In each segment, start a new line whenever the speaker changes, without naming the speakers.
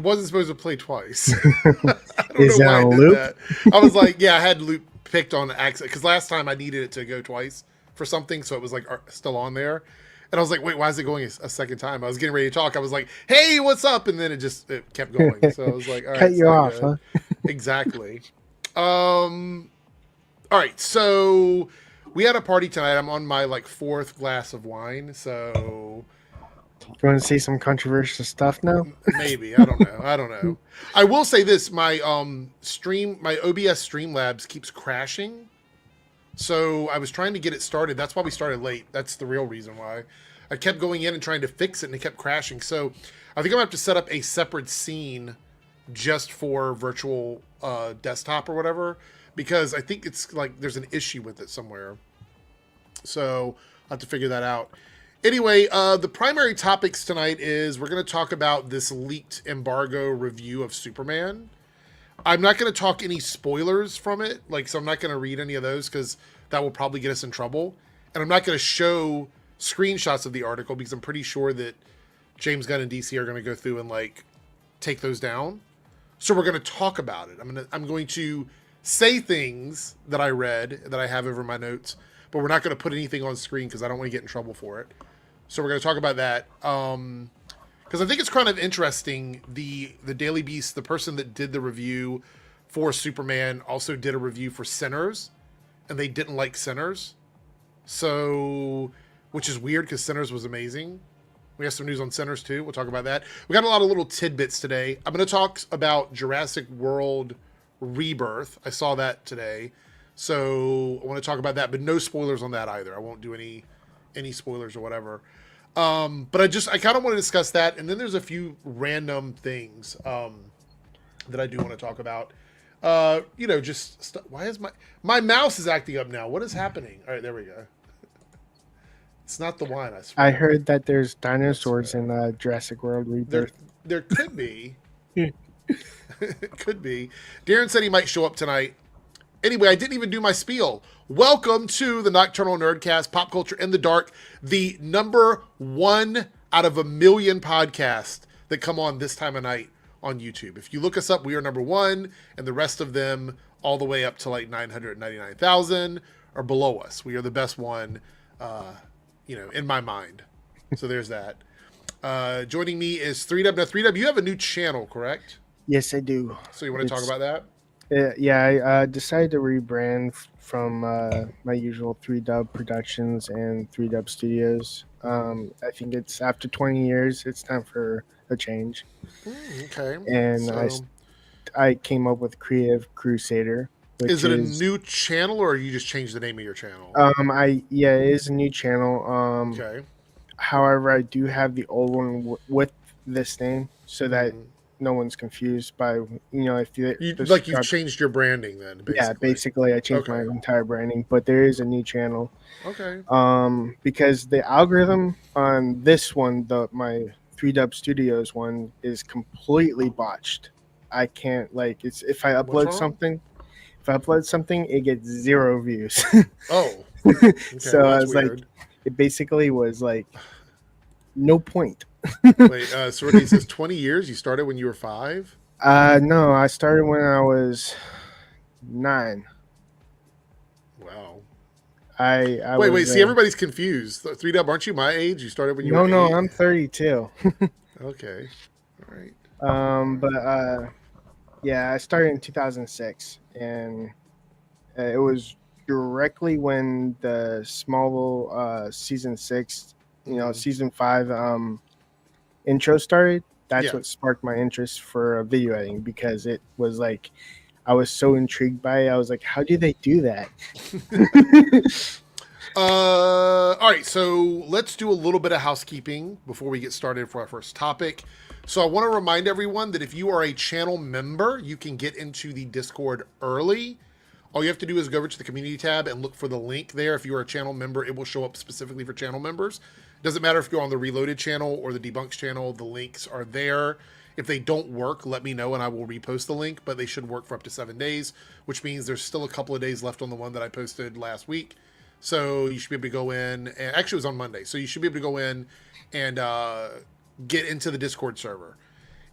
wasn't supposed to play twice. I don't
Is
know
that
why I
on
did
loop?
that. I was like, yeah, I had loop picked on accident because last time I needed it to go twice for something, so it was like still on there. And I was like, wait, why is it going a second time? I was getting ready to talk. I was like, hey, what's up? And then it kept going. So I was like, all right,
Cut
it's
you
not
off,
good.
huh?
Exactly. All right, so we had a party tonight. I'm on my like fourth glass of wine, so
You want to see some controversial stuff now?
maybe I don't know. I will say this: my my OBS Streamlabs keeps crashing. So I was trying to get it started. That's why we started late. That's the real reason why. I kept going in and trying to fix it, and it kept crashing. So I think I'm gonna have to set up a separate scene just for virtual desktop or whatever, because I think it's like there's an issue with it somewhere. So I'll have to figure that out. Anyway, the primary topics tonight is we're going to talk about this leaked embargo review of Superman. I'm not going to talk any spoilers from it, so I'm not going to read any of those because that will probably get us in trouble. And I'm not going to show screenshots of the article because I'm pretty sure that James Gunn and DC are going to go through and take those down. So we're going to talk about it. I'm going to say things that I read that I have over my notes, but we're not going to put anything on screen because I don't want to get in trouble for it. So we're going to talk about that. Because I think it's kind of interesting. The Daily Beast, the person that did the review for Superman, also did a review for Sinners, and they didn't like Sinners. So, which is weird because Sinners was amazing. We have some news on Sinners too. We'll talk about that. We got a lot of little tidbits today. I'm going to talk about Jurassic World Rebirth. I saw that today. So I want to talk about that, but no spoilers on that either. I won't do any spoilers or whatever. But I kind of want to discuss that. And then there's a few random things that I do want to talk about. Why is my mouse is acting up now? What is happening? All right, there we go. It's not the wine, I swear.
I heard that there's dinosaurs in Jurassic World Rebirth.
There could be. It could be. Darren said he might show up tonight. Anyway, I didn't even do my spiel. Welcome to the Nocturnal Nerdcast, Pop Culture in the Dark, the number 1 out of a million podcasts that come on this time of night on YouTube. If you look us up, we are number 1, and the rest of them, all the way up to 999,000, are below us. We are the best one, in my mind. So there's that. Joining me is 3W. Now, 3W, you have a new channel, correct?
Yes, I do.
So you want to talk about that?
Yeah, I decided to rebrand from my usual 3Dub Productions and 3Dub Studios. I think it's after 20 years, it's time for a change.
Okay.
And I came up with Creative Crusader.
Is it a new channel, or you just changed the name of your channel?
It is a new channel.
Okay.
However, I do have the old one with this name so that no one's confused by if
you've changed your branding then. Basically.
Yeah, basically I changed my entire branding, but there is a new channel.
Okay.
Because the algorithm on this one, my 3Dub Studios one, is completely botched. I can't if I upload something, it gets 0 views.
Oh. Okay,
so I was weird. It basically was no point.
Wait, so it says 20 years? You started when you were 5?
No, I started when I was 9.
Wow.
Wait,
see, everybody's confused. 3Dub, aren't you my age? You started when you were 8?
No, I'm 32.
Okay. All right.
Yeah, I started in 2006, and it was directly when the Smallville season 6, season 5 intro started. That's what sparked my interest for video editing, because it was I was so intrigued by it. I was like, how do they do that?
All right, so let's do a little bit of housekeeping before we get started for our first topic. So I want to remind everyone that if you are a channel member, you can get into the Discord early. All you have to do is go over to the community tab and look for the link there. If you're a channel member, it will show up specifically for channel members. Doesn't matter if you're on the Reloaded channel or the Debunks channel, the links are there. If they don't work, let me know and I will repost the link, but they should work for up to 7 days, which means there's still a couple of days left on the one that I posted last week. So you should be able to go in, and actually it was on Monday, so you should be able to go in and get into the Discord server.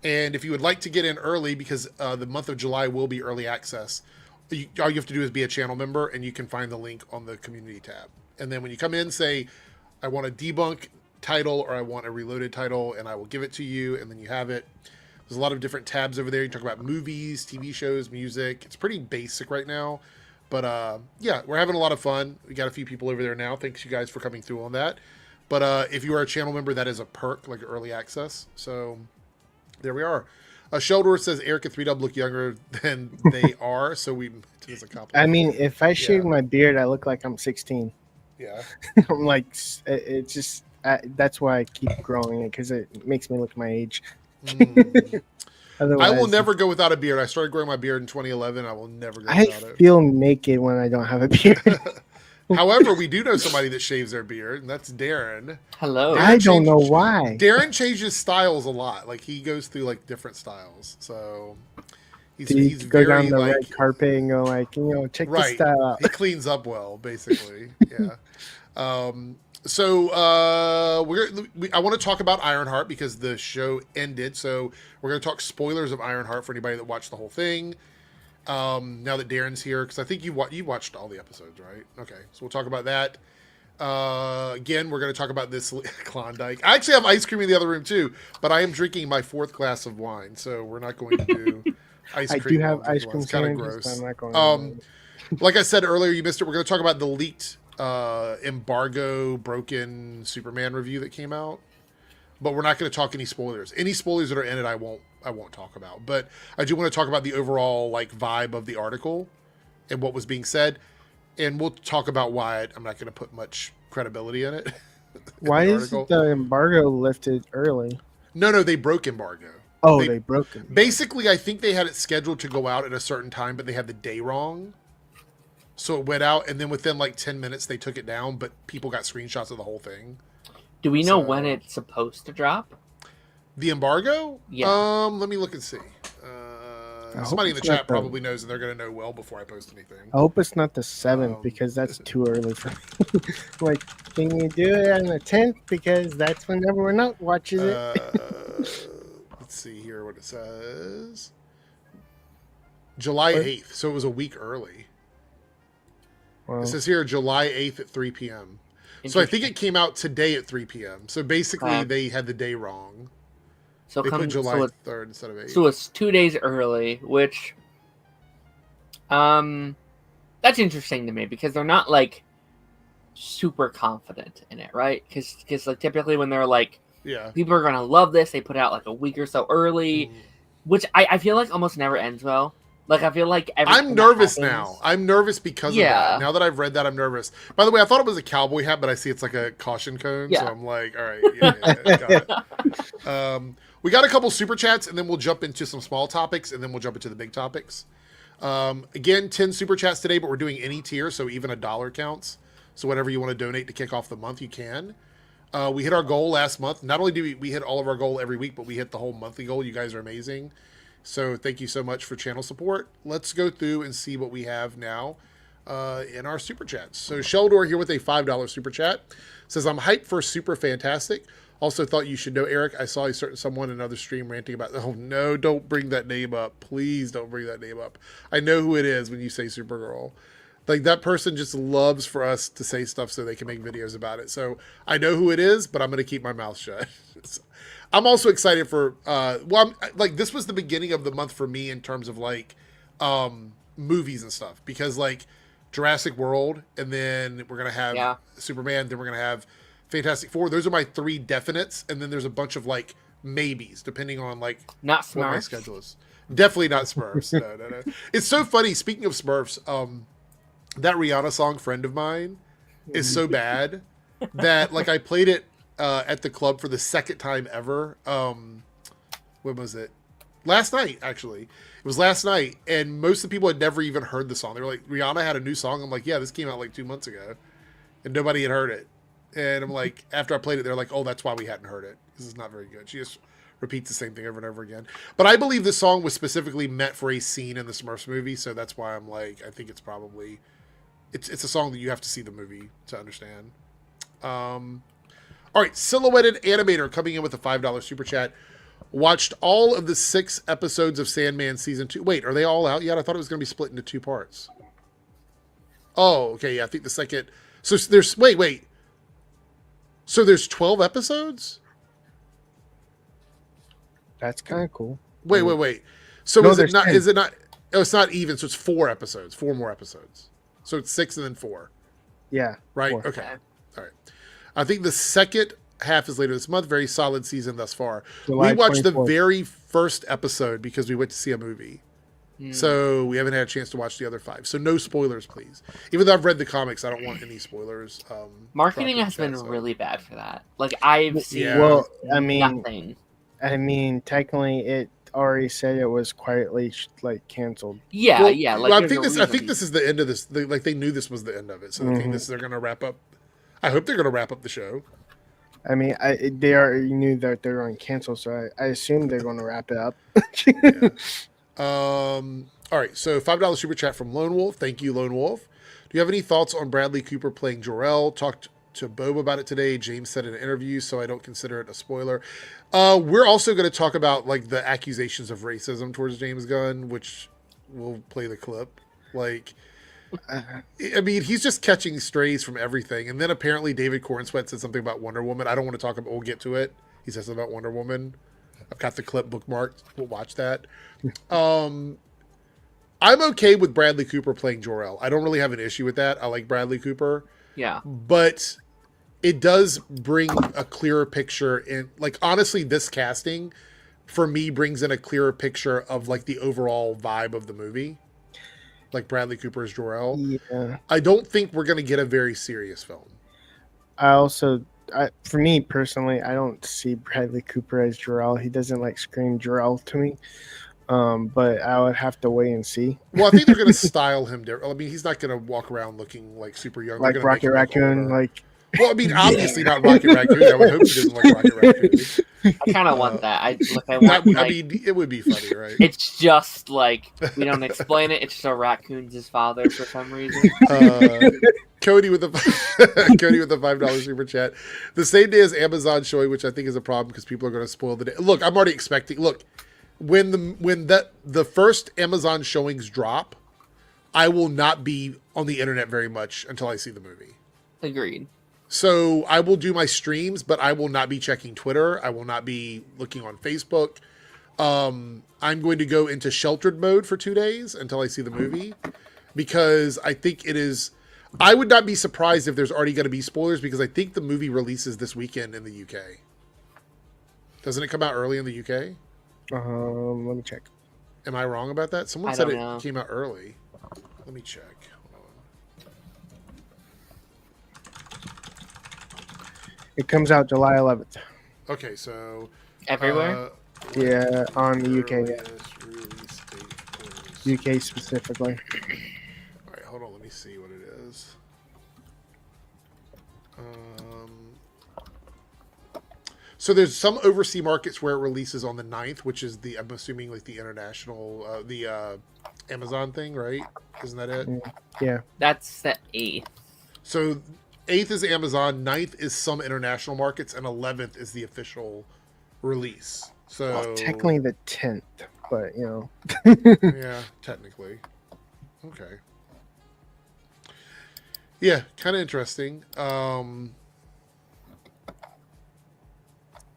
And if you would like to get in early, because the month of July will be early access, all you have to do is be a channel member, and you can find the link on the community tab. And then when you come in, say, I want a debunk title or I want a reloaded title, and I will give it to you, and then you have it. There's a lot of different tabs over there. You talk about movies, TV shows, music. It's pretty basic right now. But yeah, we're having a lot of fun. We got a few people over there now. Thanks you guys for coming through on that. But if you are a channel member, that is a perk, like early access. So there we are. Sheldor says Eric and 3Dub look younger than they are. So we it is a compliment.
I mean, if I shave my beard, I look like I'm 16.
Yeah.
I'm like, it just, that's why I keep growing it, because it makes me look my age.
I will never go without a beard. I started growing my beard in 2011. I will never go without it.
I feel naked when I don't have a beard.
However, we do know somebody that shaves their beard, and that's Darren.
Hello.
I don't know why.
Darren changes styles a lot. Like, he goes through like different styles. So he's
go
very
down the
like
red carpet and go like, check this
right.
style out.
He cleans up well, basically. Yeah. So I want to talk about Ironheart because the show ended. So we're going to talk spoilers of Ironheart for anybody that watched the whole thing. Now that Darren's here, because I think you watched all the episodes, right? Okay, so we'll talk about that. Again, we're going to talk about this Klondike. I actually have ice cream in the other room too, but I am drinking my 4th glass of wine, so we're not going to do ice cream.
I do have ice cream.
It's kind of
gross.
gross.
I'm not going
like I said earlier, you missed it. We're going to talk about the leaked embargo broken Superman review that came out, but we're not going to talk any spoilers. Any spoilers that are in it, I won't talk about. But I do want to talk about the overall like vibe of the article and what was being said, and we'll talk about why I'm not going to put much credibility in it.
Why is the embargo lifted early?
No, they broke embargo.
Oh, they broke it.
Basically, I think they had it scheduled to go out at a certain time, but they had the day wrong. So it went out, and then within like 10 minutes, they took it down, but people got screenshots of the whole thing.
Do we know when it's supposed to drop?
The embargo?
Yeah.
Let me look and see. Somebody in the chat probably knows, and they're going to know well before I post anything.
I hope it's not the 7th, because that's too early for me. Like, can you do it on the 10th? Because that's when everyone else watches it.
Let's see here what it says. July 8th, so it was a week early. Wow. It says here July 8th at 3 p.m. So I think it came out today at 3 p.m. So basically they had the day wrong.
So
they put July 3rd instead of 8th.
So it's 2 days early, which that's interesting to me because they're not like super confident in it, right? Because like typically when they're like, people are gonna love this, they put it out like a week or so early, which I feel like almost never ends well. Like, I feel like
I'm nervous now. I'm nervous because of that. Now that I've read that, I'm nervous. By the way, I thought it was a cowboy hat, but I see it's like a caution cone. Yeah. So I'm like, all right. Got it. We got a couple super chats, and then we'll jump into some small topics, and then we'll jump into the big topics. Again, 10 super chats today, but we're doing any tier, so even $1 counts. So whatever you want to donate to kick off the month, you can. We hit our goal last month. Not only do we hit all of our goal every week, but we hit the whole monthly goal. You guys are amazing. So thank you so much for channel support. Let's go through and see what we have now in our super chats. So Sheldor here with a $5 super chat says, I'm hyped for Super Fantastic. Also thought you should know, Eric, I saw someone in another stream ranting about, oh no, don't bring that name up. Please don't bring that name up. I know who it is when you say Supergirl. Like, that person just loves for us to say stuff so they can make videos about it. So I know who it is, but I'm going to keep my mouth shut. I'm also excited for, this was the beginning of the month for me in terms of like movies and stuff, because like Jurassic World, and then we're going to have Superman, then we're going to have Fantastic Four. Those are my 3 definites. And then there's a bunch of like maybes depending on like
not Smurfs.
What my schedule is. Definitely not Smurfs. No. It's so funny. Speaking of Smurfs, that Rihanna song, Friend of Mine, is so bad that like I played it at the club for the 2nd time ever. When was it? Last night, actually. It was last night, and most of the people had never even heard the song. They were like, Rihanna had a new song. I'm like, yeah, this came out like 2 months ago, and nobody had heard it. And I'm like, after I played it, they're like, oh, that's why we hadn't heard it. This is not very good. She just repeats the same thing over and over again. But I believe this song was specifically meant for a scene in the Smurfs movie, so that's why I'm like, I think it's probably... It's a song that you have to see the movie to understand. All right, Silhouetted Animator coming in with a $5 super chat. Watched all of the 6 episodes of Sandman season 2. Wait, are they all out yet? I thought it was going to be split into 2 parts. Oh, okay. Yeah, I think the second. So there's wait. So there's 12 episodes.
That's kind of cool.
Wait. So
No,
is it
there's
not?
10.
Is it not? Oh, it's not even. So it's 4 episodes. 4 more episodes. So it's 6 and then 4.
Yeah.
Right.
4.
Okay. All right. I think the second half is later this month. Very solid season thus far.
July
We watched the
24th.
very first episode because we went to see a movie. So we haven't had a chance to watch the other 5. So no spoilers, please. Even though I've read the comics, I don't want any spoilers.
Marketing has been really bad for that. Like I've seen
Well, I
nothing.
mean, technically, it already said it was quietly like canceled.
Yeah,
Well,
yeah. Like
well, I
there's
think
a
this. I
reason.
think this is the end of this. They knew this was the end of it. So I think they're going to wrap up. I hope they're going to wrap up the show.
I mean, they already knew that they were going to cancel, so I assume they're going to wrap it up.
Yeah. All right. So $5 super chat from Lone Wolf. Thank you, Lone Wolf. Do you have any thoughts on Bradley Cooper playing Jor-El? Talked to Bob about it today. James said in an interview, so I don't consider it a spoiler. We're also going to talk about like the accusations of racism towards James Gunn, which we'll play the clip. Like, I mean, he's just catching strays from everything. And then apparently David Cornsweet said something about Wonder Woman. I don't want to talk about. We'll get to it. He says something about Wonder Woman. I've got the clip bookmarked. We'll watch that. I'm okay with Bradley Cooper playing Jor-El. I don't really have an issue with that. I like Bradley Cooper.
Yeah.
But it does bring a clearer picture in, like, honestly, this casting for me brings in a clearer picture of like the overall vibe of the movie. Like Bradley Cooper as Jor-El.
Yeah.
I don't think we're going to get a very serious film.
For me personally, I don't see Bradley Cooper as Jor-El. He doesn't like scream Jor-El to me. But I would have to wait and see.
Well, I think they're going to style him different. I mean, he's not going to walk around looking like super young.
Like Rocket Raccoon, like.
Well, I mean, obviously not Rocket Raccoon. I would hope he doesn't like Rocket Raccoon.
I kind of want that. I
mean, it would be funny, right?
It's just like we don't explain it. It's just a raccoon's his father for some reason.
Cody with the $5 super chat. The same day as Amazon showing, which I think is a problem because people are going to spoil the day. Look, I'm already expecting. Look, when the first Amazon showings drop, I will not be on the internet very much until I see the movie.
Agreed.
So I will do my streams, but I will not be checking Twitter. I will not be looking on Facebook. I'm going to go into sheltered mode for 2 days until I see the movie because I think it is. I would not be surprised if there's already going to be spoilers because I think the movie releases this weekend in the UK. Doesn't it come out early in the UK?
Let me check.
Am I wrong about that? Someone said it came out early. Let me check.
It comes out July 11th.
Okay, so
everywhere.
Yeah, on the UK. Yeah. UK specifically.
All right, hold on. Let me see what it is. So there's some overseas markets where it releases on the 9th, which is I'm assuming like the international, the Amazon thing, right? Isn't that it?
Yeah.
That's the 8th.
So 8th is Amazon, 9th is some international markets, and 11th is the official release. So
well, technically the 10th, but you know.
Yeah, technically. Okay. Yeah, kind of interesting.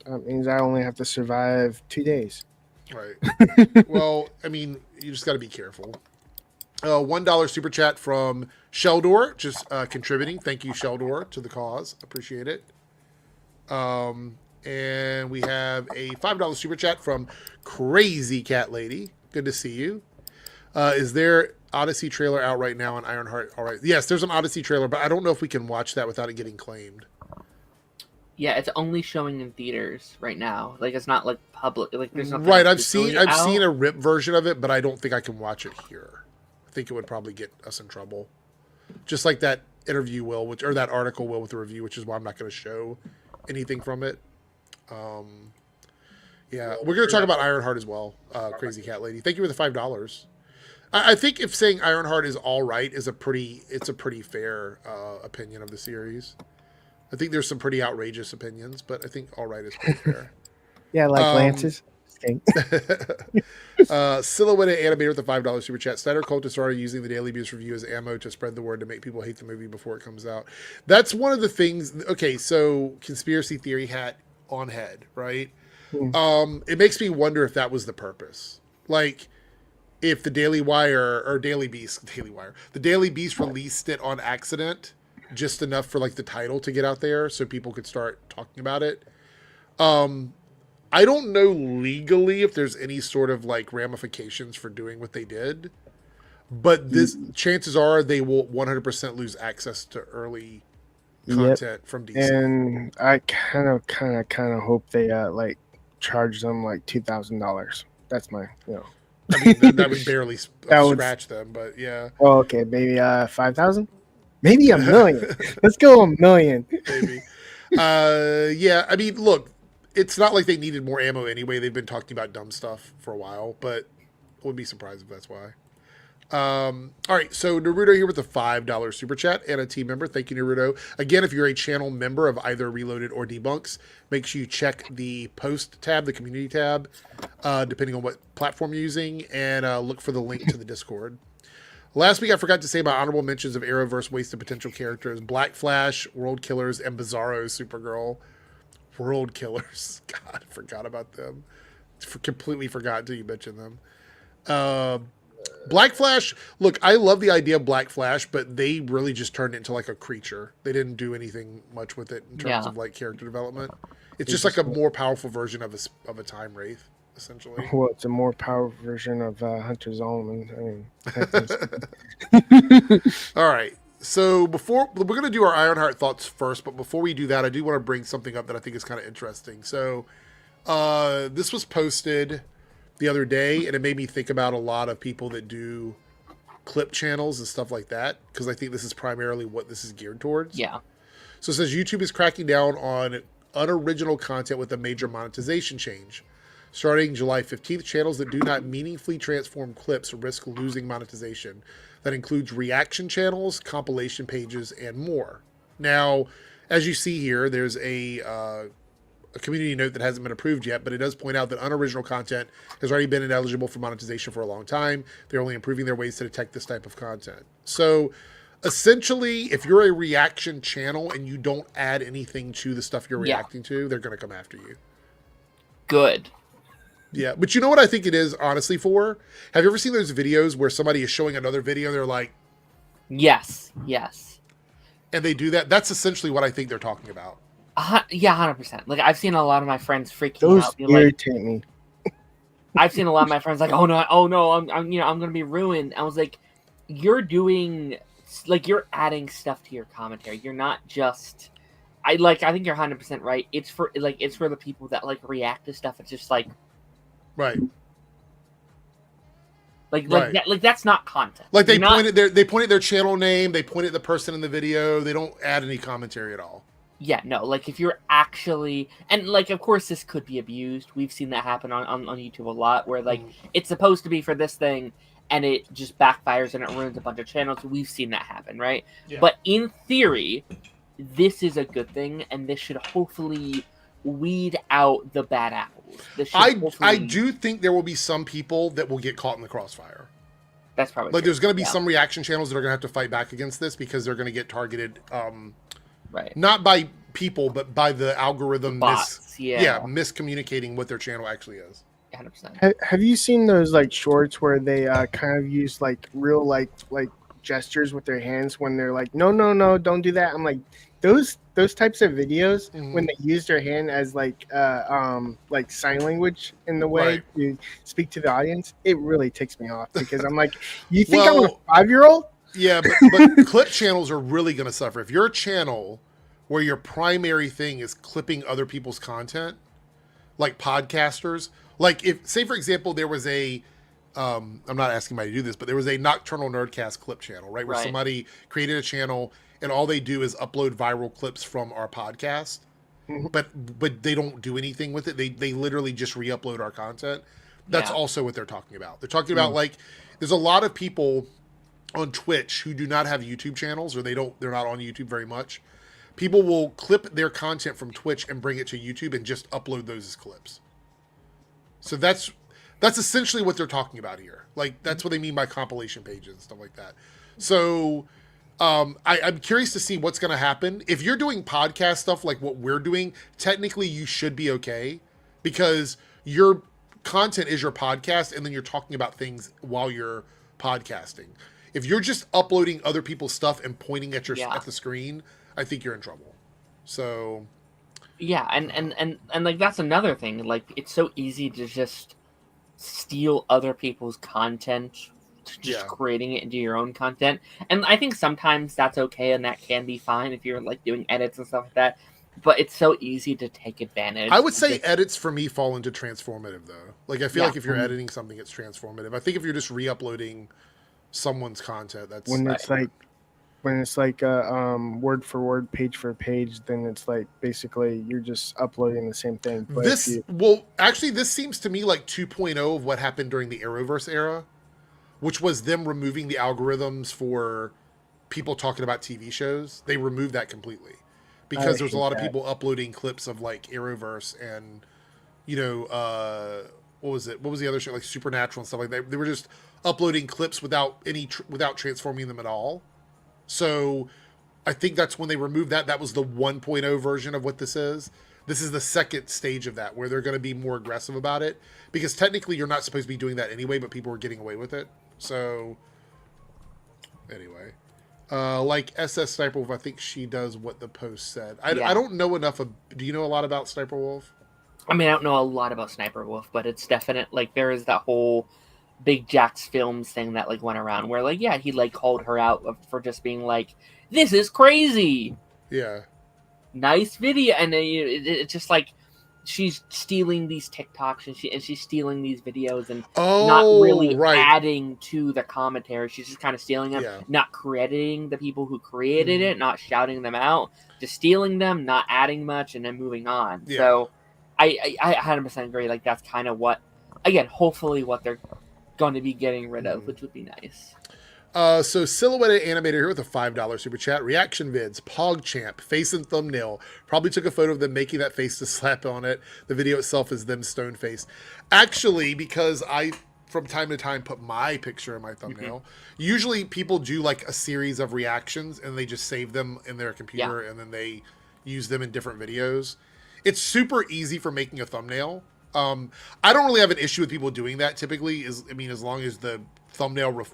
That means I only have to survive 2 days.
Right. Well, I mean, you just got to be careful. $1 super chat from Sheldor, just contributing. Thank you, Sheldor, to the cause. Appreciate it. And we have a $5 super chat from Crazy Cat Lady. Good to see you. Is there Odyssey trailer out right now on Ironheart? All right. Yes, there's an Odyssey trailer, but I don't know if we can watch that without it getting claimed.
Yeah, it's only showing in theaters right now. Like it's not like public. Like there's nothing.
Right. I've seen a rip version of it, but I don't think I can watch it here. I think it would probably get us in trouble. Just like that interview will, or that article will with the review, which is why I'm not going to show anything from it. Yeah, we're going to talk about Ironheart as well. Crazy Cat Lady, thank you for the $5. I think if saying Ironheart is all right is it's a pretty fair opinion of the series. I think there's some pretty outrageous opinions, but I think all right is pretty fair.
Yeah, like Lance's. asking.
Silhouette Animator with the $5 super chat. Snyder Cult started using the Daily Beast review as ammo to spread the word to make people hate the movie before it comes out. That's one of the things. Okay, so conspiracy theory hat on head, right? It makes me wonder if that was the purpose. Like, if the Daily Wire or the Daily Beast released it on accident, just enough for like the title to get out there so people could start talking about it. I don't know legally if there's any sort of like ramifications for doing what they did, but this chances are they will 100% lose access to early content from DC.
And I kind of hope they like charge them like $2,000. That's my,
I mean, that would barely scratch them, but yeah.
Oh, okay, maybe 5,000, maybe $1 million. Let's go $1 million.
Maybe. Yeah. I mean, look. It's not like they needed more ammo anyway. They've been talking about dumb stuff for a while, but I wouldn't be surprised if that's why. All right, so Naruto here with a $5 super chat and a team member. Thank you, Naruto. Again, if you're a channel member of either Reloaded or Debunks, make sure you check the post tab, the community tab, depending on what platform you're using, and look for the link to the Discord. Last week, I forgot to say my honorable mentions of Arrowverse wasted potential characters: Black Flash, World Killers, and Bizarro Supergirl. World Killers. God, I forgot about them. Completely forgot until you mentioned them. Black Flash. Look, I love the idea of Black Flash, but they really just turned it into like a creature. They didn't do anything much with it in terms of like character development. It's just like a more powerful version of a time wraith, essentially.
Well, it's a more powerful version of Hunter Zolomon.
All right. So we're going to do our Ironheart thoughts first, but before we do that, I do want to bring something up that I think is kind of interesting. So this was posted the other day, and it made me think about a lot of people that do clip channels and stuff like that, because I think this is primarily what this is geared towards.
Yeah.
So it says YouTube is cracking down on unoriginal content with a major monetization change. Starting July 15th, channels that do not meaningfully transform clips risk losing monetization. That includes reaction channels, compilation pages, and more. Now, as you see here, there's a community note that hasn't been approved yet, but it does point out that unoriginal content has already been ineligible for monetization for a long time. They're only improving their ways to detect this type of content. So, essentially, if you're a reaction channel and you don't add anything to the stuff you're reacting to, they're going to come after you.
Good.
Yeah, but you know what I think it is honestly for? Have you ever seen those videos where somebody is showing another video and they're like...
Yes.
And they do that? That's essentially what I think they're talking about.
Yeah, 100%. Like, I've seen a lot of my friends freaking out.
Those irritate me.
I've seen a lot of my friends like, oh no, I'm I'm going to be ruined. I was like, you're doing... Like, you're adding stuff to your commentary. You're not just... I think you're 100% right. It's for the people that, like, react to stuff. It's just like...
Right.
Like that's not content.
Like they point at their channel name, they point at the person in the video, they don't add any commentary at all.
Yeah, no, like if you're actually, and like of course this could be abused. We've seen that happen on YouTube a lot where like it's supposed to be for this thing and it just backfires and it ruins a bunch of channels. We've seen that happen, right? Yeah. But in theory, this is a good thing and this should hopefully weed out the bad apples. I do think there will be some people that will get caught in the crossfire. That's probably
like true. There's going to be some reaction channels that are going to have to fight back against this because they're going to get targeted,
right?
Not by people, but by the algorithm miscommunicating what their channel actually is.
100%.
Have you seen those like shorts where they kind of use like real like gestures with their hands when they're like, no, don't do that? I'm like, those types of videos when they use their hand as like sign language in the way to speak to the audience, it really ticks me off because I'm like, you think I'm a 5-year-old?
Yeah, but clip channels are really going to suffer. If you're a channel where your primary thing is clipping other people's content, like podcasters, like if, say for example, there was a I'm not asking anybody to do this, but there was a Nocturnal Nerdcast clip channel, right? Where somebody created a channel and all they do is upload viral clips from our podcast, but they don't do anything with it. They literally just re-upload our content. That's also what they're talking about. They're talking about like, there's a lot of people on Twitch who do not have YouTube channels or they're not on YouTube very much. People will clip their content from Twitch and bring it to YouTube and just upload those as clips. So that's essentially what they're talking about here. Like that's what they mean by compilation pages and stuff like that. So I'm curious to see what's going to happen. If you're doing podcast stuff like what we're doing, technically you should be okay because your content is your podcast and then you're talking about things while you're podcasting. If you're just uploading other people's stuff and pointing at at the screen, I think you're in trouble. So
yeah, and like that's another thing. Like it's so easy to just steal other people's content, just creating it into your own content. And I think sometimes that's okay and that can be fine if you're like doing edits and stuff like that. But it's so easy to take advantage.
I would say edits for me fall into transformative though. Like I feel like if you're editing something, it's transformative. I think if you're just re-uploading someone's content, that's
when it's like word for word, page for page, then it's like basically you're just uploading the same thing. But
this seems to me like 2.0 of what happened during the Arrowverse era, which was them removing the algorithms for people talking about TV shows. They removed that completely because there's a lot of people uploading clips of like Arrowverse and what was the other show, like Supernatural and stuff like that. They were just uploading clips without without transforming them at all. So I think that's when they removed that. That was the 1.0 version of what this is. This is the second stage of that, where they're going to be more aggressive about it. Because technically you're not supposed to be doing that anyway, but people were getting away with it. So anyway. Like SS Sniper Wolf, I think she does what the post said. I don't know enough of... Do you know a lot about Sniper Wolf?
I mean, I don't know a lot about Sniper Wolf, but it's definite. Like, there is that whole Big Jack's Films thing that like went around where like he like called her out for just being like, this is crazy, nice video, and then it's just like she's stealing these TikToks and she's stealing these videos and not really adding to the commentary. She's just kind of stealing them, not crediting the people who created it, not shouting them out, just stealing them, not adding much, and then moving on. So I 100% agree. Like that's kind of what, again, hopefully what they're going to be getting rid of, which would be nice.
So Silhouetted Animator here with a $5 super chat. Reaction vids, PogChamp, face and thumbnail. Probably took a photo of them making that face to slap on it. The video itself is them stone face. Actually, because I, from time to time, put my picture in my thumbnail. Usually people do like a series of reactions and they just save them in their computer and then they use them in different videos. It's super easy for making a thumbnail. I don't really have an issue with people doing that typically. As long as the thumbnail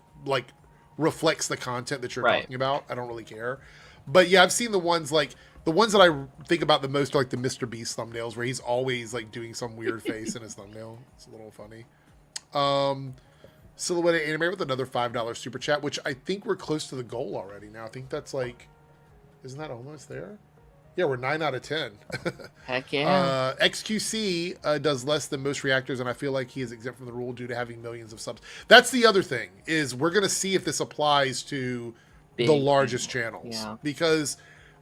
reflects the content that you're talking about, I don't really care. But yeah, I've seen the ones that I think about the most are like the Mr. Beast thumbnails where he's always like doing some weird face in his thumbnail. It's a little funny. Silhouetted Anime with another $5 super chat, which I think we're close to the goal already now. I think that's like, isn't that almost there? Yeah, we're 9 out of 10.
Heck yeah.
XQC does less than most reactors, and I feel like he is exempt from the rule due to having millions of subs. That's the other thing, is we're going to see if this applies to the largest channels. Yeah. Because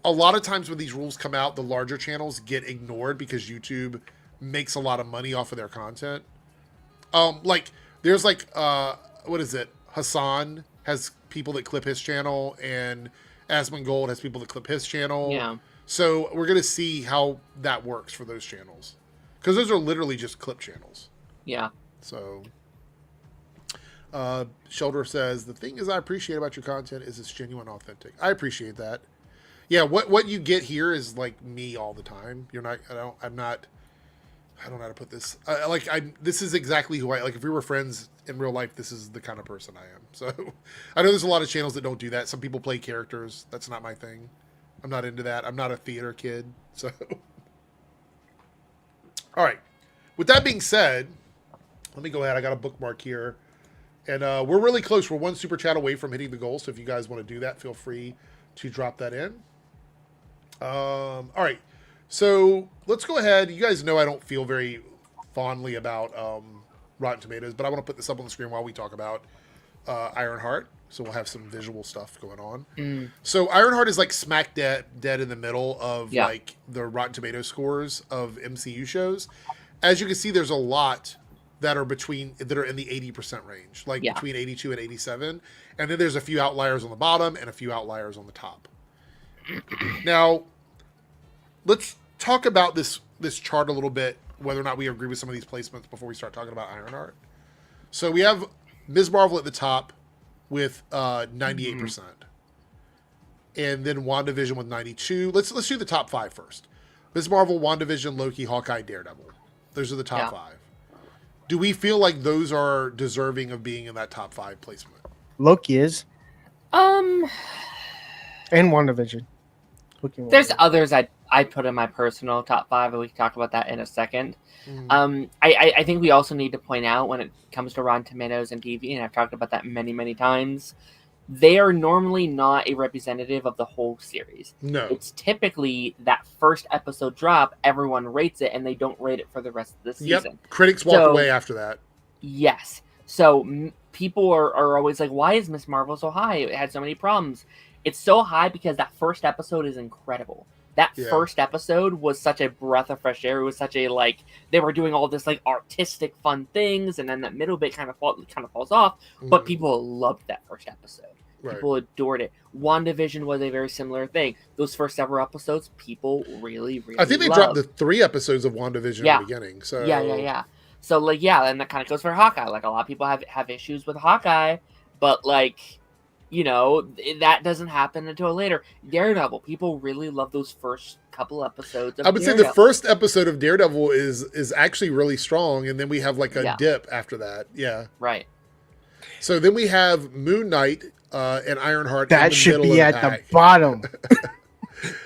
a lot of times when these rules come out, the larger channels get ignored because YouTube makes a lot of money off of their content. There's what is it? Hassan has people that clip his channel, and Asmongold has people that clip his channel. Yeah. So we're going to see how that works for those channels. Because those are literally just clip channels.
Yeah.
So, Shelter says, the thing is I appreciate about your content is it's genuine, authentic. I appreciate that. Yeah, what you get here is like me all the time. I don't know how to put this. This is exactly who I, like if we were friends in real life, this is the kind of person I am. So, I know there's a lot of channels that don't do that. Some people play characters. That's not my thing. I'm not into that. I'm not a theater kid. So, all right. With that being said, let me go ahead. I got a bookmark here. And we're really close. We're one super chat away from hitting the goal. So if you guys want to do that, feel free to drop that in. All right. So let's go ahead. You guys know I don't feel very fondly about Rotten Tomatoes, but I want to put this up on the screen while we talk about Ironheart. So we'll have some visual stuff going on. So Ironheart is like smack dead in the middle of like the Rotten Tomatoes scores of MCU shows. As you can see, there's a lot that are in the 80% range, like between 82 and 87. And then there's a few outliers on the bottom and a few outliers on the top. Now, let's talk about this chart a little bit whether or not we agree with some of these placements before we start talking about Ironheart. So we have Ms. Marvel at the top with 98%. And then WandaVision with 92. Let's do the top 5 first. Ms. Marvel, WandaVision, Loki, Hawkeye, Daredevil. Those are the top 5. Do we feel like those are deserving of being in that top 5 placement?
Loki is. And WandaVision.
There's others I put in my personal top 5, and we can talk about that in a second. I think we also need to point out when it comes to Rotten Tomatoes and TV, and I've talked about that many, many times, they are normally not a representative of the whole series.
No.
It's typically that first episode drop, everyone rates it, and they don't rate it for the rest of the season.
Yep. Critics walk away after that.
Yes. So people are always like, why is Ms. Marvel so high? It had so many problems. It's so high because that first episode is incredible. That first episode was such a breath of fresh air. It was such a, like, they were doing all this, like, artistic fun things, and then that middle bit kind of falls off, but people loved that first episode. Right. People adored it. WandaVision was a very similar thing. Those first several episodes, people really
I think they dropped the 3 episodes of WandaVision in the beginning. So
Yeah. So, like, and that kind of goes for Hawkeye. Like, a lot of people have issues with Hawkeye, but, like, you know, that doesn't happen until later. Daredevil, people really love those first couple episodes of
I would say the first episode of Daredevil is actually really strong, and then we have, like, a dip after that. Yeah.
Right.
So then we have Moon Knight and Ironheart.
That should be at the bottom.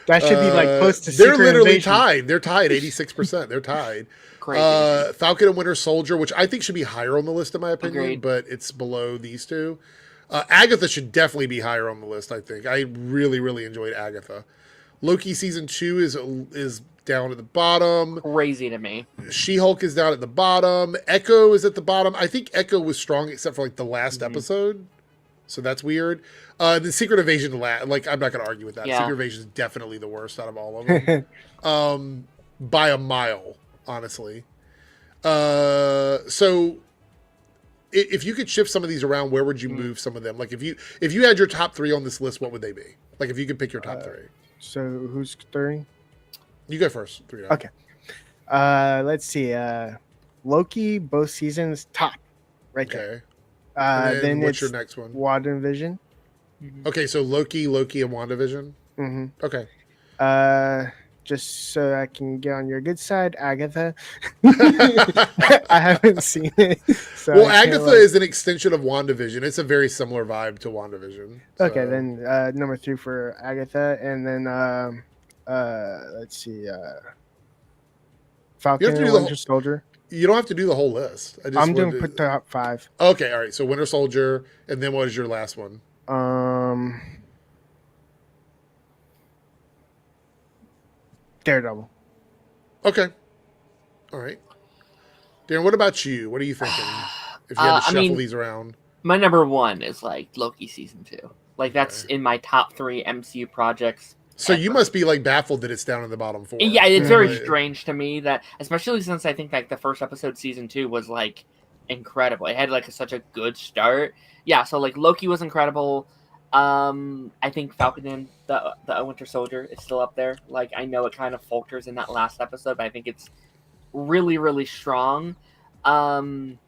That should be like close to.
They're literally tied. They're tied 86%. They're tied.
Crazy.
Falcon and Winter Soldier, which I think should be higher on the list in my opinion,
Agreed.
but it's below these two. Agatha should definitely be higher on the list. I think I really, really enjoyed Agatha. Loki season 2 is down at the bottom.
Crazy to me.
She-Hulk is down at the bottom. Echo is at the bottom. I think Echo was strong except for like the last episode. So that's weird. The Secret Invasion, like, I'm not going to argue with that.
Yeah.
Secret Invasion is definitely the worst out of all of them. By a mile, honestly. So if you could shift some of these around, where would you move some of them? Like, if you had your top 3 on this list, what would they be? Like, if you could pick your top 3.
So who's 3?
You go first. 3 down.
Okay. Let's see. Loki, both seasons, top. Right there.
Okay.
Then
what's your next one?
WandaVision.
Okay, so Loki, and WandaVision.
Mm-hmm.
Okay.
Just so I can get on your good side, Agatha. I haven't seen it. So
well, Agatha is an extension of WandaVision. It's a very similar vibe to WandaVision. So.
Okay, then number 3 for Agatha, and then let's see, Falcon and Winter Soldier.
You don't have to do the whole list.
I'm doing put top 5.
Okay, all right. So Winter Soldier, and then what is your last one?
Daredevil.
Okay. All right. Darren, what about you? What are you thinking? If you had to shuffle these around.
My number 1 is like Loki season 2. Like that's in my top 3 MCU projects.
So you must be like baffled that it's down in the bottom 4.
Yeah, it's very strange to me that, especially since I think like the first episode season 2 was like incredible. It had like such a good start. Yeah, so like Loki was incredible. I think Falcon and the Winter Soldier is still up there. Like I know it kind of falters in that last episode, but I think it's really, really strong. And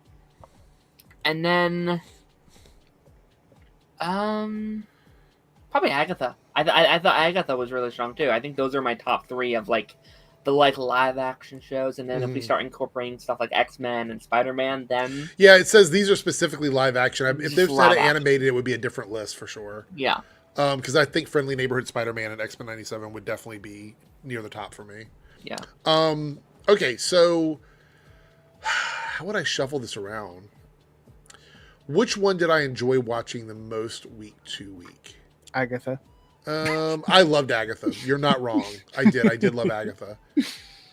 then probably Agatha. I thought Agatha was really strong too. I think those are my top 3 of like the like live action shows, and then if we start incorporating stuff like X-Men and Spider-Man, then
it says these are specifically live action. If they're not animated, it would be a different list for sure.
Yeah.
Because I think Friendly Neighborhood Spider-Man and X-Men 97 would definitely be near the top for me.
Yeah.
Okay, so how would I shuffle this around? Which one did I enjoy watching the most week to week?
Agatha.
I loved Agatha. You're not wrong. I did love Agatha.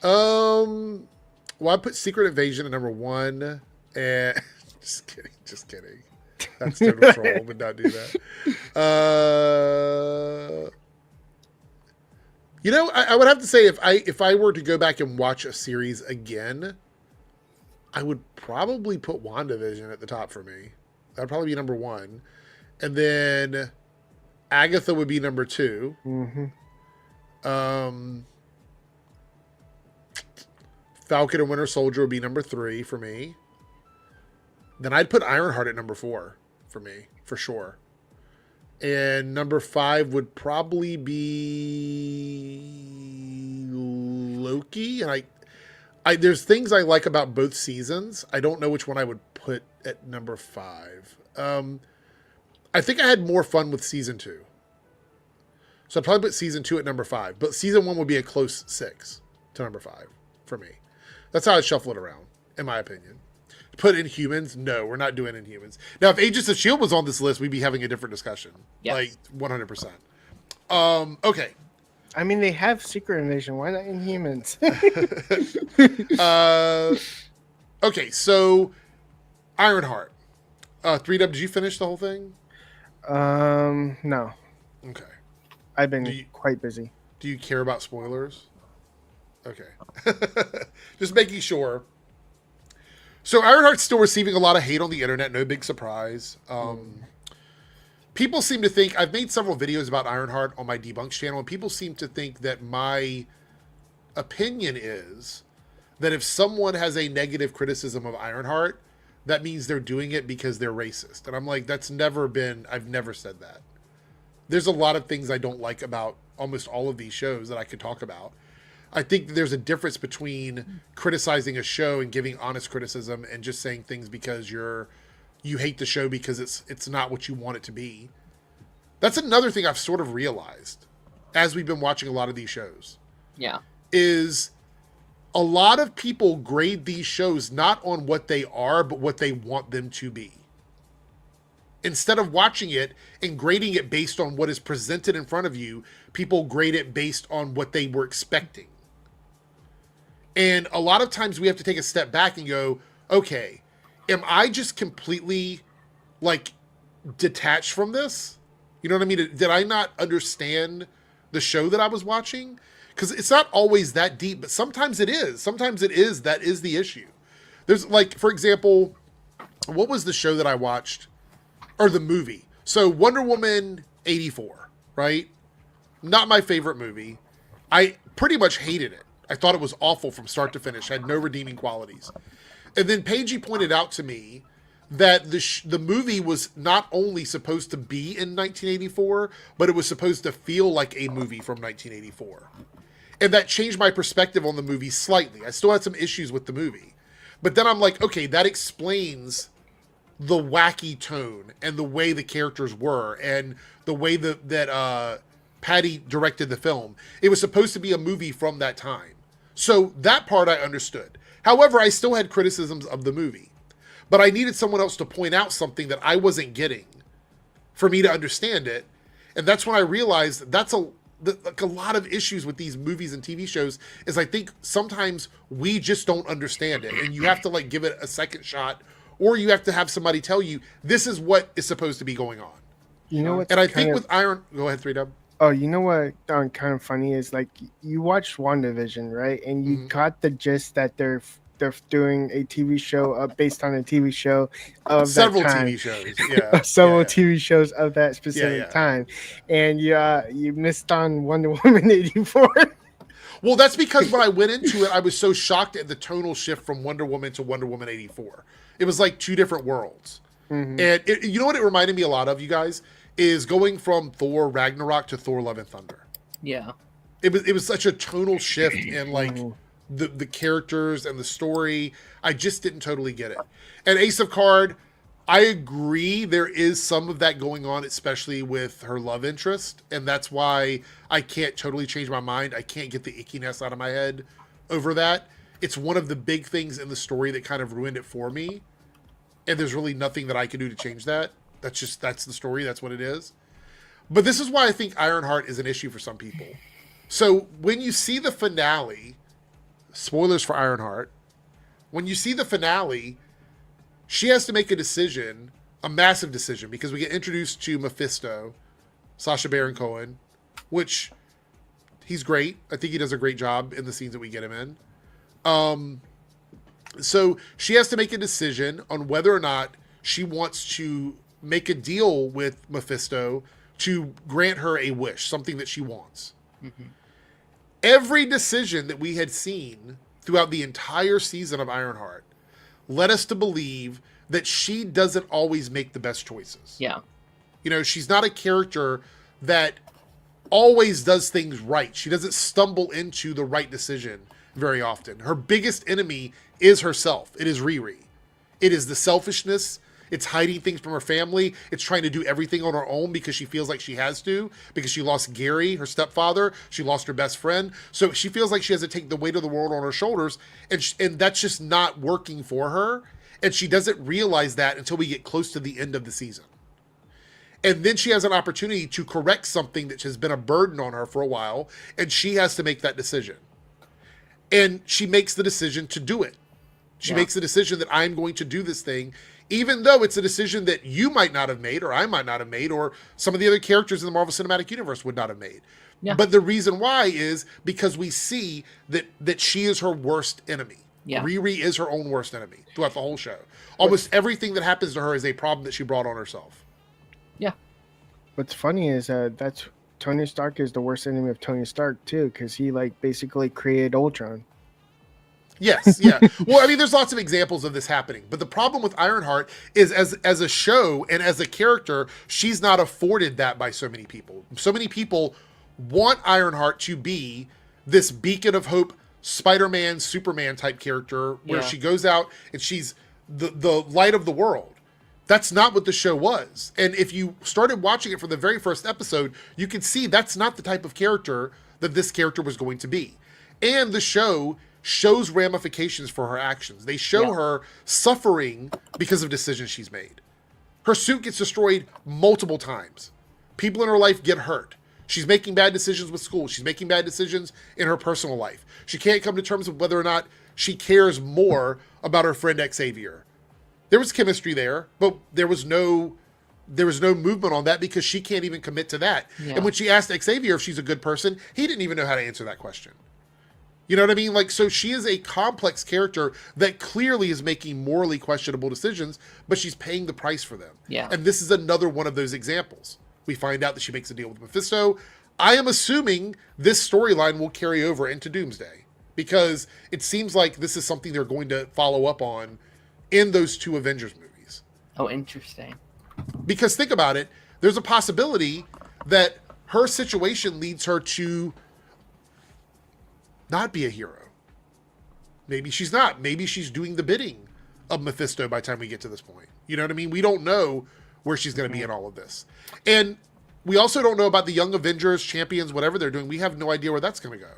Well, I put Secret Invasion at number 1. And just kidding. That's total troll. Would not do that. You know, I would have to say if I were to go back and watch a series again, I would probably put WandaVision at the top for me. That would probably be number 1, and then Agatha would be number 2.
Mm-hmm.
Falcon and Winter Soldier would be number 3 for me. Then I'd put Ironheart at number 4 for me, for sure. And number 5 would probably be Loki. And I there's things I like about both seasons. I don't know which one I would put at number 5. I think I had more fun with season 2. So I'd probably put season 2 at number 5. But season 1 would be a close 6 to number 5 for me. That's how I'd shuffle it around, in my opinion. Put Inhumans? No, we're not doing Inhumans. Now, if Agents of S.H.I.E.L.D. was on this list, we'd be having a different discussion.
Yeah.
Like, 100%. Okay.
I mean, they have Secret Invasion. Why not Inhumans?
Okay, so Ironheart. 3W, did you finish the whole thing?
No.
Okay.
I've been quite busy.
Do you care about spoilers? Okay. Just making sure. So Ironheart's still receiving a lot of hate on the internet. No big surprise. People seem to think... I've made several videos about Ironheart on my Debunks channel, and people seem to think that my opinion is that if someone has a negative criticism of Ironheart, that means they're doing it because they're racist. And I'm like, that's never been... I've never said that. There's a lot of things I don't like about almost all of these shows that I could talk about. I think that there's a difference between criticizing a show and giving honest criticism and just saying things because you hate the show because it's not what you want it to be. That's another thing I've sort of realized as we've been watching a lot of these shows.
Yeah.
Is a lot of people grade these shows not on what they are, but what they want them to be. Instead of watching it and grading it based on what is presented in front of you, people grade it based on what they were expecting. And a lot of times we have to take a step back and go, okay, am I just completely like detached from this? You know what I mean? Did I not understand the show that I was watching? Because it's not always that deep, but sometimes it is. Sometimes it is. That is the issue. There's like, for example, what was the show that I watched? Or the movie. So Wonder Woman 84, right? Not my favorite movie. I pretty much hated it. I thought it was awful from start to finish. Had no redeeming qualities. And then Paigey pointed out to me that the movie was not only supposed to be in 1984, but it was supposed to feel like a movie from 1984. And that changed my perspective on the movie slightly. I still had some issues with the movie. But then I'm like, okay, that explains the wacky tone and the way the characters were and the way that Patty directed the film. It was supposed to be a movie from that time. So that part I understood. However, I still had criticisms of the movie. But I needed someone else to point out something that I wasn't getting for me to understand it. And that's when I realized that's a lot of issues with these movies and TV shows is I think sometimes we just don't understand it. And you have to like give it a second shot, or you have to have somebody tell you this is what is supposed to be going on.
You know what?
And I think with Iron... Go ahead, 3Dub.
Oh, you know what kind of funny is like you watched WandaVision, right? And you got the gist that they're doing a TV show based on a TV show of
several
that time.
TV shows, yeah,
several TV shows of that specific time, and you missed on Wonder Woman 84.
Well, that's because when I went into it, I was so shocked at the tonal shift from Wonder Woman to Wonder Woman 84. It was like two different worlds, and you know what it reminded me a lot of, you guys, is going from Thor Ragnarok to Thor Love and Thunder.
Yeah,
it was such a tonal shift in like the characters and the story. I just didn't totally get it. And Ace of Card, I agree there is some of that going on, especially with her love interest, and that's why I can't totally change my mind. I can't get the ickiness out of my head over that. It's one of the big things in the story that kind of ruined it for me, and there's really nothing that I can do to change that. That's the story. That's what it is. But this is why I think Ironheart is an issue for some people. So when you see the finale, spoilers for Ironheart, when you see the finale, she has to make a decision, a massive decision, because we get introduced to Mephisto, Sacha Baron Cohen, which he's great. I think he does a great job in the scenes that we get him in. So she has to make a decision on whether or not she wants to make a deal with Mephisto to grant her a wish, something that she wants. Every decision that we had seen throughout the entire season of Ironheart led us to believe that she doesn't always make the best choices.
Yeah.
You know, she's not a character that always does things right. She doesn't stumble into the right decision very often. Her biggest enemy is herself. It is Riri. It is the selfishness. It's hiding things from her family. It's trying to do everything on her own because she feels like she has to, because she lost Gary, her stepfather. She lost her best friend. So she feels like she has to take the weight of the world on her shoulders, and that's just not working for her. And she doesn't realize that until we get close to the end of the season. And then she has an opportunity to correct something that has been a burden on her for a while, and she has to make that decision. And she makes the decision to do it. She makes the decision that I'm going to do this thing, even though it's a decision that you might not have made, or I might not have made, or some of the other characters in the Marvel Cinematic Universe would not have made. Yeah. But the reason why is because we see that she is her worst enemy. Yeah. Riri is her own worst enemy throughout the whole show. Almost everything that happens to her is a problem that she brought on herself.
Yeah.
What's funny is that's Tony Stark is the worst enemy of Tony Stark too, because he like basically created Ultron.
Yes, yeah. Well, I mean, there's lots of examples of this happening, but the problem with Ironheart is as a show and as a character, she's not afforded that by so many people. So many people want Ironheart to be this beacon of hope, Spider-Man, Superman type character where she goes out and she's the light of the world. That's not what the show was. And if you started watching it from the very first episode, you can see that's not the type of character that this character was going to be. And the show shows ramifications for her actions. They show her suffering because of decisions she's made. Her suit gets destroyed multiple times. People in her life get hurt. She's making bad decisions with school. She's making bad decisions in her personal life. She can't come to terms with whether or not she cares more about her friend Xavier. There was chemistry there, but there was no movement on that because she can't even commit to that. Yeah. And when she asked Xavier if she's a good person, he didn't even know how to answer that question. You know what I mean? Like, so she is a complex character that clearly is making morally questionable decisions, but she's paying the price for them.
Yeah.
And this is another one of those examples. We find out that she makes a deal with Mephisto. I am assuming this storyline will carry over into Doomsday because it seems like this is something they're going to follow up on in those two Avengers movies.
Oh, interesting.
Because think about it, there's a possibility that her situation leads her to not be a hero. Maybe she's not. Maybe she's doing the bidding of Mephisto by the time we get to this point. You know what I mean? We don't know where she's going to be in all of this. And we also don't know about the Young Avengers, Champions, whatever they're doing. We have no idea where that's going to go.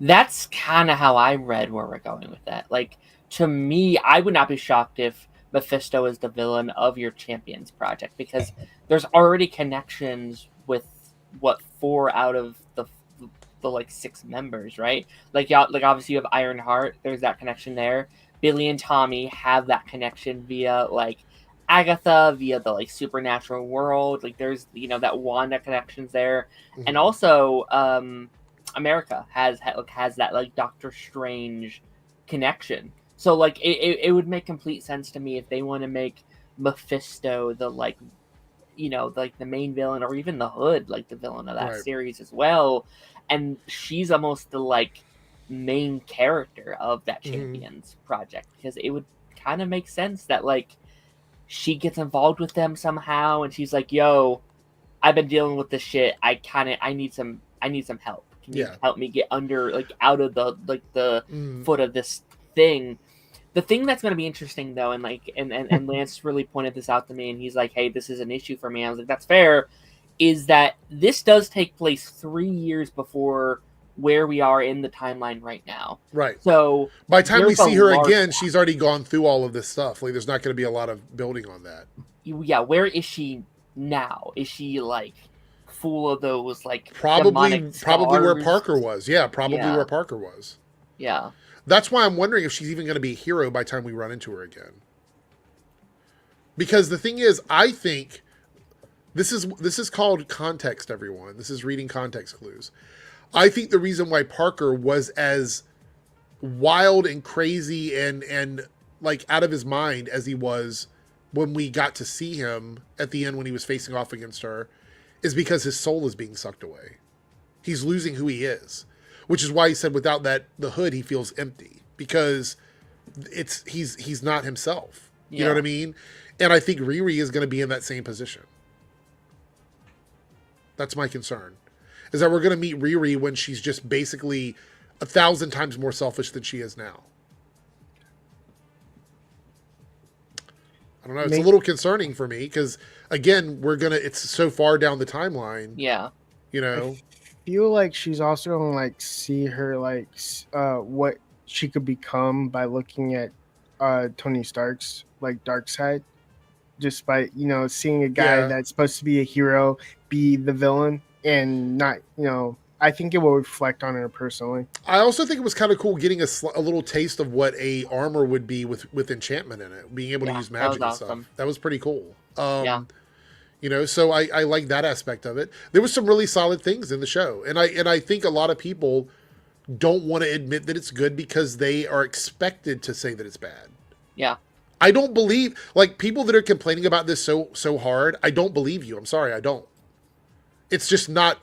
That's kind of how I read where we're going with that. Like, to me, I would not be shocked if Mephisto is the villain of your Champions project because there's already connections with, 4 out of the like 6 members, right? Like obviously you have Ironheart. There's that connection there. Billy and Tommy have that connection via like Agatha, via the like supernatural world. Like there's that Wanda connections there, and also America has that like Doctor Strange connection. So like it would make complete sense to me if they want to make Mephisto the like like the main villain, or even the Hood like the villain of that series as well. And she's almost the like main character of that Champions project because it would kind of make sense that like she gets involved with them somehow and she's like, yo, I've been dealing with this shit. I need some help. Can you help me get under like out of the like the foot of this thing? The thing that's going to be interesting though, and like and Lance really pointed this out to me, and he's like, hey, this is an issue for me. I was like, that's fair. Is that this does take place 3 years before where we are in the timeline right now.
Right.
So
by the time we see her again, she's already gone through all of this stuff. Like there's not going to be a lot of building on that.
Yeah. Where is she now? Is she like full of those like
probably where Parker was? Yeah. Probably where Parker was.
Yeah.
That's why I'm wondering if she's even going to be a hero by the time we run into her again. Because the thing is, I think this is called context, everyone. This is reading context clues. I think the reason why Parker was as wild and crazy and like out of his mind as he was when we got to see him at the end when he was facing off against her is because his soul is being sucked away. He's losing who he is, which is why he said without the Hood, he feels empty. because he's not himself. You know what I mean? And I think Riri is going to be in that same position. That's my concern, is that we're going to meet Riri when she's just basically 1,000 times more selfish than she is now. I don't know. It's a little concerning for me because, again, it's so far down the timeline.
Yeah.
You know?
I feel like she's also going to, like, see her, like, what she could become by looking at Tony Stark's, like, dark side. Just by, you know, seeing a guy that's supposed to be a hero be the villain and not, you know, I think it will reflect on her personally.
I also think it was kind of cool getting a little taste of what a armor would be with enchantment in it, being able to use magic and stuff. That was pretty cool. You know, so I like that aspect of it. There was some really solid things in the show, and I think a lot of people don't want to admit that it's good because they are expected to say that it's bad.
Yeah.
I don't believe, like, people that are complaining about this so hard, I don't believe you. I'm sorry, I don't. It's just not,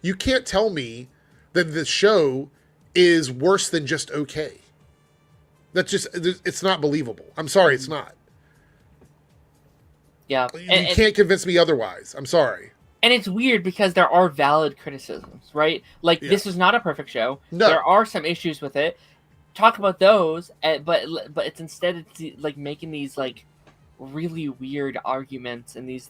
you can't tell me that the show is worse than just okay. That's just, it's not believable. I'm sorry, it's not.
Yeah.
You can't convince me otherwise. I'm sorry.
And it's weird because there are valid criticisms, right? Like, this is not a perfect show.
No.
There are some issues with it. Talk about those, but it's instead it's like making these like really weird arguments and these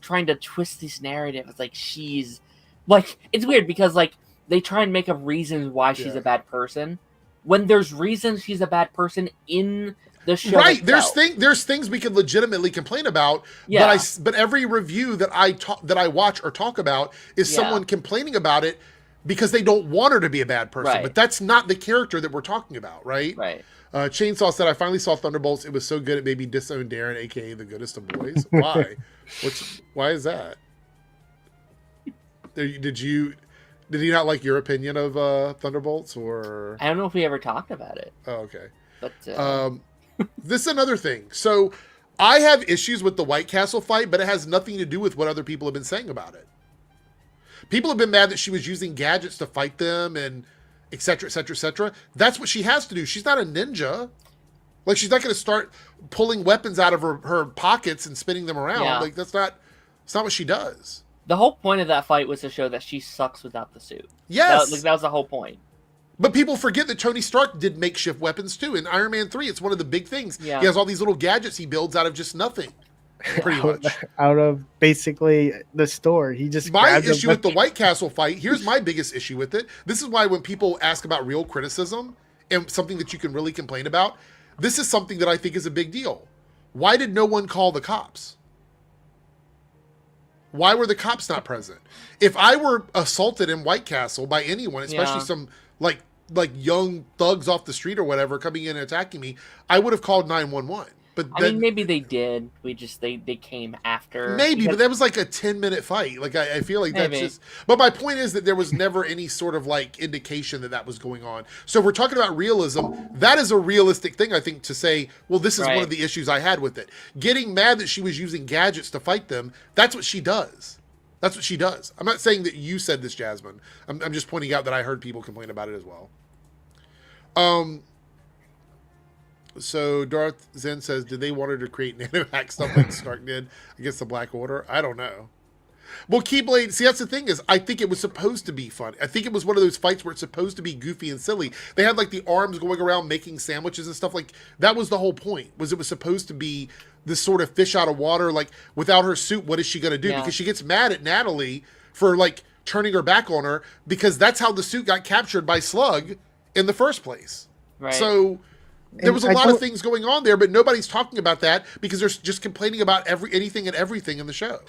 trying to twist this narrative. It's like she's like, it's weird because like they try and make up reasons why she's a bad person when there's reasons she's a bad person in the show.
Right.
Itself.
There's things we could legitimately complain about.
Yeah.
But every review that I watch or talk about is someone complaining about it because they don't want her to be a bad person.
Right.
But that's not the character that we're talking about, right?
Right.
Chainsaw said, I finally saw Thunderbolts. It was so good it made me disown Darren, a.k.a. the goodest of boys. Why? Why is that? Did he not like your opinion of Thunderbolts? Or
I don't know if we ever talked about it.
Oh, okay.
But
this is another thing. So I have issues with the White Castle fight, but it has nothing to do with what other people have been saying about it. People have been mad that she was using gadgets to fight them and et cetera, et cetera, et cetera. That's what she has to do. She's not a ninja. Like, she's not going to start pulling weapons out of her pockets and spinning them around.
Yeah.
Like, it's not what she does.
The whole point of that fight was to show that she sucks without the suit.
Yes.
That was the whole point.
But people forget that Tony Stark did makeshift weapons too. In Iron Man 3, it's one of the big things.
Yeah.
He has all these little gadgets he builds out of just nothing. Pretty much.
Out of basically the store. He just
my issue with the White Castle fight, here's my biggest issue with it. This is why when people ask about real criticism and something that you can really complain about, this is something that I think is a big deal. Why did no one call the cops? Why were the cops not present? If I were assaulted in White Castle by anyone, especially some like young thugs off the street or whatever coming in and attacking me, I would have called 911. But
I mean, maybe they did. They came after.
Maybe, but that was like a 10-minute fight. Like, I feel like that's just... But my point is that there was never any sort of, like, indication that was going on. So if we're talking about realism, that is a realistic thing, I think, to say, well, this is one of the issues I had with it. Getting mad that she was using gadgets to fight them, that's what she does. That's what she does. I'm not saying that you said this, Jasmine. I'm just pointing out that I heard people complain about it as well. So Darth Zen says, did they want her to create nanohack stuff like Stark did against the Black Order? I don't know. Well, Keyblade, see, that's the thing is, I think it was supposed to be fun. I think it was one of those fights where it's supposed to be goofy and silly. They had like the arms going around making sandwiches and stuff. Like, that was the whole point, was it was supposed to be this sort of fish out of water. Like, without her suit, what is she going to do? Yeah. Because she gets mad at Natalie for like turning her back on her, because that's how the suit got captured by Slug in the first place.
Right.
So there was a lot of things going on there, but nobody's talking about that because they're just complaining about anything and everything in the show.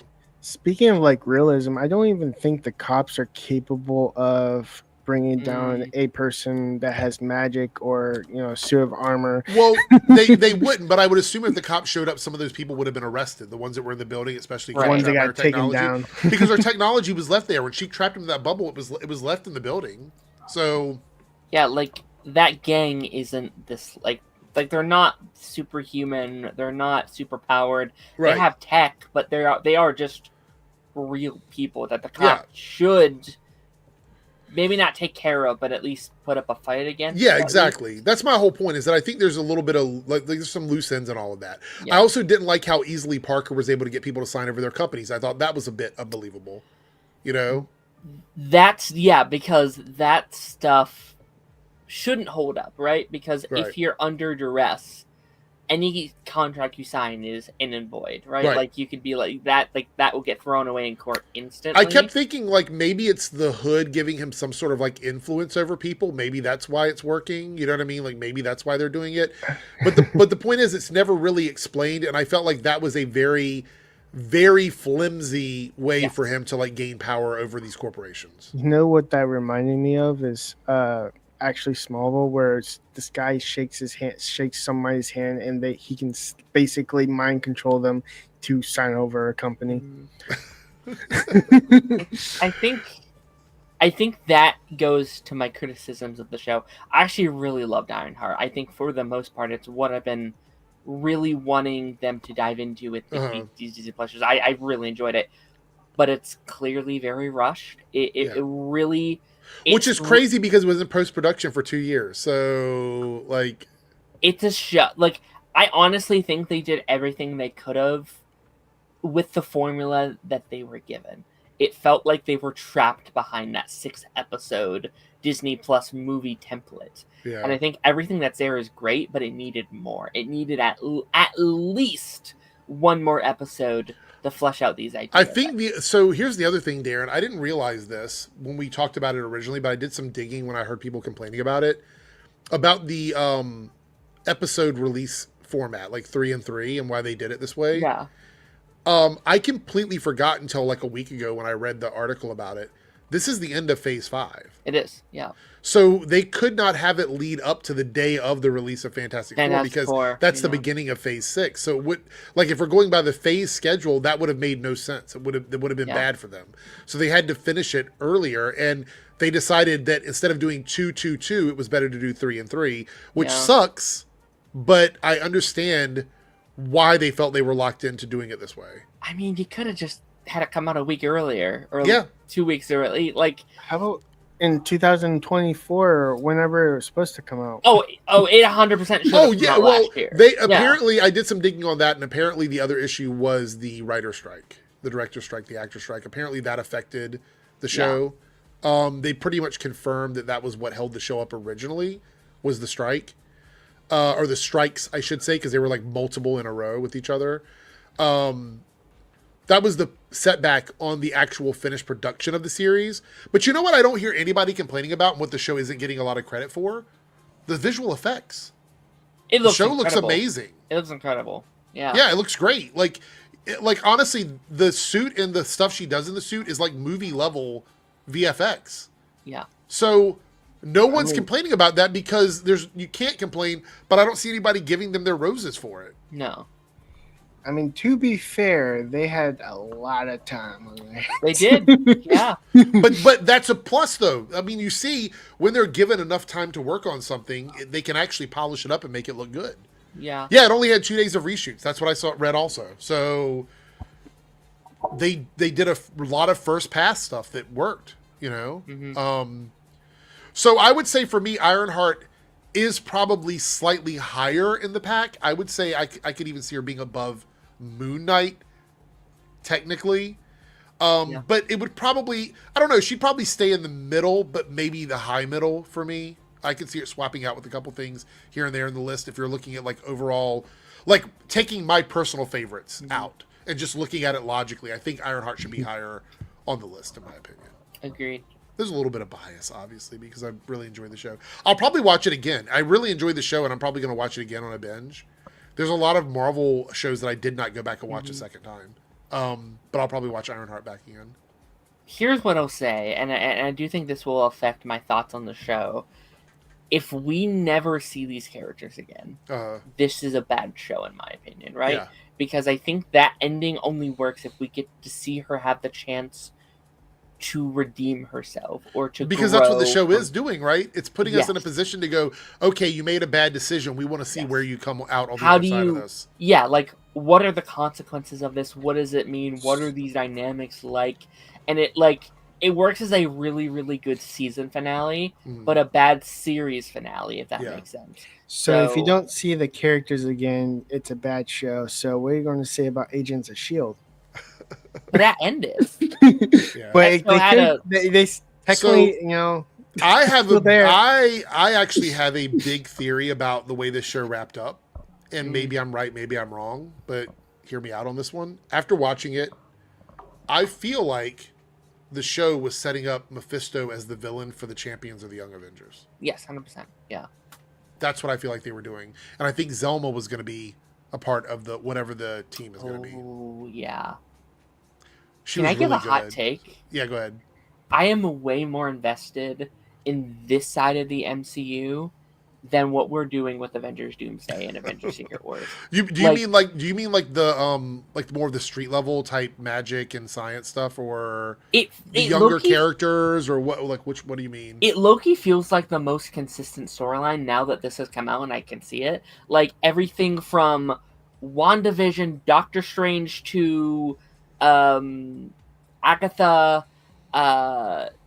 Speaking of like realism, I don't even think the cops are capable of bringing down a person that has magic or, you know, a suit of armor.
Well, they wouldn't, but I would assume if the cops showed up, some of those people would have been arrested. The ones that were in the building, especially
the ones that got taken down,
because their technology was left there. When she trapped him in that bubble, it was left in the building. So
yeah, like that gang isn't this like they're not superhuman. They're not super powered. Right. They have tech, but they are just real people that the cops should maybe not take care of, but at least put up a fight against.
Yeah, exactly. That's my whole point, is that I think there's a little bit of like there's some loose ends and all of that. Yeah. I also didn't like how easily Parker was able to get people to sign over their companies. I thought that was a bit unbelievable. You know?
Because that stuff shouldn't hold up, right? Because if you're under duress, any contract you sign is in and void, right? Like you could be like that will get thrown away in court instantly.
I kept thinking like maybe it's the Hood giving him some sort of like influence over people. Maybe that's why it's working. You know what I mean? Like maybe that's why they're doing it. But the point is, it's never really explained, and I felt like that was a very, very flimsy way for him to like gain power over these corporations.
You know what that reminded me of is actually Smallville, where this guy shakes somebody's hand, and he can basically mind control them to sign over a company.
I think that goes to my criticisms of the show. I actually really loved Ironheart. I think for the most part, it's what I've been really wanting them to dive into with these Disney Plus shows. I really enjoyed it, but it's clearly very rushed. It really.
Which is crazy because it was in post-production for 2 years. So, like...
It's a show. Like, I honestly think they did everything they could have with the formula that they were given. It felt like they were trapped behind that 6-episode Disney Plus movie template. Yeah. And I think everything that's there is great, but it needed more. It needed at least one more episode to flesh out these ideas.
I think so here's the other thing, Darren. I didn't realize this when we talked about it originally, but I did some digging when I heard people complaining about it, about the episode release format, like 3 and 3, and why they did it this way.
Yeah.
I completely forgot until like a week ago when I read the article about it. This is the end of Phase 5.
It is, yeah.
So they could not have it lead up to the day of the release of Fantastic Four, because that's the beginning of Phase 6. So if we're going by the phase schedule, that would have made no sense. It would have been bad for them. So they had to finish it earlier, and they decided that instead of doing 2, 2, 2, it was better to do 3 and 3, which sucks. But I understand why they felt they were locked into doing it this way.
I mean, you could have just had it come out a week earlier, or 2 weeks early. Like,
how about in 2024 or whenever it was supposed to come out?
It 100% should have come out last year.
They apparently, I did some digging on that, and apparently the other issue was the writer strike, the director strike, the actor strike. Apparently that affected the show. They pretty much confirmed that was what held the show up originally, was the strike. Or the strikes, I should say, because they were like multiple in a row with each other. That was the setback on the actual finished production of the series. But you know what I don't hear anybody complaining about, and what the show isn't getting a lot of credit for? The visual effects. The show looks amazing.
It looks incredible. Yeah.
Yeah, it looks great. Like honestly, the suit and the stuff she does in the suit is like movie level VFX.
Yeah.
So no one's complaining about that, because you can't complain, but I don't see anybody giving them their roses for it.
No.
I mean, to be fair, they had a lot of time on there.
They did, yeah.
But that's a plus, though. I mean, you see, when they're given enough time to work on something, they can actually polish it up and make it look good.
Yeah.
Yeah, it only had 2 days of reshoots. That's what I read also. So they did a lot of first pass stuff that worked, you know? Mm-hmm. So I would say for me, Ironheart is probably slightly higher in the pack. I would say I could even see her being above Moon Knight, technically. But it would probably, I don't know, she'd probably stay in the middle, but maybe the high middle for me. I could see it swapping out with a couple things here and there in the list if you're looking at like overall, like taking my personal favorites out and just looking at it logically. I think Ironheart should be higher on the list, in my opinion.
Agreed.
There's a little bit of bias, obviously, because I really enjoy the show. I'll probably watch it again. I really enjoyed the show, and I'm probably going to watch it again on a binge. There's a lot of Marvel shows that I did not go back and watch a second time. But I'll probably watch Ironheart back again.
Here's what I'll say, and I do think this will affect my thoughts on the show. If we never see these characters again, this is a bad show, in my opinion, right? Yeah. Because I think that ending only works if we get to see her have the chance to redeem herself or to
because that's what the show is doing, right? It's putting us in a position to go, okay, you made a bad decision. We want to see where you come out on the other side of this.
Yeah, like, what are the consequences of this? What does it mean? What are these dynamics like? And it, like, it works as a really, really good season finale,
Mhm.
but a bad series finale, if that
Yeah.
makes sense.
So if you don't see the characters again, it's a bad show. So what are you going to say about Agents of Shield?
But that ended.
Yeah.
But
That show
they technically, you know,
I have
still there.
I actually have a big theory about the way this show wrapped up, and maybe I'm right, maybe I'm wrong, but hear me out on this one. After watching it, I feel like the show was setting up Mephisto as the villain for the Champions of the Young Avengers.
Yes, 100%. Yeah.
That's what I feel like they were doing, and I think Zelma was going to be a part of the whatever the team is going to be.
Oh yeah.
Can I
give a hot take?
Yeah, go ahead.
I am way more invested in this side of the MCU than what we're doing with Avengers Doomsday and Avengers Secret Wars.
Do you mean like the like more of the street level type magic and science stuff, or the younger characters, or what? Like what do you mean?
It low-key feels like the most consistent storyline now that this has come out and I can see it. Like everything from WandaVision, Doctor Strange to Agatha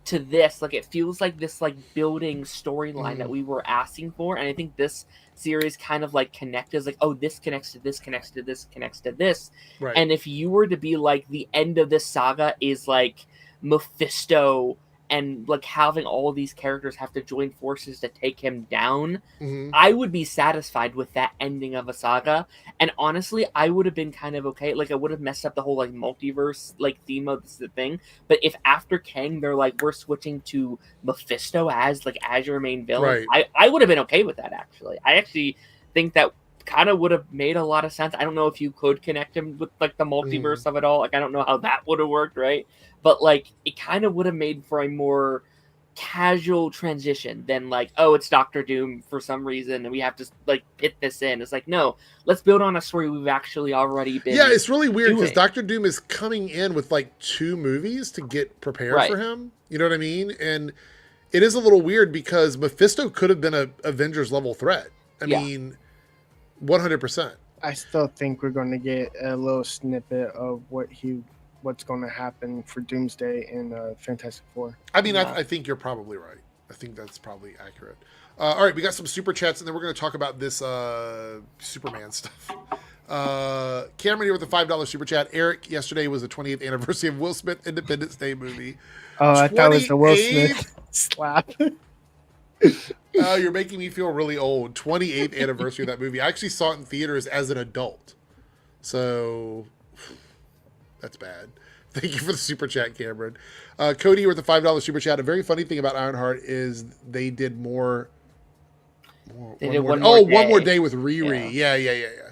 to this, like it feels like this like building storyline that we were asking for, and I think this series kind of like connected, like, oh, this connects to this, connects to this, connects to this.
Right.
And if you were to be like the end of this saga is like Mephisto and like having all these characters have to join forces to take him down, I would be satisfied with that ending of a saga. And honestly, I would have been kind of okay. Like, I would have messed up the whole like multiverse like theme of this thing. But if after Kang they're like, we're switching to Mephisto as your main villain, I would have been okay with that. Actually, I actually think that kind of would have made a lot of sense. I don't know if you could connect him with like the multiverse of it all. Like, I don't know how that would have worked, right? But like, it kind of would have made for a more casual transition than like, oh, it's Doctor Doom for some reason and we have to like fit this in. It's like, no, let's build on a story we've actually already been.
Yeah, it's really weird because Doctor Doom is coming in with like 2 movies to get prepared for him. You know what I mean? And it is a little weird because Mephisto could have been a Avengers level threat. I mean, 100%.
I still think we're going to get a little snippet of what's going to happen for Doomsday and Fantastic Four.
I mean, I think you're probably right. I think that's probably accurate. All right, we got some super chats, and then we're going to talk about this Superman stuff. Cameron here with a $5 super chat. Eric, yesterday was the 28th anniversary of Will Smith Independence Day movie.
Oh, I thought it was the Will Smith slap.
Oh, you're making me feel really old. 28th anniversary of that movie. I actually saw it in theaters as an adult. So that's bad. Thank you for the super chat, Cameron. Cody with the $5 super chat. A very funny thing about Ironheart is they did more. One more day with Riri. Yeah.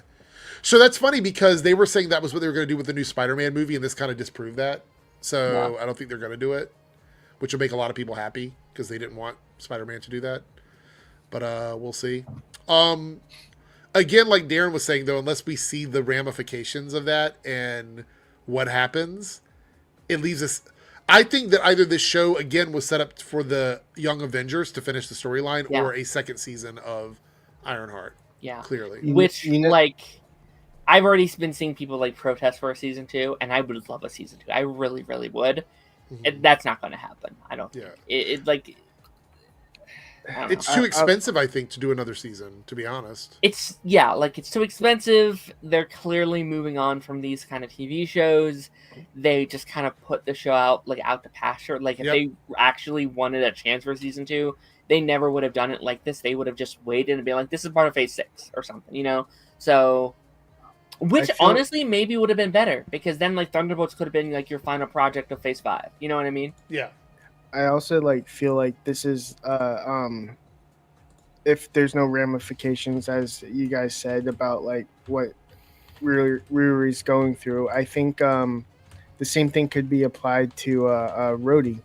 So that's funny because they were saying that was what they were going to do with the new Spider-Man movie, and this kind of disproved that. So I don't think they're going to do it, which will make a lot of people happy because they didn't want Spider-Man to do that. But we'll see. Again, like Darren was saying, though, unless we see the ramifications of that and what happens, it leaves us. I think that either this show again was set up for the Young Avengers to finish the storyline, or a second season of Ironheart. Yeah, clearly.
Which like, I've already been seeing people like protest for a season 2, and I would love a season 2. I really, really would. And that's not going to happen. I don't. Yeah.
It's too expensive, I think, to do another season, to be honest.
It's too expensive. They're clearly moving on from these kind of TV shows. They just kind of put the show out to pasture. Like, if they actually wanted a chance for season 2, they never would have done it like this. They would have just waited and been like, this is part of phase 6 or something, you know? So, which honestly maybe would have been better, because then like Thunderbolts could have been like your final project of phase 5. You know what I mean?
Yeah.
I also feel like this is if there's no ramifications, as you guys said, about what Riri's going through, I think the same thing could be applied to Rhodey.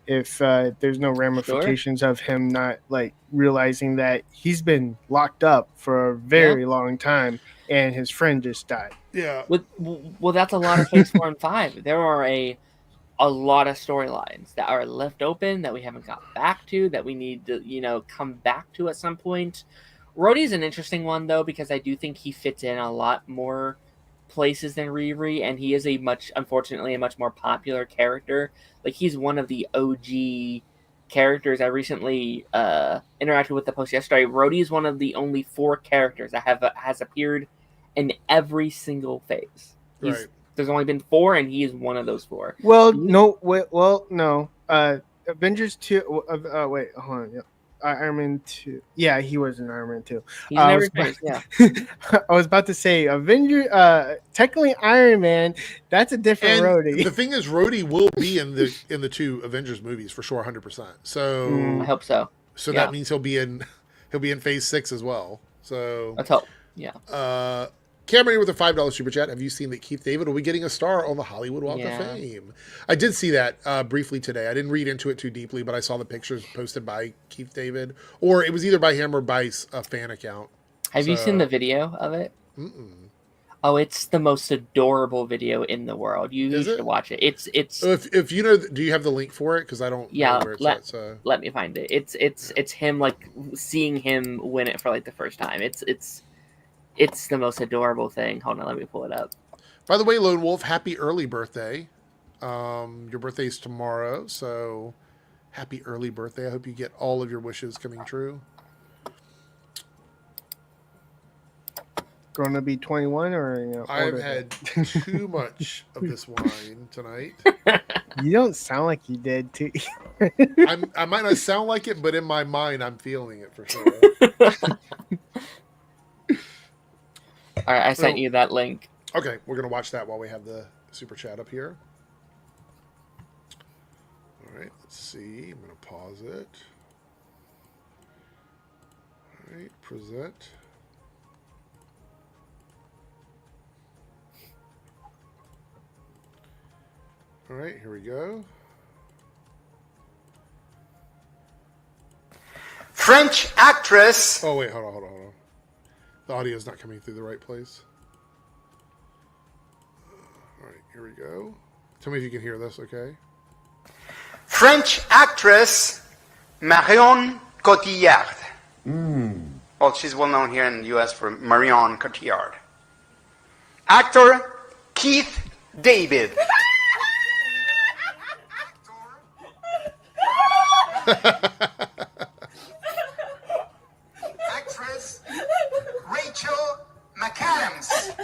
If there's no ramifications of him not realizing that he's been locked up for a very long time and his friend just died.
Yeah.
Well, that's a lot of phase 4 and 5. There are a lot of storylines that are left open that we haven't got back to, that we need to, come back to at some point. Rhodey's an interesting one, though, because I do think he fits in a lot more places than Riri, and he is unfortunately a much more popular character. Like, he's one of the OG characters. I recently interacted with the post yesterday. Rhodey is one of the only 4 characters that has appeared in every single phase.
Right.
There's only been 4, and he is one of those 4.
Well, no. Avengers 2. Wait, hold on. Yeah. Iron Man 2. Yeah, he was in Iron Man 2.
He's in every phase, yeah.
I was about to say technically Iron Man, that's a different Rhodey.
The thing is, Rhodey will be in the 2 Avengers movies for sure, 100%. So
I hope so.
So that means he'll be in phase 6 as well. So
let's hope. Yeah.
Cameron with a $5 super chat. Have you seen that Keith David will be getting a star on the Hollywood Walk of Fame? I did see that briefly today. I didn't read into it too deeply, but I saw the pictures posted by Keith David, or it was either by him or by a fan account.
Have you seen the video of it?
Mm-mm.
Oh, it's the most adorable video in the world. You should watch it. It's.
If you know, do you have the link for it? Because I don't.
Yeah,
know where it's at, so.
Let me find it. It's him, like, seeing him win it for like the first time. It's the most adorable thing. Hold on, let me pull it up.
By the way, Lone Wolf, happy early birthday. Your birthday's tomorrow, so happy early birthday. I hope you get all of your wishes coming true.
Going to be 21 or
I've had too much of this wine tonight.
You don't sound like you did too.
I might not sound like it, but in my mind, I'm feeling it for sure.
All right, I sent you that link.
Okay, we're going to watch that while we have the super chat up here. All right, let's see. I'm going to pause it. All right, present. All right, here we go.
French actress.
Oh, wait, hold on. The audio is not coming through the right place. All right, here we go. Tell me if you can hear this, okay?
French actress Marion Cotillard. Well, she's well known here in the U.S. for Marion Cotillard. Actor Keith David. Actress Rachel McAdams.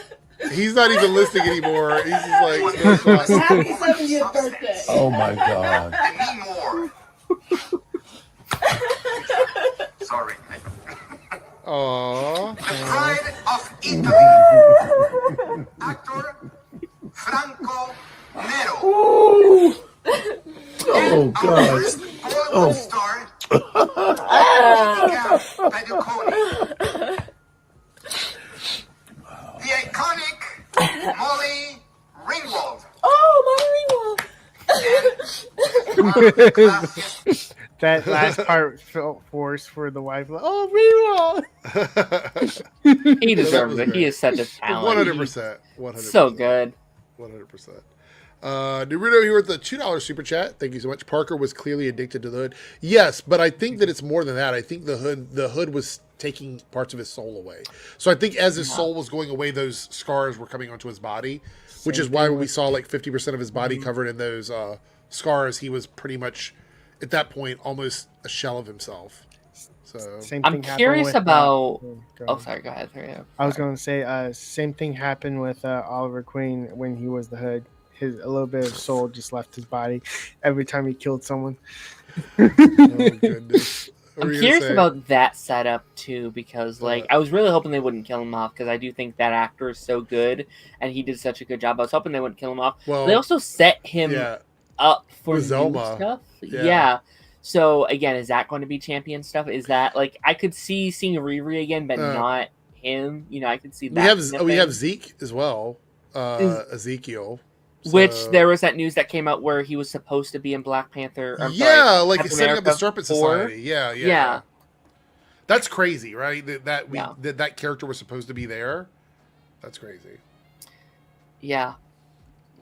He's not even listening anymore. He's just like,
happy 70th birthday.
Oh my God.
And me more. Sorry.
aww.
The Pride of Italy. Actor Franco Nero.
Oh God.
Bollywood star Padukone. The iconic Molly Ringwald.
Oh,
And
That last part felt forced for the wife. Oh, Reroll!
He deserves it. He is such a talent.
100%. 100%.
So good.
100%. Naruto here with the $2 super chat. Thank you so much. Parker was clearly addicted to the hood. Yes, but I think that it's more than that. I think the hood was taking parts of his soul away. So I think as his soul was going away, those scars were coming onto his body, which is why when we saw like 50% of his body covered in those scars, he was pretty much at that point almost a shell of himself. So
I'm curious about. Oh, sorry. Go ahead.
I was going to say, same thing happened with Oliver Queen when he was the hood. A little bit of soul just left his body every time he killed someone.
oh goodness.
I'm curious about that setup too, because like I was really hoping they wouldn't kill him off, because I do think that actor is so good and he did such a good job. I was hoping they wouldn't kill him off.
Well,
they also set him up for new
Zelma.
stuff.
Yeah.
So again, is that going to be champion stuff? Is that like I could see seeing Riri again, but not him? You know, I could see that.
We have Zeke as well. Ezekiel.
Which there was that news that came out where he was supposed to be in Black Panther.
Like setting up the Serpent Society. Yeah. That's crazy, right? That character was supposed to be there. That's crazy.
Yeah.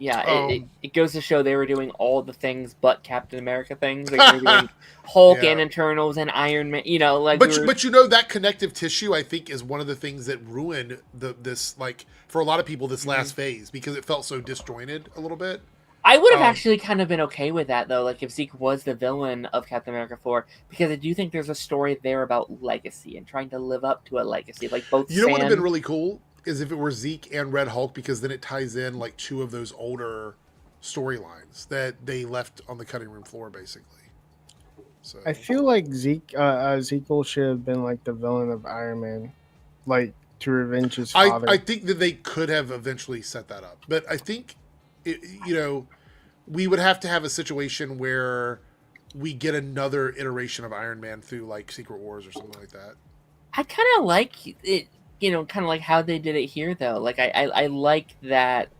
Yeah, it goes to show they were doing all the things but Captain America things. Like they were doing Hulk and Eternals and Iron Man. You know, like
but you know that connective tissue, I think, is one of the things that ruined this like for a lot of people this last phase because it felt so disjointed a little bit.
I would have actually kind of been okay with that though, like if Zeke was the villain of Captain America 4, because I do think there's a story there about legacy and trying to live up to a legacy. Like both.
You know what would have been really cool is if it were Zeke and Red Hulk, because then it ties in like two of those older storylines that they left on the cutting room floor, basically. So
I feel like Ezekiel should have been like the villain of Iron Man, like to revenge his father.
I think that they could have eventually set that up, but I think we would have to have a situation where we get another iteration of Iron Man through like Secret Wars or something like that.
I kind of like it. Kind of like how they did it here, though. Like, I like that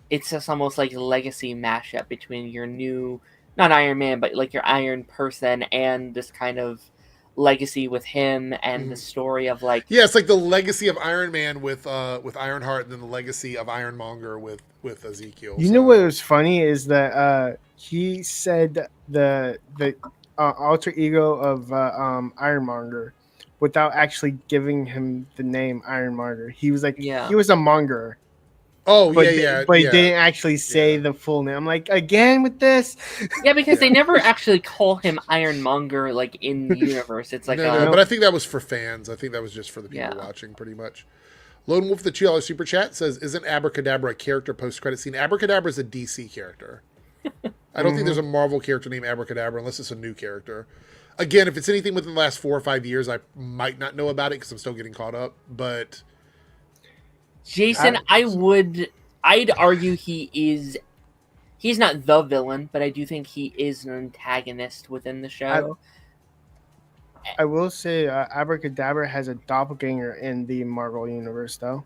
it's just almost like a legacy mashup between your new, not Iron Man, but like your Iron Person and this kind of legacy with him and the story of like...
Yeah, it's like the legacy of Iron Man with Ironheart and then the legacy of Ironmonger with Ezekiel.
You know what was funny is that he said the alter ego of Ironmonger without actually giving him the name Ironmonger. He was like, he was a monger.
Oh,
but he didn't actually say the full name. I'm like, again with this?
Yeah, because they never actually call him Ironmonger, like, in the universe. It's like...
No, but I think that was for fans. I think that was just for the people watching, pretty much. Lone Wolf, the $2 super chat, says, isn't Abracadabra a character post-credit scene? Abracadabra is a DC character. I don't think there's a Marvel character named Abracadabra unless it's a new character. Again, if it's anything within the last 4 or 5 years, I might not know about it because I'm still getting caught up. But
Jason, I'd argue he's not the villain, but I do think he is an antagonist within the show.
I will say Abracadabra has a doppelganger in the Marvel universe, though.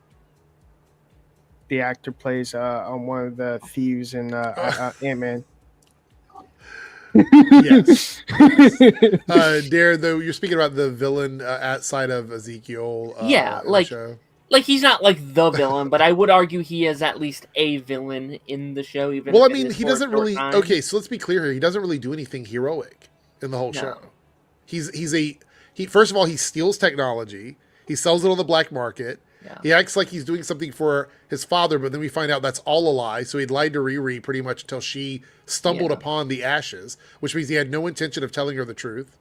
The actor plays on one of the thieves in Ant-Man.
Yes. Dare, though, you're speaking about the villain outside of Ezekiel.
Like he's not like the villain, but I would argue he is at least a villain in the show. Even
well, I mean, he doesn't really. Time. Okay, so let's be clear here. He doesn't really do anything heroic in the whole show. He first of all, he steals technology. He sells it on the black market. Yeah. He acts like he's doing something for his father, but then we find out that's all a lie. So he lied to Riri pretty much until she stumbled upon the ashes, which means he had no intention of telling her the truth.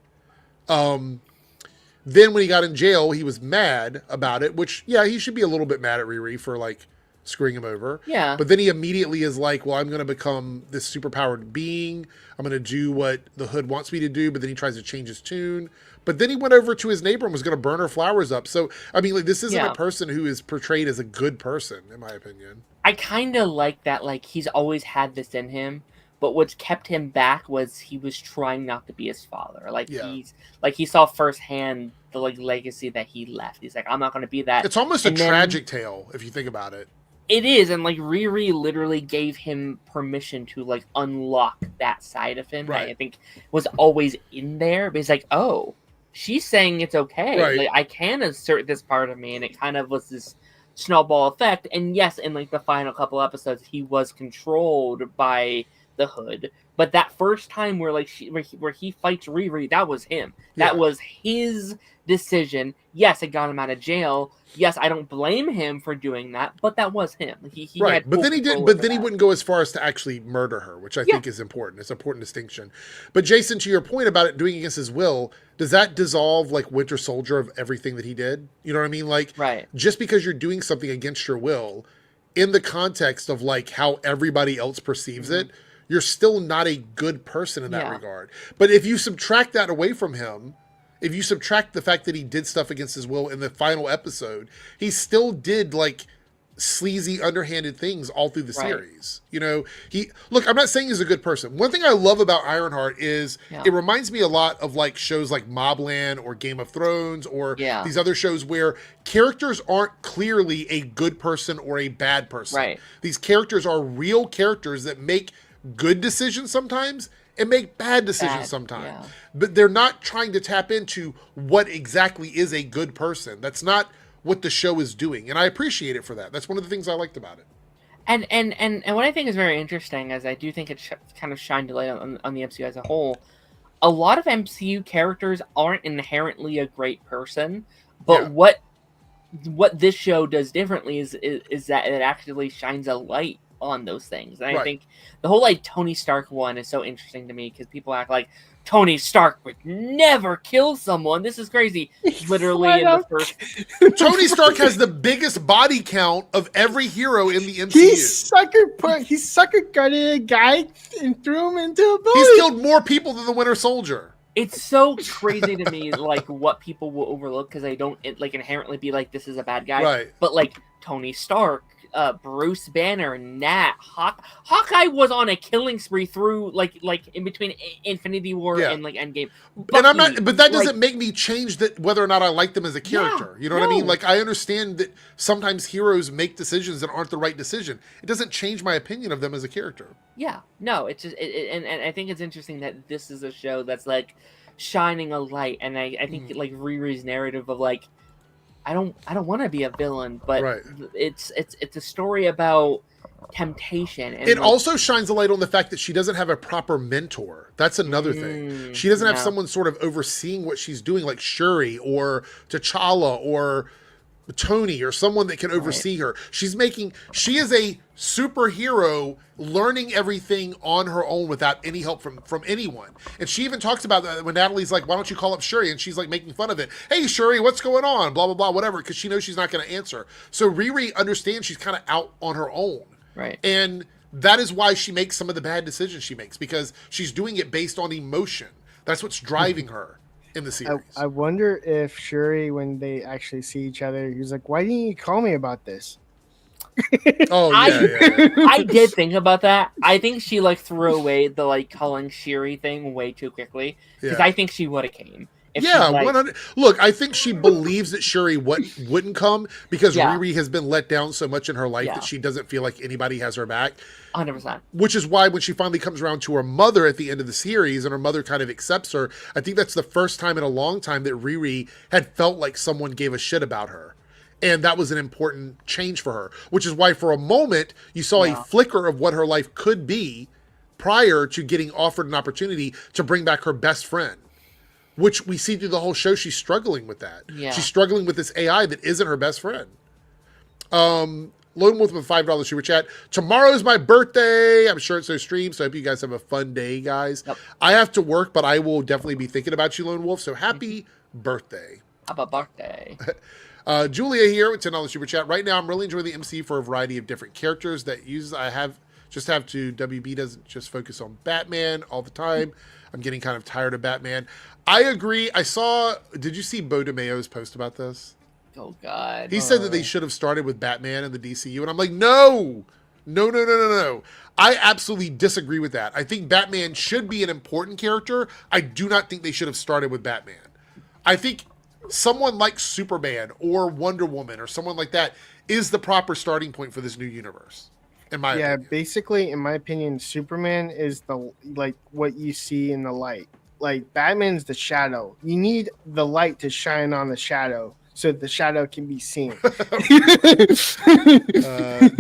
Then when he got in jail, he was mad about it, which, he should be a little bit mad at Riri for, like, screwing him over.
Yeah.
But then he immediately is like, well, I'm going to become this superpowered being. I'm going to do what the Hood wants me to do, but then he tries to change his tune. But then he went over to his neighbor and was going to burn her flowers up. So, I mean, like, this isn't a person who is portrayed as a good person, in my opinion.
I kind of like that, like, he's always had this in him. But what's kept him back was he was trying not to be his father. Like he saw firsthand the legacy that he left. He's like, I'm not going to be that.
It's almost a tragic tale if you think about it.
It is, and like Riri literally gave him permission to like unlock that side of him that I think was always in there. But he's like, oh, she's saying it's okay.
Right.
Like, I can assert this part of me, and it kind of was this snowball effect. And yes, in like the final couple episodes, he was controlled by the Hood, but that first time where he fights Riri, that was him. That was his decision. Yes, it got him out of jail. Yes, I don't blame him for doing that, but that was him. He
right,
had
but then he did. But then he wouldn't go as far as to actually murder her, which I think is important. It's an important distinction. But Jason, to your point about it doing against his will, does that dissolve like Winter Soldier of everything that he did? You know what I mean? Like, just because you're doing something against your will, in the context of like how everybody else perceives it, you're still not a good person in that regard. But if you subtract that away from him, if you subtract the fact that he did stuff against his will in the final episode, he still did like sleazy, underhanded things all through the series. You know, look, I'm not saying he's a good person. One thing I love about Ironheart is it reminds me a lot of like shows like Mobland or Game of Thrones or these other shows where characters aren't clearly a good person or a bad person.
Right.
These characters are real characters that make good decisions sometimes and make bad decisions sometimes. But they're not trying to tap into what exactly is a good person. That's not what the show is doing. And I appreciate it for that. That's one of the things I liked about it.
And what I think is very interesting is I do think it kind of shined a light on the MCU as a whole. A lot of MCU characters aren't inherently a great person, but what this show does differently is that it actually shines a light on those things. And I think the whole like Tony Stark one is so interesting to me because people act like Tony Stark would never kill someone. This is crazy. Literally in the first
Tony Stark has the biggest body count of every hero in the MCU.
He sucker gutted a guy and threw him into a bullet.
He's killed more people than the Winter Soldier.
It's so crazy to me, like what people will overlook because they don't like inherently be like this is a bad guy.
Right.
But like Tony Stark, Bruce Banner, Nat, Hawkeye was on a killing spree through like in between Infinity War and like Endgame.
And I'm not, but that doesn't make me change that whether or not I like them as a character. You know what I mean? Like I understand that sometimes heroes make decisions that aren't the right decision. It doesn't change my opinion of them as a character.
Yeah, no, it's just and I think it's interesting that this is a show that's like shining a light, and I think like Riri's narrative of like I don't want to be a villain, but it's a story about temptation. And
it also shines a light on the fact that she doesn't have a proper mentor. That's another thing. She doesn't have someone sort of overseeing what she's doing, like Shuri or T'Challa or Tony or someone that can oversee her. She is a superhero learning everything on her own without any help from anyone. And she even talks about that when Natalie's like, why don't you call up Shuri? And she's like making fun of it. Hey, Shuri, what's going on? Blah, blah, blah, whatever. Because she knows she's not going to answer. So Riri understands she's kind of out on her own.
Right.
And that is why she makes some of the bad decisions she makes, because she's doing it based on emotion. That's what's driving her in the series.
I wonder if Shuri, when they actually see each other, he's like, why didn't you call me about this?
I did think about that. I think she like threw away the like calling Shuri thing way too quickly because I think she would have came.
Look, I think she believes that Shuri wouldn't come because Riri has been let down so much in her life that she doesn't feel like anybody has her back.
100%.
Which is why when she finally comes around to her mother at the end of the series and her mother kind of accepts her, I think that's the first time in a long time that Riri had felt like someone gave a shit about her. And that was an important change for her, which is why for a moment you saw a flicker of what her life could be prior to getting offered an opportunity to bring back her best friend, which we see through the whole show. She's struggling with that. Yeah. She's struggling with this AI that isn't her best friend. Lone Wolf with a $5 super chat. Tomorrow's my birthday. I'm sure it's no stream, so I hope you guys have a fun day, guys. Yep. I have to work, but I will definitely be thinking about you, Lone Wolf, so happy birthday.
Happy birthday.
Julia here with $10 super chat. Right now, I'm really enjoying the MC for a variety of different characters that uses. WB doesn't just focus on Batman all the time. I'm getting kind of tired of Batman. I agree. Did you see Bo DeMayo's post about this?
Oh, God.
He said that they should have started with Batman in the DCU, and I'm like, no. I absolutely disagree with that. I think Batman should be an important character. I do not think they should have started with Batman. I think someone like Superman or Wonder Woman or someone like that is the proper starting point for this new universe. In my opinion.
Basically, in my opinion, Superman is what you see in the light. Like Batman's the shadow. You need the light to shine on the shadow so the shadow can be seen.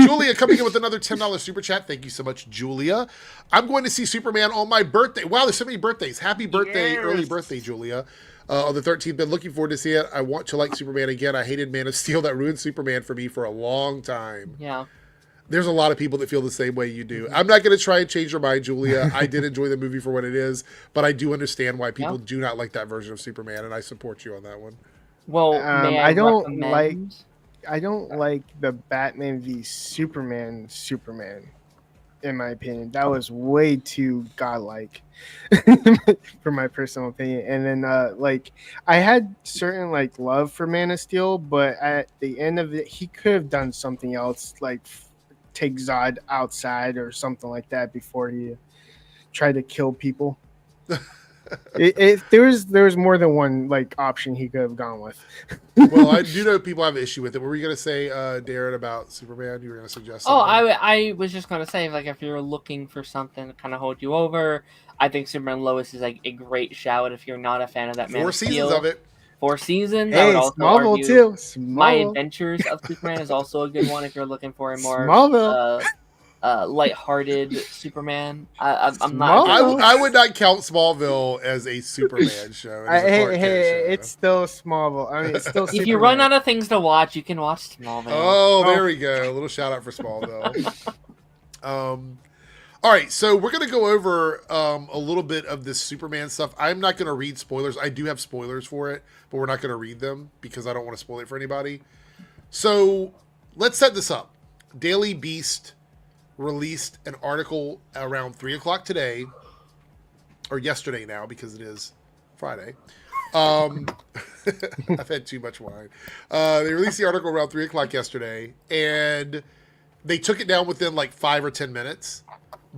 Julia coming in with another $10 super chat. Thank you so much, Julia. I'm going to see Superman on my birthday. Wow, there's so many birthdays. Happy birthday, early birthday, Julia. On the 13th, been looking forward to see it. I want to like Superman again. I hated Man of Steel. That ruined Superman for me for a long time.
Yeah.
There's a lot of people that feel the same way you do. I'm not going to try and change your mind, Julia. I did enjoy the movie for what it is, but I do understand why people do not like that version of Superman, and I support you on that one.
Well,
I don't like the Batman v Superman, in my opinion. That was way too godlike for my personal opinion. And then I had certain love for Man of Steel, but at the end of it, he could have done something else, like take Zod outside or something like that before he tried to kill people. There was more than one option he could have gone with.
Well, I do know people have an issue with it. What were you going to say, Darren, about Superman? You were going to suggest something?
I was just going to say, if you're looking for something to kind of hold you over, I think Superman Lois is a great shout if you're not a fan of that Man
4
of Steel.
seasons of it.
4 seasons.
Hey,
I would also
Smallville
argue
too.
My Adventures of Superman is also a good one if you're looking for a more lighthearted Superman. I'm not.
I would not count Smallville as a Superman show. It is a Clark Kent show.
It's still Smallville. I mean, it's still.
If
Superman.
you run out of things to watch, you can watch Smallville.
Oh, there we go. A little shout out for Smallville. All right, so we're gonna go over a little bit of this Superman stuff. I'm not gonna read spoilers. I do have spoilers for it, but we're not gonna read them because I don't want to spoil it for anybody. So let's set this up. Daily Beast released an article around 3 o'clock today, or yesterday now because it is Friday. I've had too much wine. They released the article around 3 o'clock yesterday, and they took it down within like 5 or 10 minutes.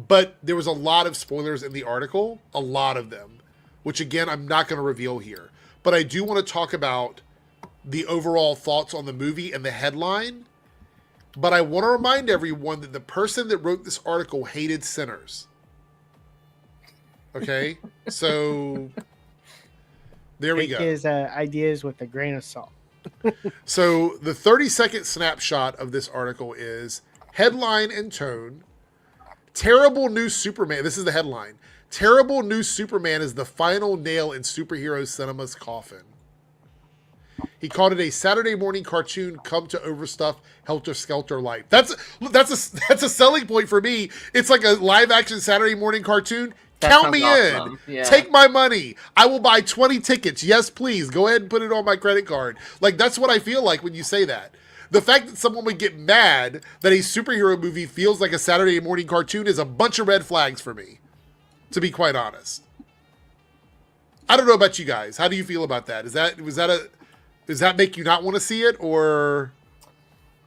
But there was a lot of spoilers in the article, a lot of them, which again, I'm not going to reveal here. But I do want to talk about the overall thoughts on the movie and the headline. But I want to remind everyone that the person that wrote this article hated sinners. Okay? So there we go.
Take his ideas with a grain of salt.
So the 30-second snapshot of this article is headline and tone. Terrible new Superman. This is the headline. Terrible new Superman is the final nail in superhero cinema's coffin. He called it a Saturday morning cartoon come to overstuff helter-skelter life. That's a selling point for me. It's like a live-action Saturday morning cartoon. Count me in. Yeah. Take my money. I will buy 20 tickets. Yes, please. Go ahead and put it on my credit card. Like, that's what I feel like when you say that. The fact that someone would get mad that a superhero movie feels like a Saturday morning cartoon is a bunch of red flags for me, to be quite honest. I don't know about you guys. How do you feel about that? Does that make you not want to see it, or?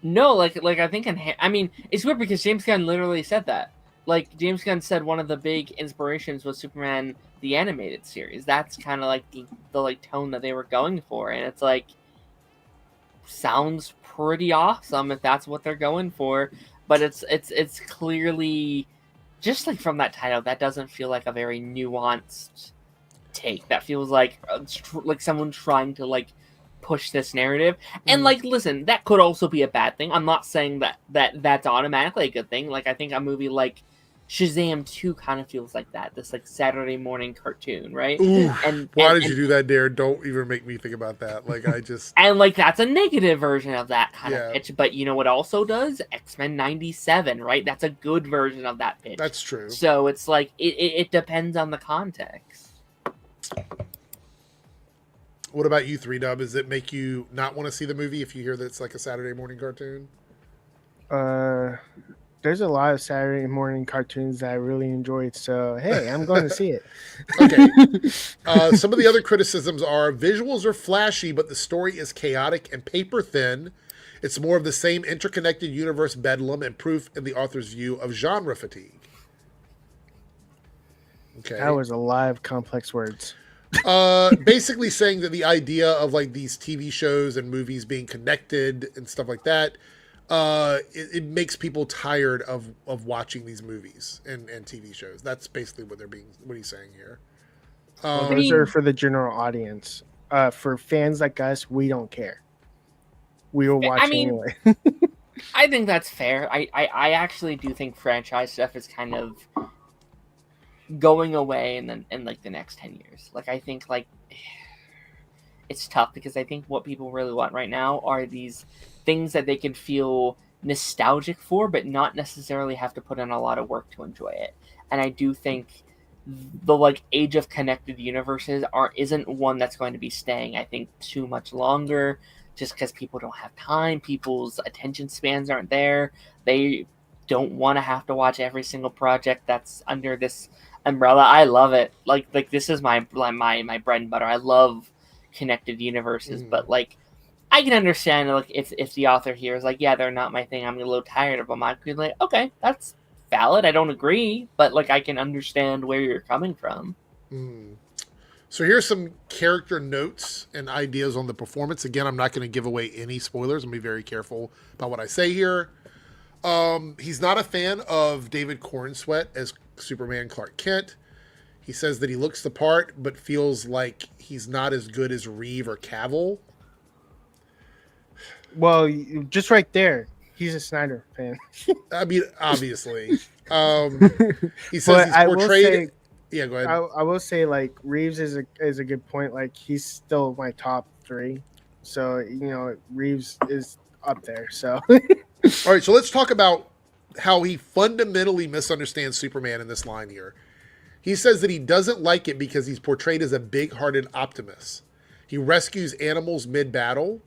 No, like I think I mean, it's weird because James Gunn literally said that. Like, James Gunn said one of the big inspirations was Superman the animated series. That's kind of like the like tone that they were going for, and it's like sounds pretty awesome if that's what they're going for, but it's clearly just like from that title that doesn't feel like a very nuanced take. That feels like someone trying to like push this narrative. And like, listen, that could also be a bad thing. I'm not saying that's automatically a good thing. Like, I think a movie like Shazam 2 kind of feels like that. This like Saturday morning cartoon, right?
Ooh, why did you do that, Dare? Don't even make me think about that. Like, I just
and like that's a negative version of that kind of pitch. But you know what also does? X-Men 97, right? That's a good version of that pitch.
That's true.
So it's like it depends on the context.
What about you, 3Dub? Does it make you not want to see the movie if you hear that it's like a Saturday morning cartoon?
There's a lot of Saturday morning cartoons that I really enjoyed, so hey, I'm going to see it.
Okay. Some of the other criticisms are visuals are flashy, but the story is chaotic and paper thin. It's more of the same interconnected universe bedlam and proof in the author's view of genre fatigue. Okay.
That was a lot of complex words.
Basically saying that the idea of like these TV shows and movies being connected and stuff like that, it makes people tired of watching these movies and TV shows. That's basically what he's saying here.
Those are for the general audience. For fans like us, we don't care. We will watch anyway.
I think that's fair. I actually do think franchise stuff is kind of going away in like the next 10 years. Like, I think like it's tough because I think what people really want right now are these things that they can feel nostalgic for, but not necessarily have to put in a lot of work to enjoy it. And I do think the like age of connected universes isn't one that's going to be staying, I think, too much longer, just because people don't have time. People's attention spans aren't there. They don't want to have to watch every single project that's under this umbrella. I love it. Like this is my bread and butter. I love connected universes, but like I can understand like if the author here is like, yeah, they're not my thing, I'm a little tired of them. I could be like, okay, that's valid. I don't agree, but like I can understand where you're coming from.
So here's some character notes and ideas on the performance. Again, I'm not going to give away any spoilers. I'm going to be very careful about what I say here. He's not a fan of David Cornsweet as Superman Clark Kent. He says that he looks the part, but feels like he's not as good as Reeve or Cavill.
Well, just right there, He's a Snyder fan.
I mean, obviously. He says
But
he's
I will
portrayed.
say,
Yeah, go ahead.
I will say, like, Reeves is a good point. Like, he's still my top 3. So, Reeves is up there. So,
All right, so let's talk about how he fundamentally misunderstands Superman in this line here. He says that he doesn't like it because he's portrayed as a big-hearted optimist. He rescues animals mid-battle.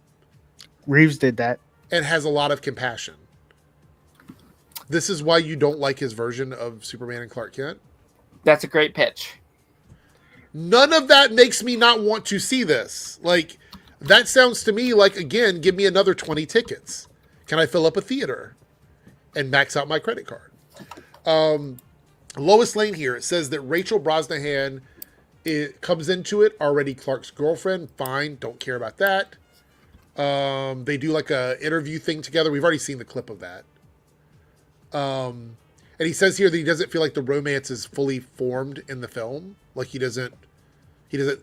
Reeves did that.
And has a lot of compassion. This is why you don't like his version of Superman and Clark Kent?
That's a great pitch.
None of that makes me not want to see this. Like, that sounds to me like, again, give me another 20 tickets. Can I fill up a theater and max out my credit card? Lois Lane here, it says that Rachel Brosnahan comes into it, already Clark's girlfriend. Fine, don't care about that. They do like a interview thing together. We've already seen the clip of that. And he says here that he doesn't feel like the romance is fully formed in the film. Like he doesn't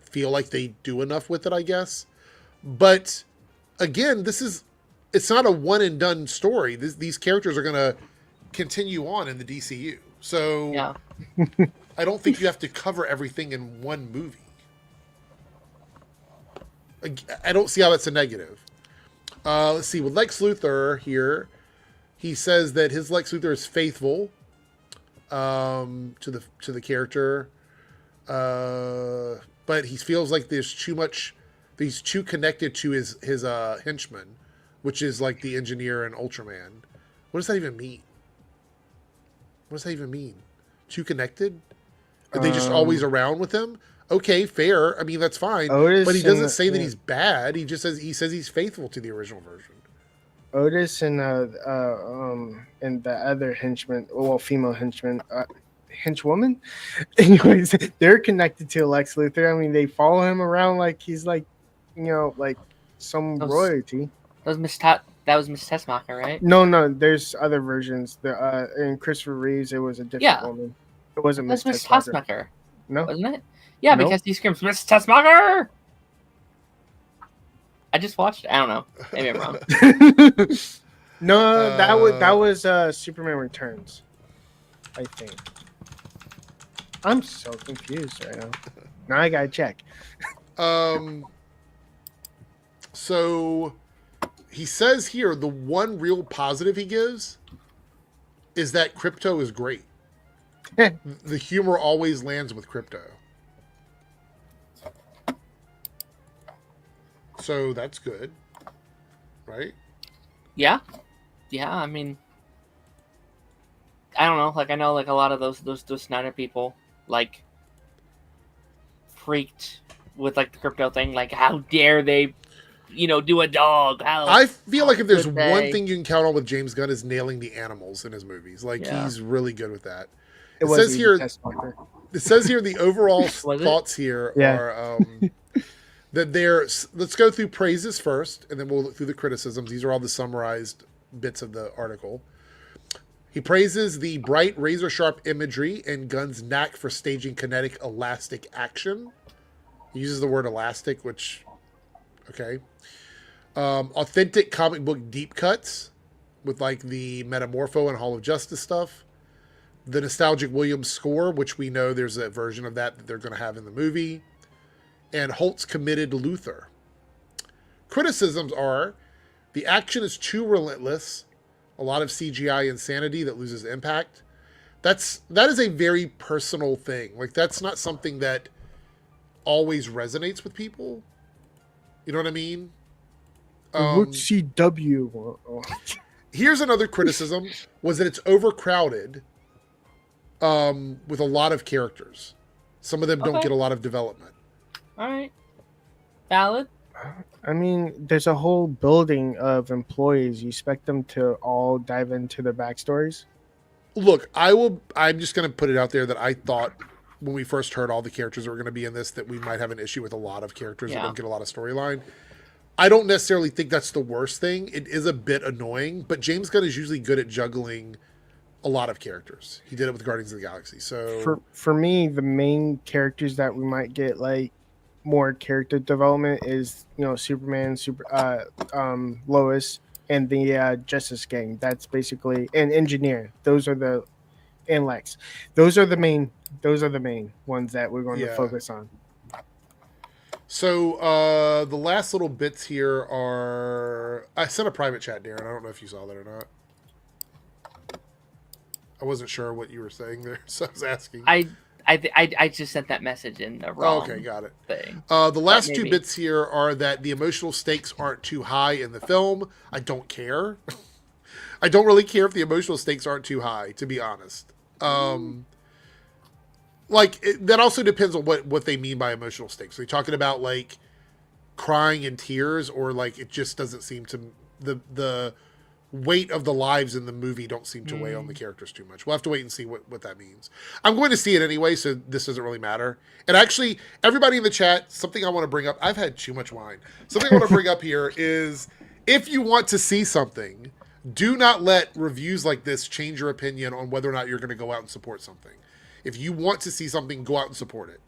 feel like they do enough with it, I guess. But again, it's not a one and done story. These characters are going to continue on in the DCU. So
Yeah.
I don't think you have to cover everything in one movie. I don't see how that's a negative. Let's see. With Lex Luthor here, he says that his Lex Luthor is faithful to the character, but he feels like there's too much. He's too connected to his henchman, which is like the Engineer and Ultraman. What does that even mean? What does that even mean? Too connected? Are they just always around with him? Okay, fair. I mean, that's fine.
Otis
but he doesn't say that he's bad. He just says he's faithful to the original version.
Otis and the other henchman, well, female henchman, henchwoman. Anyways, they're connected to Lex Luthor. I mean, they follow him around like he's like, like some royalty.
That was Miss Tessmacher, right?
No, there's other versions. In Christopher Reeves, it was a different woman. It wasn't Miss
Tessmacher.
No,
wasn't it? Yeah,
Nope.
because he screams, Miss Tessmacher! I just watched it. I don't know. Maybe I'm wrong.
No, that was Superman Returns, I think. I'm so confused right now. Now I gotta check.
So he says here the one real positive he gives is that Crypto is great. The humor always lands with Crypto. So that's good, right?
Yeah. I mean, I don't know. Like I know, like a lot of those Snyder people, like freaked with like the Crypto thing. Like, how dare they, do a dog?
I feel like if there's one thing you can count on with James Gunn is nailing the animals in his movies. Like he's really good with that. It says here the overall thoughts here are that let's go through praises first, and then we'll look through the criticisms. These are all the summarized bits of the article. He praises the bright, razor-sharp imagery and Gunn's knack for staging kinetic, elastic action. He uses the word elastic, which, okay. Authentic comic book deep cuts with like the Metamorpho and Hall of Justice stuff. The nostalgic Williams score, which we know there's a version of that they're going to have in the movie. And Holt's committed to Luthor. Criticisms are, the action is too relentless, a lot of CGI insanity that loses impact. That is a very personal thing. Like, that's not something that always resonates with people. You know what I mean?
CW.
Here's another criticism, was that it's overcrowded with a lot of characters. Some of them don't get a lot of development.
All right. Valid.
I mean, there's a whole building of employees. You expect them to all dive into their backstories?
Look, I'm just going to put it out there that I thought when we first heard all the characters that were going to be in this that we might have an issue with a lot of characters that don't get a lot of storyline. I don't necessarily think that's the worst thing. It is a bit annoying, but James Gunn is usually good at juggling a lot of characters. He did it with Guardians of the Galaxy. So
for me, the main characters that we might get like more character development is Superman, Lois, and the Justice Gang. That's basically an engineer. Those are the and Lex. Those are the main ones that we're going to focus on.
So the last little bits here are I sent a private chat, Darren. I don't know if you saw that or not. I wasn't sure what you were saying there, so I was asking.
I just sent that message in the wrong
okay, got it.
thing.
The last two bits here are that the emotional stakes aren't too high in the film. I don't care. I don't really care if the emotional stakes aren't too high, to be honest. That also depends on what they mean by emotional stakes. Are you talking about like crying and tears, or like it just doesn't seem to the weight of the lives in the movie don't seem to weigh on the characters too much. We'll have to wait and see what that means. I'm going to see it anyway, so this doesn't really matter. And actually, everybody in the chat, something I want to bring up, I've had too much wine. Something I want to bring up here is if you want to see something, do not let reviews like this change your opinion on whether or not you're going to go out and support something. If you want to see something, go out and support it.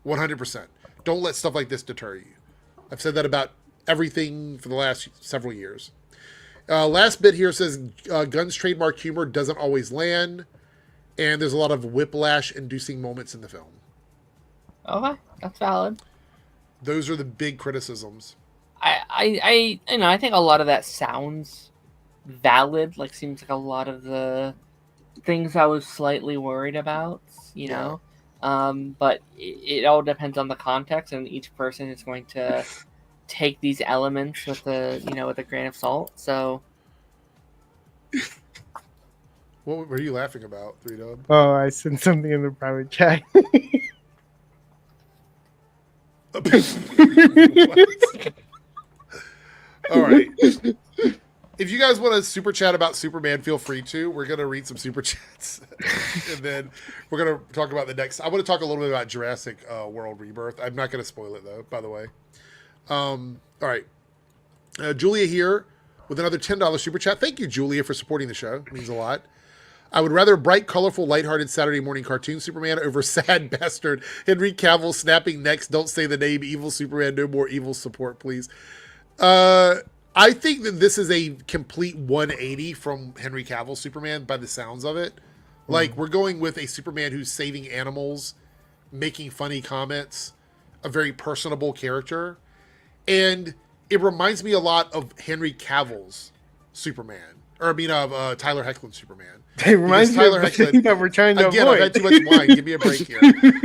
100%. Don't let stuff like this deter you. I've said that about everything for the last several years. Last bit here says Gunn's trademark humor doesn't always land, and there's a lot of whiplash-inducing moments in the film.
Okay, that's valid.
Those are the big criticisms.
I think a lot of that sounds valid. Like, seems like a lot of the things I was slightly worried about, you know. But it all depends on the context, and each person is going to take these elements with a grain of salt. So,
what were you laughing about, 3Dub?
Oh, I sent something in the private chat.
All right. If you guys want to super chat about Superman, feel free to. We're going to read some super chats. And then we're going to talk about the next. I want to talk a little bit about Jurassic World Rebirth. I'm not going to spoil it, though, by the way. All right. Julia here with another $10 super chat. Thank you, Julia, for supporting the show. It means a lot. I would rather bright, colorful, lighthearted Saturday morning cartoon Superman over sad bastard Henry Cavill snapping necks. Don't say the name evil Superman. No more evil support, please. I think that this is a complete 180 from Henry Cavill's Superman by the sounds of it. Like, we're going with a Superman who's saving animals, making funny comments, a very personable character. And it reminds me a lot of Henry Cavill's Superman. Or, of Tyler Hoechlin's Superman.
It reminds me of the thing that we're trying to avoid.
I've had too much wine. Give me a break here.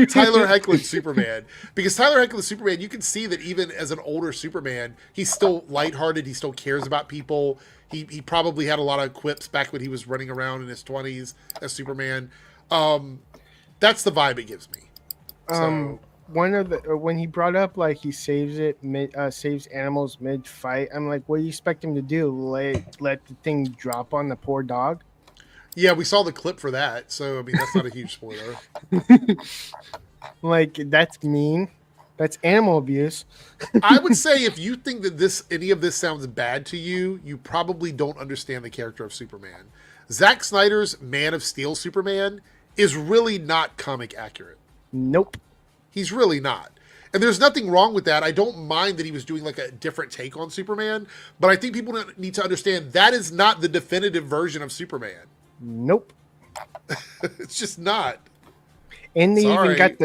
Tyler Hoechlin's Superman. Because Tyler Hoechlin's Superman, you can see that even as an older Superman, he's still lighthearted. He still cares about people. He probably had a lot of quips back when he was running around in his 20s as Superman. That's the vibe it gives me. So,
one of the when he brought up like he saves animals mid fight, I'm like, what do you expect him to do? Let the thing drop on the poor dog?
Yeah, we saw the clip for that, so that's not a huge spoiler.
Like, that's mean. That's animal abuse.
I would say if you think that any of this sounds bad to you, you probably don't understand the character of Superman. Zack Snyder's Man of Steel Superman is really not comic accurate.
Nope.
He's really not. And there's nothing wrong with that. I don't mind that he was doing like a different take on Superman, but I think people need to understand that is not the definitive version of Superman.
Nope.
It's just not.
And they even got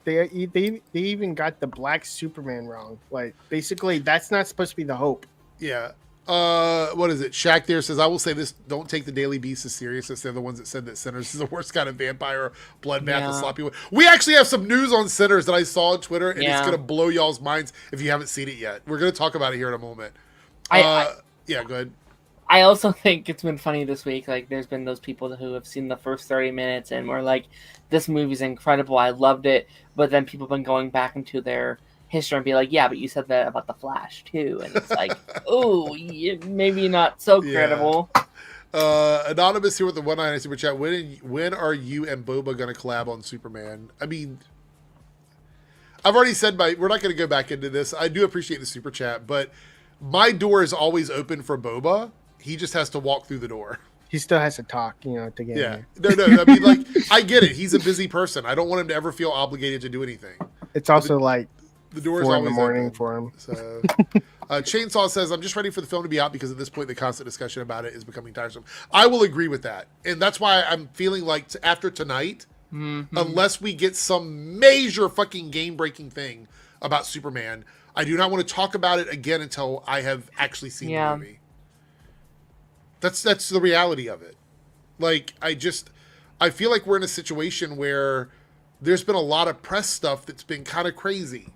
they even got the black Superman wrong. Like, basically, that's not supposed to be the hope.
Yeah. What is it? Shaq there says, I will say this, don't take the Daily Beast as serious as they're the ones that said that Sinners is the worst kind of vampire bloodbath and sloppy one. We actually have some news on Sinners that I saw on Twitter, and it's going to blow y'all's minds if you haven't seen it yet. We're going to talk about it here in a moment. Yeah, go ahead.
I also think it's been funny this week. Like, there's been those people who have seen the first 30 minutes and were like, this movie's incredible. I loved it. But then people have been going back into their history and be like, yeah, but you said that about The Flash too. And it's like, oh, maybe not so credible.
Anonymous here with the 199 super chat. When are you and Boba going to collab on Superman? I mean, I've already said we're not going to go back into this. I do appreciate the super chat, but my door is always open for Boba. He just has to walk through the door.
He still has to talk, to get in there.
No. I mean, I get it. He's a busy person. I don't want him to ever feel obligated to do anything.
It's also the
door is
4
always
in the morning
open.
for him.
So, Chainsaw says, I'm just ready for the film to be out because at this point the constant discussion about it is becoming tiresome. I will agree with that. And that's why I'm feeling like after tonight, unless we get some major fucking game-breaking thing about Superman, I do not want to talk about it again until I have actually seen the movie. That's the reality of it. Like, I feel like we're in a situation where there's been a lot of press stuff that's been kind of crazy.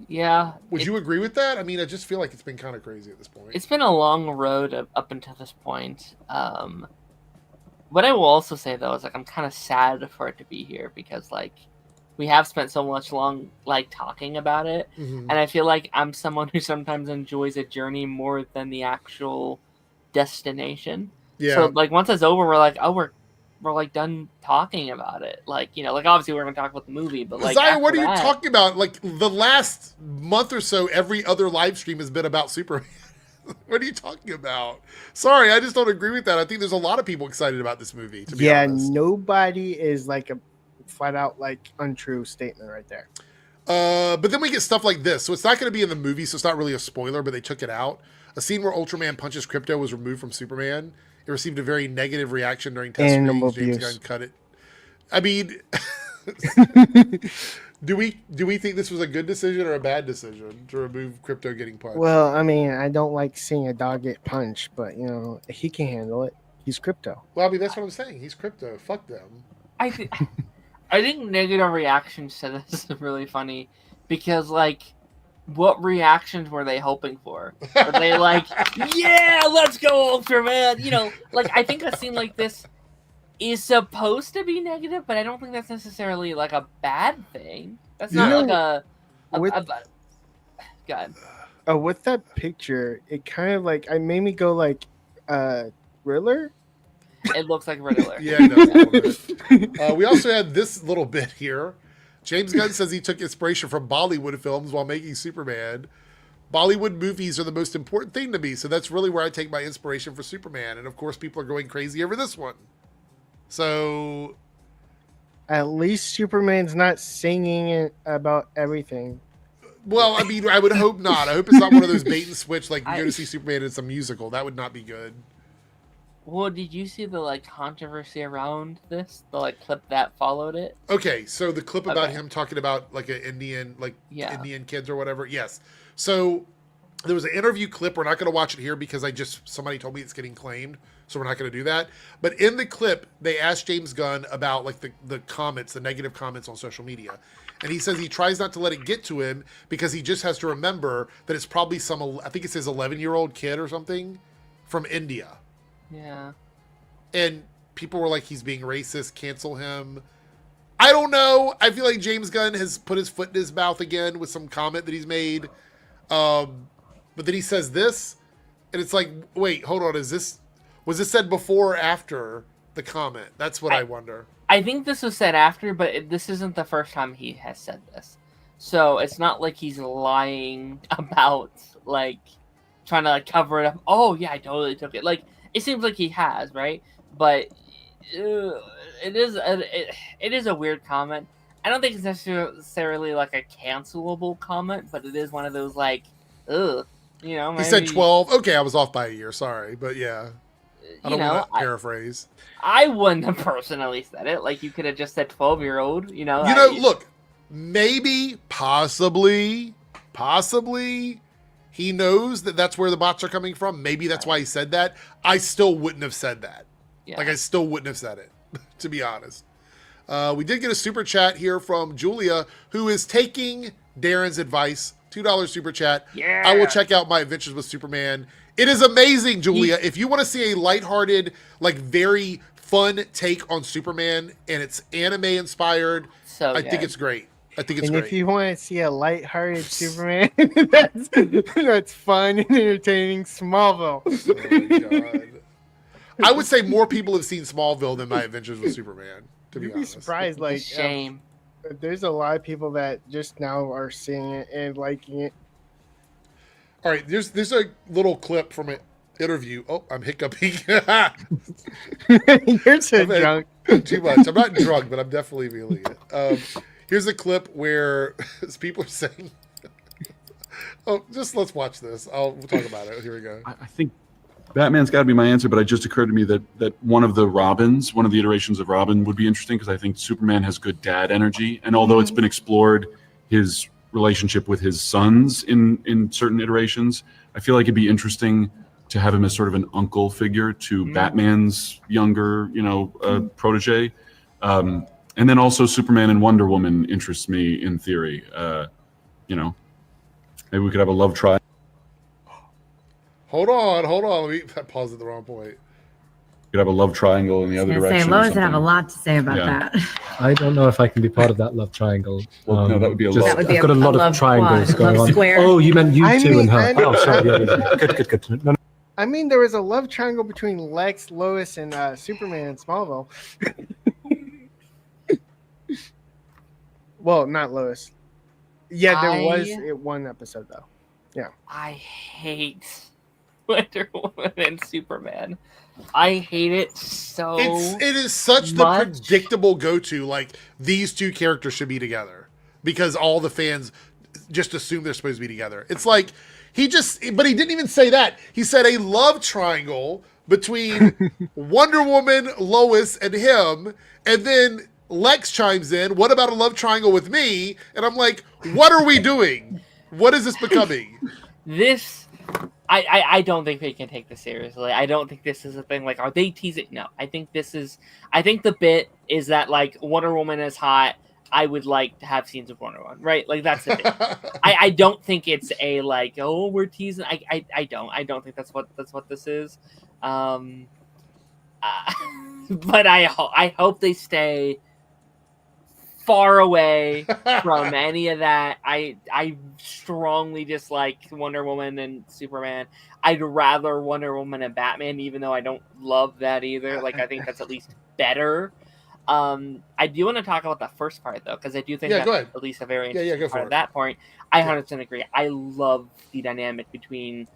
Yeah.
Would you agree with that? I mean, I just feel like it's been kind of crazy at this point.
It's been a long road up until this point. What I will also say, though, is, like, I'm kind of sad for it to be here because, like, we have spent so much long, like, talking about it. And I feel like I'm someone who sometimes enjoys a journey more than the actual destination.
Yeah.
So, like, once it's over, we're like, oh, we're like done talking about it. Like, you know, like obviously we're gonna talk about the movie, but like,
Zion, what are you talking about? Like the last month or so, every other live stream has been about Superman. What are you talking about? Sorry, I just don't agree with that. I think there's a lot of people excited about this movie. To be honest,
nobody is like a flat out like untrue statement right there.
But then we get stuff like this, so it's not going to be in the movie, so it's not really a spoiler. But they took it out. A scene where Ultraman punches Krypto was removed from Superman. It received a very negative reaction during test screenings. James Gunn cut it. I mean, do we think this was a good decision or a bad decision to remove Krypto getting punched?
Well, I mean, I don't like seeing a dog get punched, but you know, he can handle it. He's Krypto.
Well, I mean, that's what I'm saying. He's Krypto. Fuck them.
I think negative reactions to this is really funny because, like, what reactions were they hoping for? Were they like, yeah, let's go, Ultraman? You know, like, I think a scene like this is supposed to be negative, but I don't think that's necessarily, like, a bad thing. That's not like God.
With that picture, it kind of, like, it made me go, like, Riddler?
It looks like Riddler.
Yeah, it does a little bit. We also had this little bit here. James Gunn says he took inspiration from Bollywood films while making Superman. Bollywood movies are the most important thing to me, so that's really where I take my inspiration for Superman. And of course, people are going crazy over this one. So,
at least Superman's not singing it about everything.
Well, I mean, I would hope not. I hope it's not one of those bait and switch, like you go to see Superman and it's a musical. That would not be good.
Well, did you see the, like, controversy around this? The, like, clip that followed it?
Okay, so the clip about him talking about, like, an Indian, like, Indian kids or whatever. Yes. So there was an interview clip. We're not going to watch it here because somebody told me it's getting claimed, so we're not going to do that. But in the clip, they asked James Gunn about, like, the comments, the negative comments on social media. And he says he tries not to let it get to him because he just has to remember that it's probably I think it's his 11-year-old kid or something from India.
Yeah.
And people were like, he's being racist, cancel him. I don't know. I feel like James Gunn has put his foot in his mouth again with some comment that he's made. But then he says this, and it's like, wait, hold on. Was this said before or after the comment? That's what I wonder.
I think this was said after, but this isn't the first time he has said this. So it's not like he's lying about, like, trying to, like, cover it up. Oh, yeah, I totally took it. Like, it seems like he has, right? But it is a weird comment. I don't think it's necessarily like a cancelable comment, but it is one of those, like, ugh, you know. Maybe,
he said 12. Okay, I was off by a year. Sorry, but yeah, I don't want to paraphrase.
I wouldn't have personally said it. Like, you could have just said 12-year-old. You know.
Look, maybe, possibly. He knows that that's where the bots are coming from. Maybe that's why he said that. I still wouldn't have said that. Yeah. Like, I still wouldn't have said it, to be honest. We did get a super chat here from Julia, who is taking Darren's advice. $2 super chat.
Yeah.
I will check out My Adventures with Superman. It is amazing, Julia. If you want to see a lighthearted, like, very fun take on Superman, and it's anime inspired, I think it's great. I think it's great.
And if you want to see a lighthearted Superman that's fun and entertaining, Smallville.
Oh my God. I would say more people have seen Smallville than My Adventures with Superman, to be honest.
You'd be surprised. Like,
shame.
There's a lot of people that just now are seeing it and liking it.
All right, there's a little clip from an interview. Oh, I'm hiccuping.
You're so drunk.
Too much. I'm not drunk, but I'm definitely feeling it. Here's a clip where people are saying, Oh, just let's watch this. We'll talk about it. Here we go.
I think Batman's got to be my answer, but it just occurred to me that one of the iterations of Robin would be interesting because I think Superman has good dad energy, and although it's been explored, his relationship with his sons in certain iterations, I feel like it'd be interesting to have him as sort of an uncle figure to Batman's younger, protege. And then also Superman and Wonder Woman interests me in theory. Maybe we could have a love triangle.
Hold on. Let me pause at the wrong point.
We could have a love triangle in the other direction.
Lois would have a lot to say about that.
I don't know if I can be part of that love triangle.
Well, no, that would be a love.
That would be
I've got a lot of triangles going on.
Square.
Oh, you meant you two and her.
I
Sorry. Yeah. Good. No.
I mean, there was a love triangle between Lex, Lois, and Superman in Smallville. Well, not Lois. Yeah, there was one episode though. Yeah.
I hate Wonder Woman and Superman. I hate it so.
It is such the predictable go-to. Like these two characters should be together because all the fans just assume they're supposed to be together. It's like but he didn't even say that. He said a love triangle between Wonder Woman, Lois, and him, and then Lex chimes in. What about a love triangle with me? And I'm like, what are we doing? What is this becoming?
I don't think they can take this seriously. I don't think this is a thing. Like, are they teasing? No, I think the bit is that like Wonder Woman is hot. I would like to have scenes of Wonder Woman, right? Like that's the bit. I don't think it's a like, oh, we're teasing. I don't think that's what this is. But I hope they stay far away from any of that. I strongly dislike Wonder Woman and Superman. I'd rather Wonder Woman and Batman, even though I don't love that either. Like I think that's at least better. I do want to talk about the first part though, because I do think that's at least a very interesting part of that point. I 100% agree. I love the dynamic between,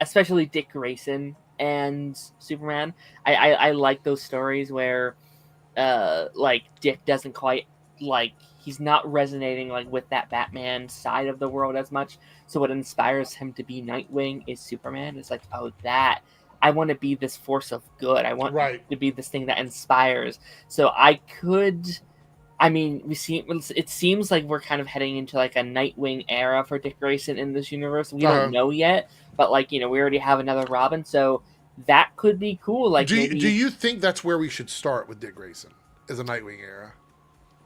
especially Dick Grayson and Superman. I like those stories where, like Dick doesn't quite he's not resonating like with that Batman side of the world as much. So what inspires him to be Nightwing is Superman. It's like, oh, that I want to be this force of good. I want to be this thing that inspires. So it seems like we're kind of heading into like a Nightwing era for Dick Grayson in this universe. We don't know yet, but we already have another Robin. So that could be cool. Like, do
you think that's where we should start with Dick Grayson as a Nightwing era?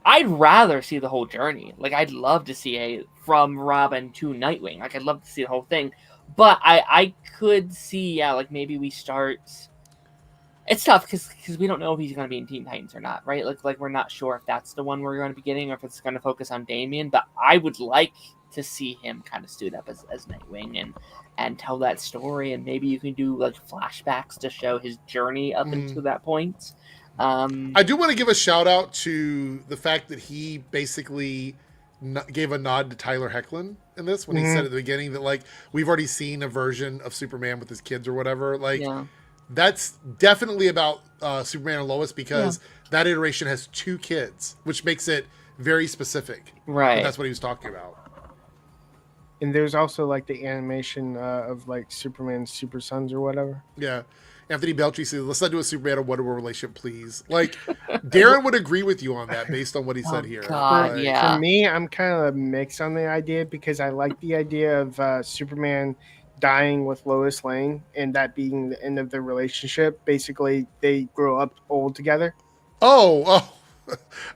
I'd rather see the whole journey. Like, I'd love to see from Robin to Nightwing. Like, I'd love to see the whole thing. But I could see, maybe we start. It's tough because we don't know if he's going to be in Teen Titans or not, right? Like we're not sure if that's the one we're going to be getting or if it's going to focus on Damian. But I would like to see him kind of stood up as Nightwing and tell that story. And maybe you can do like flashbacks to show his journey up into that point.
I do want to give a shout out to the fact that he basically gave a nod to Tyler Hoechlin in this when he said at the beginning that we've already seen a version of Superman with his kids or whatever. That's definitely about Superman and Lois because that iteration has 2 kids, which makes it very specific.
Right.
That's what he was talking about.
And there's also the animation of Superman's Super Sons or whatever.
Yeah. Anthony Beltry says, let's not do a Superman and Wonder Woman relationship, please. Darren would agree with you on that based on what he said here.
God,
For me, I'm kind of mixed on the idea because I like the idea of Superman dying with Lois Lane and that being the end of their relationship. Basically, they grow up old together.
Oh.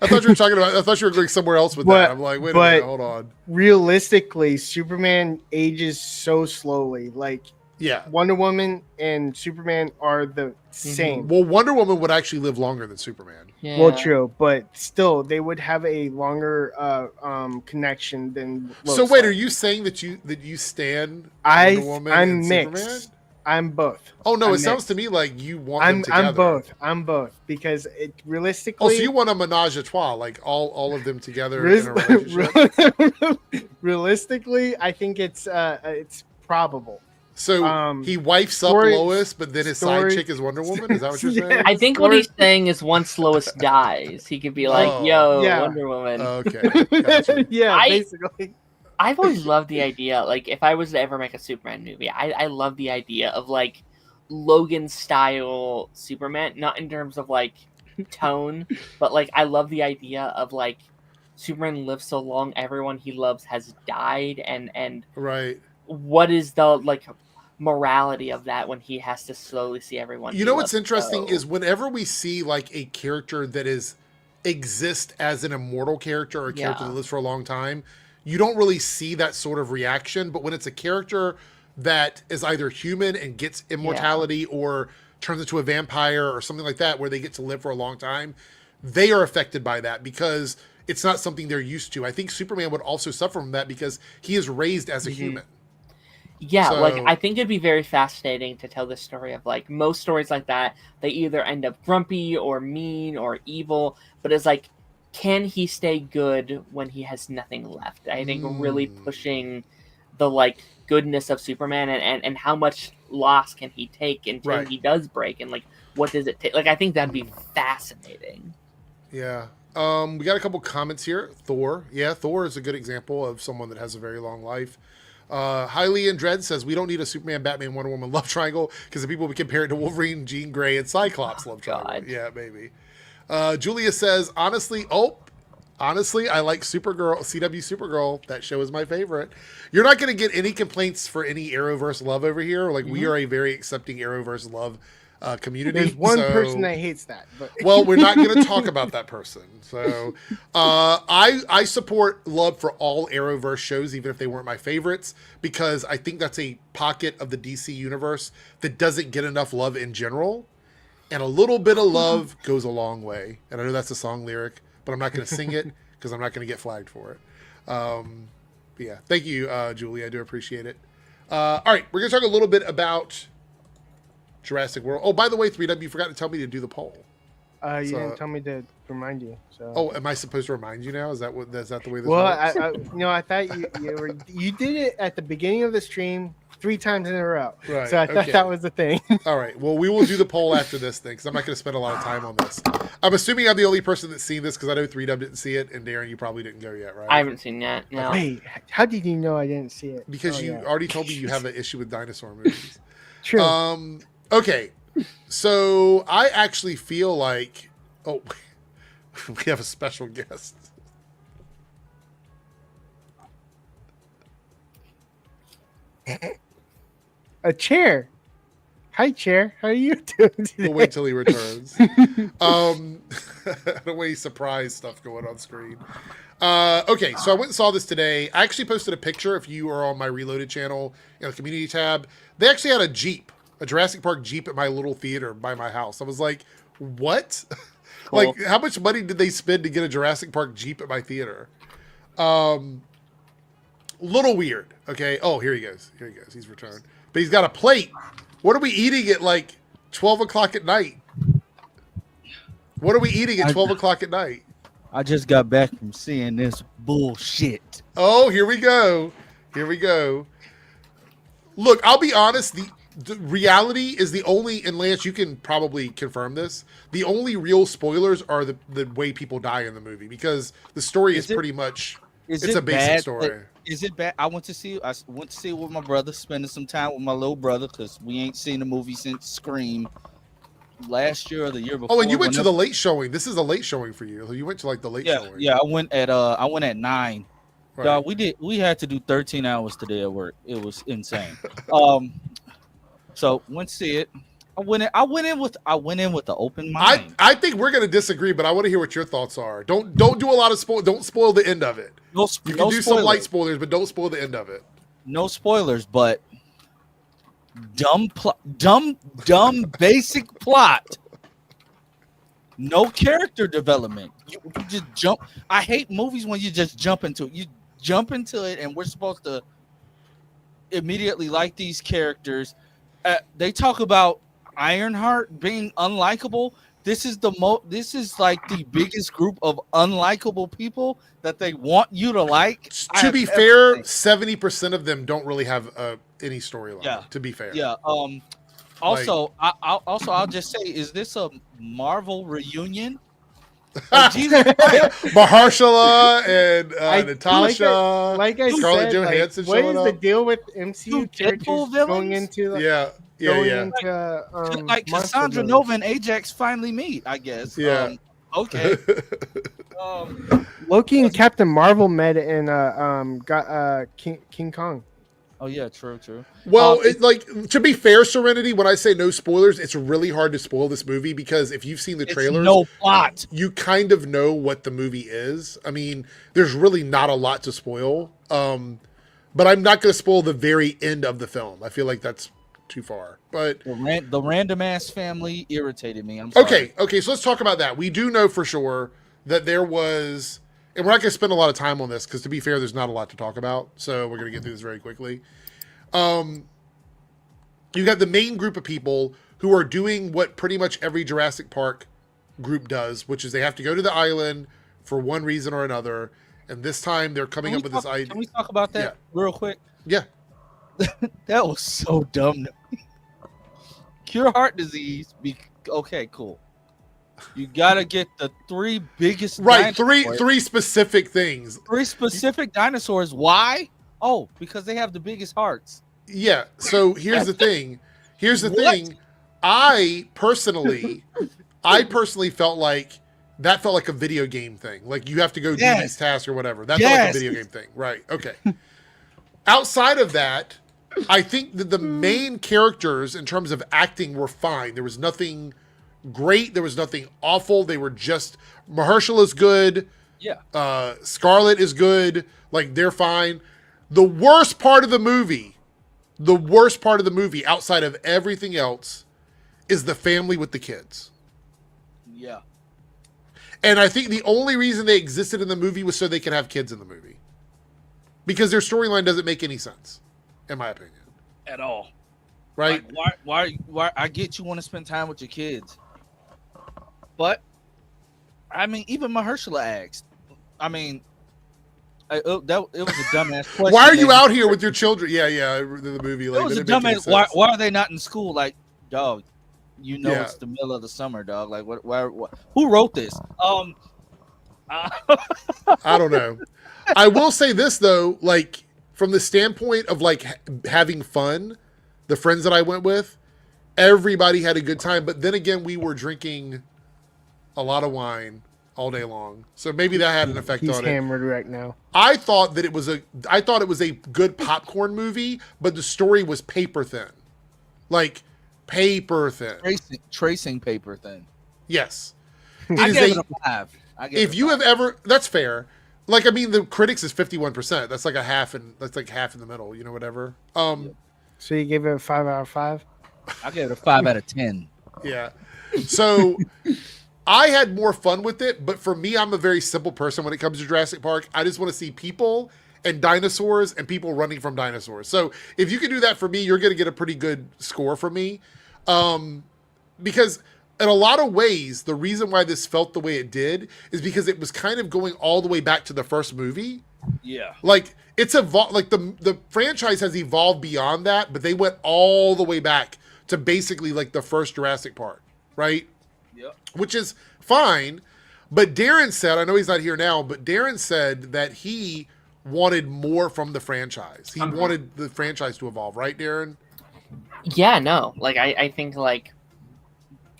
I thought you were going somewhere else with that. I'm like, wait a minute, hold on.
Realistically, Superman ages so slowly.
Yeah,
Wonder Woman and Superman are the same.
Well, Wonder Woman would actually live longer than Superman.
Yeah.
Well, true, but still, they would have a longer connection than. Lois
So wait,
Lane.
are you saying that you stand Wonder Woman
I'm
and
mixed.
Superman?
I'm both.
Oh no,
I'm
it sounds
mixed.
to me like you want them together.
I'm both because it realistically.
Oh, so you want a menage a trois, like all of them together in a relationship?
Realistically, I think it's probable.
So he wifes up Lois, but then his side chick is Wonder Woman? Is that what you're saying?
I think what he's saying is once Lois dies, he could be like, yo,
yeah.
Wonder Woman.
Okay. Gotcha.
Yeah, basically.
I've always loved the idea, like, if I was to ever make a Superman movie, I love the idea of, like, Logan-style Superman, not in terms of, like, tone, but, like, I love the idea of, like, Superman lives so long, everyone he loves has died, and
right.
What is the, like, morality of that when he has to slowly see everyone
You know what's interesting is whenever we see, like, a character that exists as an immortal character or a character that lives for a long time, you don't really see that sort of reaction. But when it's a character that is either human and gets immortality or turns into a vampire or something like that, where they get to live for a long time, they are affected by that because it's not something they're used to. I think Superman would also suffer from that because he is raised as a human.
Yeah, like, I think it'd be very fascinating to tell this story of, like, most stories like that, they either end up grumpy or mean or evil, but it's like, can he stay good when he has nothing left? I think really pushing the, like, goodness of Superman and how much loss can he take until he does break, and, like, what does it take? Like, I think that'd be fascinating.
Yeah. We got a couple comments here. Thor. Yeah, Thor is a good example of someone that has a very long life. Highly in Dread says, we don't need a Superman, Batman, Wonder Woman love triangle because the people would compare it to Wolverine, Jean Grey, and Cyclops love triangle. Yeah, maybe. Julia says, honestly, I like Supergirl, CW Supergirl. That show is my favorite. You're not going to get any complaints for any Arrowverse love over here. Like, we are a very accepting Arrowverse love community.
There's one person that hates that. But.
Well, we're not going to talk about that person. So I support love for all Arrowverse shows, even if they weren't my favorites, because I think that's a pocket of the DC universe that doesn't get enough love in general. And a little bit of love goes a long way. And I know that's a song lyric, but I'm not going to sing it because I'm not going to get flagged for it. But yeah, thank you, Julie. I do appreciate it. All right, we're going to talk a little bit about Jurassic World. Oh, by the way, 3W, you forgot to tell me to do the poll.
You didn't tell me to remind you. So.
Oh, am I supposed to remind you now? Is that the way this works?
Well, I thought you did it at the beginning of the stream 3 times in a row.
Right.
So I thought that was the thing.
All right. Well, we will do the poll after this thing because I'm not going to spend a lot of time on this. I'm assuming I'm the only person that's seen this because I know 3W didn't see it, and Darren, you probably didn't go yet, right?
I haven't seen that. No.
Wait, how did you know I didn't see it?
Because you already told me you have an issue with dinosaur movies.
True.
Okay. So I actually feel like, we have a special guest.
A chair. Hi, chair. How are you doing today?
We'll wait till he returns. The way surprise stuff going on screen. Okay, so I went and saw this today. I actually posted a picture if you are on my Reloaded channel in the community tab. They actually had a Jeep, a Jurassic Park Jeep at my little theater by my house. I was like, what? Cool. Like, how much money did they spend to get a Jurassic Park Jeep at my theater? Little weird. Okay. Oh, here he goes. Here he goes. He's returned. But he's got a plate. What are we eating at like 12 o'clock at night? What are we eating at 12 o'clock at night?
I just got back from seeing this bullshit.
Oh, here we go. Here we go. Look, I'll be honest. The reality is the only, and Lance, you can probably confirm this, the only real spoilers are the way people die in the movie, because the story is pretty much, it's a basic story.
Is it bad? I went to see it with my brother, spending some time with my little brother, because we ain't seen the movie since Scream last year or the year before.
Oh, and you went to the late showing. This is a late showing for you. You went to like the late showing.
Yeah, I went at 9. Right. Dog, we had to do 13 hours today at work. It was insane. So went to see it. I went in with the open mind.
I think we're gonna disagree, but I want to hear what your thoughts are. Don't do a lot of spoil. Don't spoil the end of it. You can do some light spoilers, but don't spoil the end of it.
No spoilers, but dumb basic plot. No character development. You just jump. I hate movies when you just jump into it. You jump into it, and we're supposed to immediately like these characters. They talk about Ironheart being unlikable. This is like the biggest group of unlikable people that they want you to like.
To be fair, 70% of them don't really have any storyline. Yeah. To be fair.
Yeah. Also, I'll just say, is this a Marvel reunion? Like, Jesus Christ.
Mahershala and Natasha,
like I
Scarlett
said,
Johansson
what is
showing
the
up.
deal with MCU
Dude,
characters
Deadpool
going
villains?
into
Yeah,
into
Like
monster
Cassandra
movies?
Nova and Ajax finally meet, I guess.
Yeah.
Okay.
Loki and Captain Marvel met in got King Kong.
Oh yeah, true.
Well, like to be fair, Serenity, when I say no spoilers, it's really hard to spoil this movie because if you've seen the trailers,
no plot.
You kind of know what the movie is. I mean, there's really not a lot to spoil. But I'm not going to spoil the very end of the film. I feel like that's too far. But
The random ass family irritated me. I'm sorry.
Okay. So let's talk about that. We do know for sure that there was, and we're not going to spend a lot of time on this because to be fair, there's not a lot to talk about. So we're going to get through this very quickly. You got the main group of people who are doing what pretty much every Jurassic Park group does, which is they have to go to the island for one reason or another. And this time they're coming up with this idea.
Can we talk about that real quick?
Yeah.
That was so dumb. Cure heart disease. Okay, cool. You gotta get the three biggest
three specific things.
3 specific dinosaurs. Why? Oh, because they have the biggest hearts.
Yeah. So here's the thing. I personally felt like that felt like a video game thing. Like you have to go do these tasks or whatever. That felt like a video game thing. Right. Okay. Outside of that, I think that the main characters in terms of acting were fine. There was nothing great. There was nothing awful. They were just Mahershala is good.
Yeah.
Scarlett is good. Like they're fine. The worst part of the movie outside of everything else is the family with the kids.
Yeah.
And I think the only reason they existed in the movie was so they could have kids in the movie. Because their storyline doesn't make any sense, in my opinion.
At all.
Right?
Like, why I get you want to spend time with your kids. But I mean, even Mahershala asked. I mean, it was a dumbass question.
Why are you out here with your children? Yeah, the movie. Like,
it was a dumbass. Why are they not in school? Like, dog, it's the middle of the summer, dog. Like, what? Who wrote this?
I don't know. I will say this though, like from the standpoint of like having fun, the friends that I went with, everybody had a good time. But then again, we were drinking a lot of wine all day long, so maybe that had an effect on it.
He's hammered right now.
I thought it was a good popcorn movie, but the story was paper thin, like paper thin.
Tracing paper thin.
Yes,
I gave it a 5.
If you have ever, that's fair. Like I mean, the critics is 51%. That's like half in the middle. You know, whatever.
So you gave it a 5 out of 5?
I gave it a 5 out of 10.
Yeah. So I had more fun with it, but for me, I'm a very simple person when it comes to Jurassic Park. I just want to see people and dinosaurs and people running from dinosaurs. So if you can do that for me, you're going to get a pretty good score from me. Because in a lot of ways, the reason why this felt the way it did is because it was kind of going all the way back to the first movie.
Yeah.
Like it's evolved, like the franchise has evolved beyond that, but they went all the way back to basically like the first Jurassic Park, right?
Yep.
Which is fine. But Darren said, I know he's not here now, but Darren said that he wanted more from the franchise. He wanted the franchise to evolve, right, Darren?
Yeah, no. Like I think like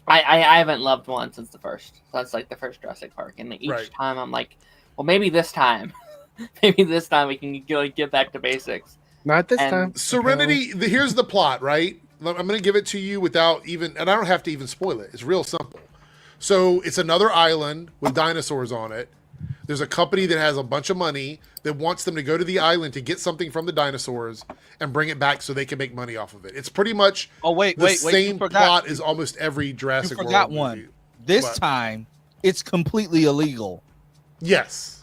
I haven't loved one since the first. So that's like the first Jurassic Park. And each time I'm like, well, maybe this time we can get back to basics.
Not this time.
Serenity, here's the plot, right? I'm going to give it to you without even, and I don't have to even spoil it. It's real simple. So it's another island with dinosaurs on it. There's a company that has a bunch of money that wants them to go to the island to get something from the dinosaurs and bring it back so they can make money off of it. It's pretty much the same plot as almost every Jurassic World movie.
You forgot one. This time, it's completely illegal.
Yes.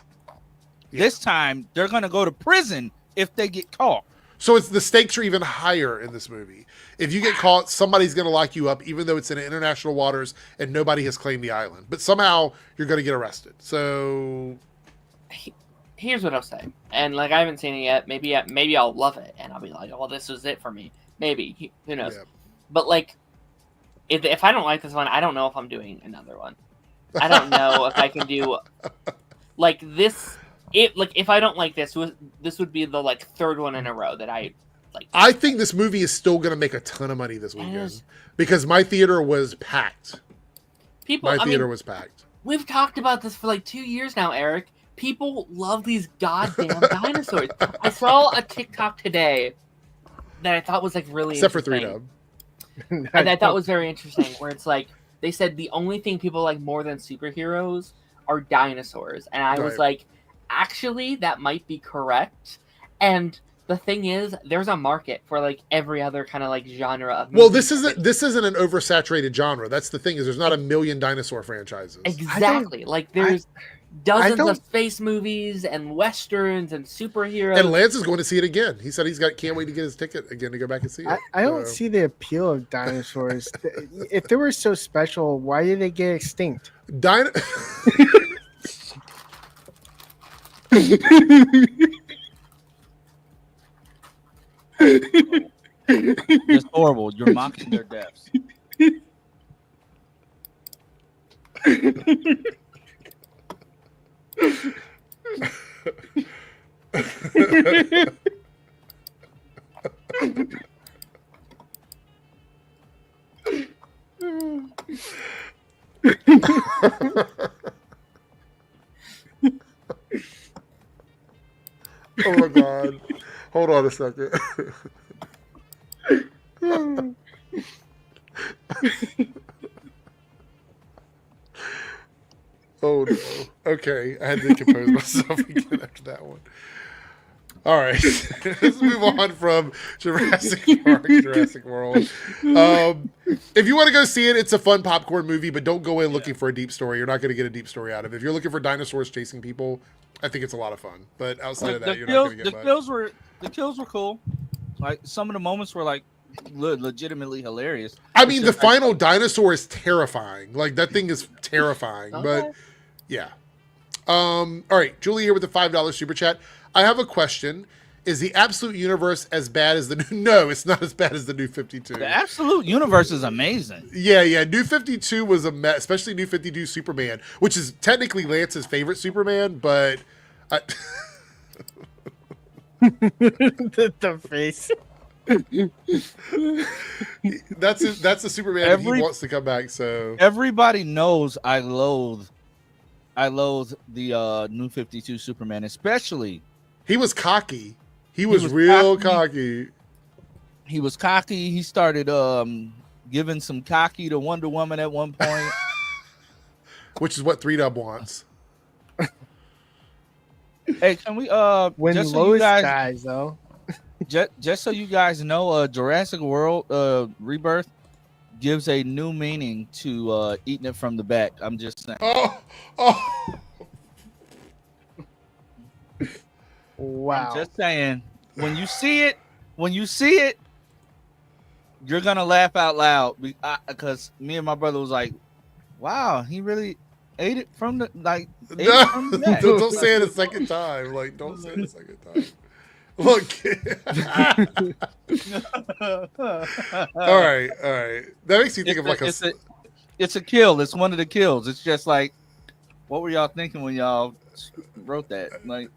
This time, they're going to go to prison if they get caught.
So it's the stakes are even higher in this movie. If you get caught, somebody's going to lock you up, even though it's in international waters and nobody has claimed the island. But somehow you're going to get arrested. So
here's what I'll say, and like I haven't seen it yet. Maybe I'll love it, and I'll be like, "Well, this was it for me." Maybe, who knows? Yeah. But like, if I don't like this one, I don't know if I'm doing another one. I don't know if I can do like this. If I don't like this, this would be the like third one in a row that I like.
I think this movie is still going to make a ton of money this weekend because my theater was packed. My theater was packed.
We've talked about this for like 2 years now, Eric. People love these goddamn dinosaurs. I saw a TikTok today that I thought was like really
except for
interesting.
3Dub.
And I thought was very interesting, where it's like they said the only thing people like more than superheroes are dinosaurs, and I was like, actually, that might be correct. And the thing is, there's a market for like every other kind of like genre of
Well, this isn't an oversaturated genre. That's the thing, is there's not a million dinosaur franchises.
Exactly. Like there's dozens of space movies and westerns and superheroes.
And Lance is going to see it again. He said can't wait to get his ticket again to go back and see it.
I don't see the appeal of dinosaurs. If they were so special, why did they get extinct?
It's horrible. You're mocking their deaths.
Oh my god. Hold on a second. Oh no. Okay, I had to compose myself again after that one. All right, let's move on from Jurassic Park, Jurassic World. If you want to go see it, it's a fun popcorn movie, but don't go in looking for a deep story. You're not going to get a deep story out of it. If you're looking for dinosaurs chasing people, I think it's a lot of fun. But outside of that, you're not going to get much.
The kills were cool. Like some of the moments were like legitimately hilarious.
I mean, the final dinosaur is terrifying. Like that thing is terrifying. But yeah. All right, Julie here with the $5 super chat. I have a question. Is the Absolute Universe as bad as the new? No, it's not as bad as the New 52.
The Absolute Universe is amazing.
Yeah. New 52 was a mess, especially New 52 Superman, which is technically Lance's favorite Superman, but
the face.
That's the Superman he wants to come back. So
everybody knows I loathe the New 52 Superman, especially.
He was cocky. He was real cocky.
He was cocky. He started giving some cocky to Wonder Woman at one point.
Which is what 3Dub wants.
Hey, can we
when
just so
Lois
you guys,
dies though.
just so you guys know, Jurassic World Rebirth gives a new meaning to eating it from the back. I'm just saying.
Oh.
Wow.
I'm just saying, when you see it, you're gonna laugh out loud because me and my brother was like, "Wow, he really ate it from the back."
Don't say it a second time. Like, don't say it a second time. Look. All right. That makes you think of like
it's a kill. It's one of the kills. It's just like, what were y'all thinking when y'all wrote that? Like,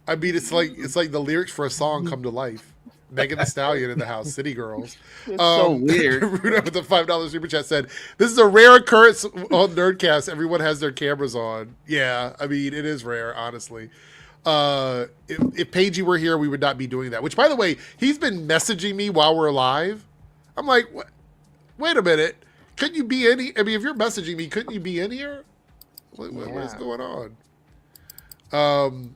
I mean, it's like the lyrics for a song come to life. Megan Thee Stallion in the house, City Girls.
It's so weird.
Ruda with the $5 super chat said, "This is a rare occurrence on Nerdcast. Everyone has their cameras on." Yeah, I mean, it is rare, honestly. If Paigey were here, we would not be doing that. Which, by the way, he's been messaging me while we're live. I'm like, wait a minute. Couldn't you be in here? I mean, if you're messaging me, couldn't you be in here? What is going on?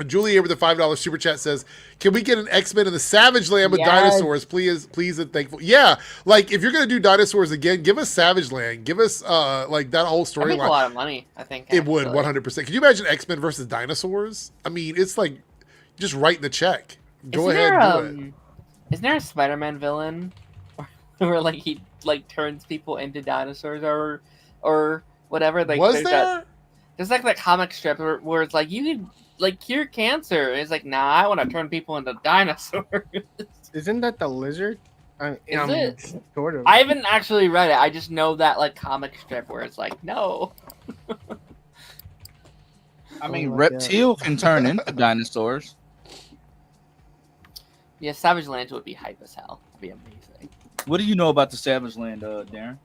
Julie here with the $5 super chat says, "Can we get an X-Men in the Savage Land with dinosaurs, please and thankful." Yeah, like if you're gonna do dinosaurs again, give us Savage Land. Give us like that whole storyline.
A lot of money, I think.
It would 100%. Could you imagine X-Men versus dinosaurs? I mean, it's like just write the check. Go ahead and do it.
Isn't there a Spider-Man villain where like he like turns people into dinosaurs or whatever? Like,
was there?
There's like that comic strip where it's like you could like cure cancer. And it's like, nah, I want to turn people into dinosaurs.
Isn't that the lizard?
Is it?
Sort of.
I haven't actually read it. I just know that like comic strip where it's like, no.
I mean,
like
reptile can turn into dinosaurs.
Yeah, Savage Lands would be hype as hell. It'd be amazing.
What do you know about the Savage Land, Darren?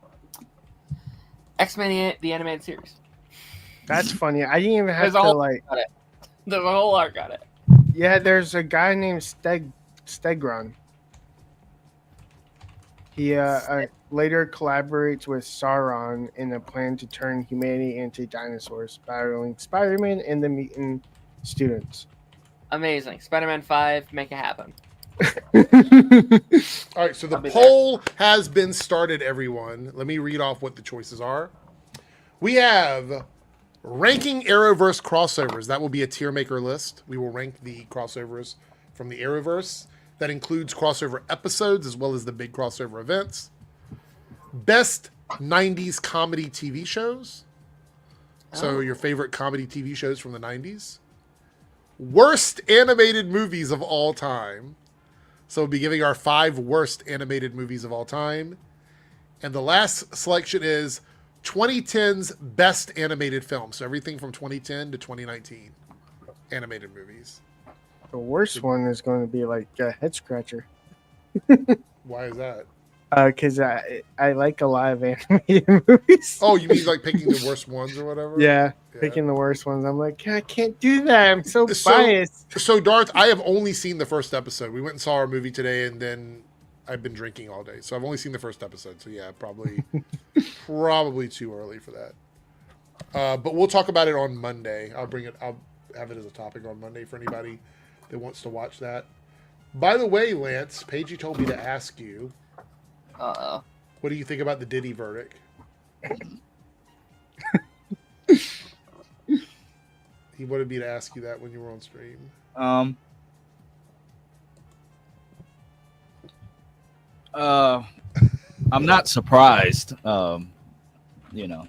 X-Men the animated series.
That's funny. I didn't even have
There's
to
a whole
like.
on it. There's a whole arc on it.
Yeah, there's a guy named Stegron. He later collaborates with Sauron in a plan to turn humanity into dinosaurs, battling Spider-Man and the mutant students.
Amazing. Spider-Man 5, make it happen.
All right, so the poll has been started, everyone. Let me read off what the choices are. We have ranking Arrowverse crossovers. That will be a tier maker list. We will rank the crossovers from the Arrowverse. That includes crossover episodes as well as the big crossover events. Best 90s comedy TV shows. So your favorite comedy TV shows from the 90s. Worst animated movies of all time. So we'll be giving our 5 worst animated movies of all time. And the last selection is 2010's best animated films. So everything from 2010 to 2019. Animated movies.
The worst one is going to be like a head scratcher.
Why is that?
Because I like a lot of animated movies.
Oh, you mean like picking the worst ones or whatever?
Yeah, picking the worst ones. I'm like, I can't do that. I'm so biased.
So Darth, I have only seen the first episode. We went and saw our movie today, and then I've been drinking all day. So I've only seen the first episode. So yeah, probably too early for that. But we'll talk about it on Monday. I'll have it as a topic on Monday for anybody that wants to watch that. By the way, Lance, Paigey told me to ask you, what do you think about the Diddy verdict? He wanted me to ask you that when you were on stream.
I'm not surprised. You know,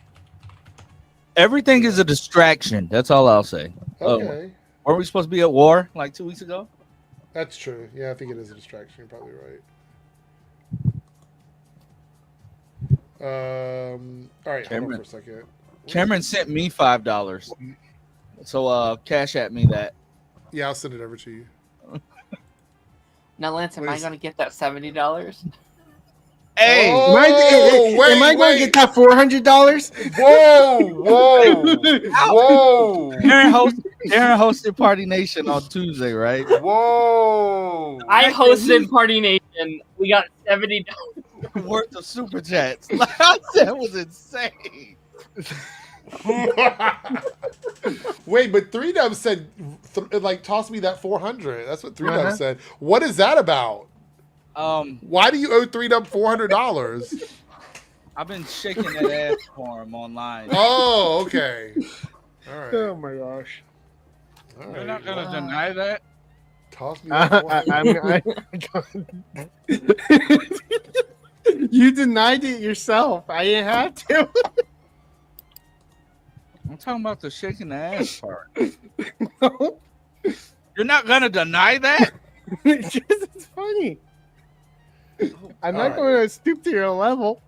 everything is a distraction. That's all I'll say.
Okay.
Were we supposed to be at war like 2 weeks ago?
That's true. Yeah, I think it is a distraction. You're probably right. All right, hold on for a second.
Cameron sent me $5. So cash at me that.
Yeah, I'll send it over to you.
Now, Lance, am I going to get that $70?
Hey,
am I going to get that $400?
Whoa!
Aaron hosted Party Nation on Tuesday, right?
Whoa!
I hosted Party Nation. We got $70
worth of super chats. That was insane.
Wait, but 3Dub said, toss me that 400. That's what 3Dub said. What is that about? Why do you owe 3Dub $400?
I've been shaking that ass for him online.
Oh, okay. All right.
Oh my gosh.
All right.
You're not gonna deny that?
Toss me that 400.
You denied it yourself. I didn't have to.
I'm talking about the shaking the ass part.
No.
You're not gonna deny that?
It's funny. I'm not going to stoop to your level.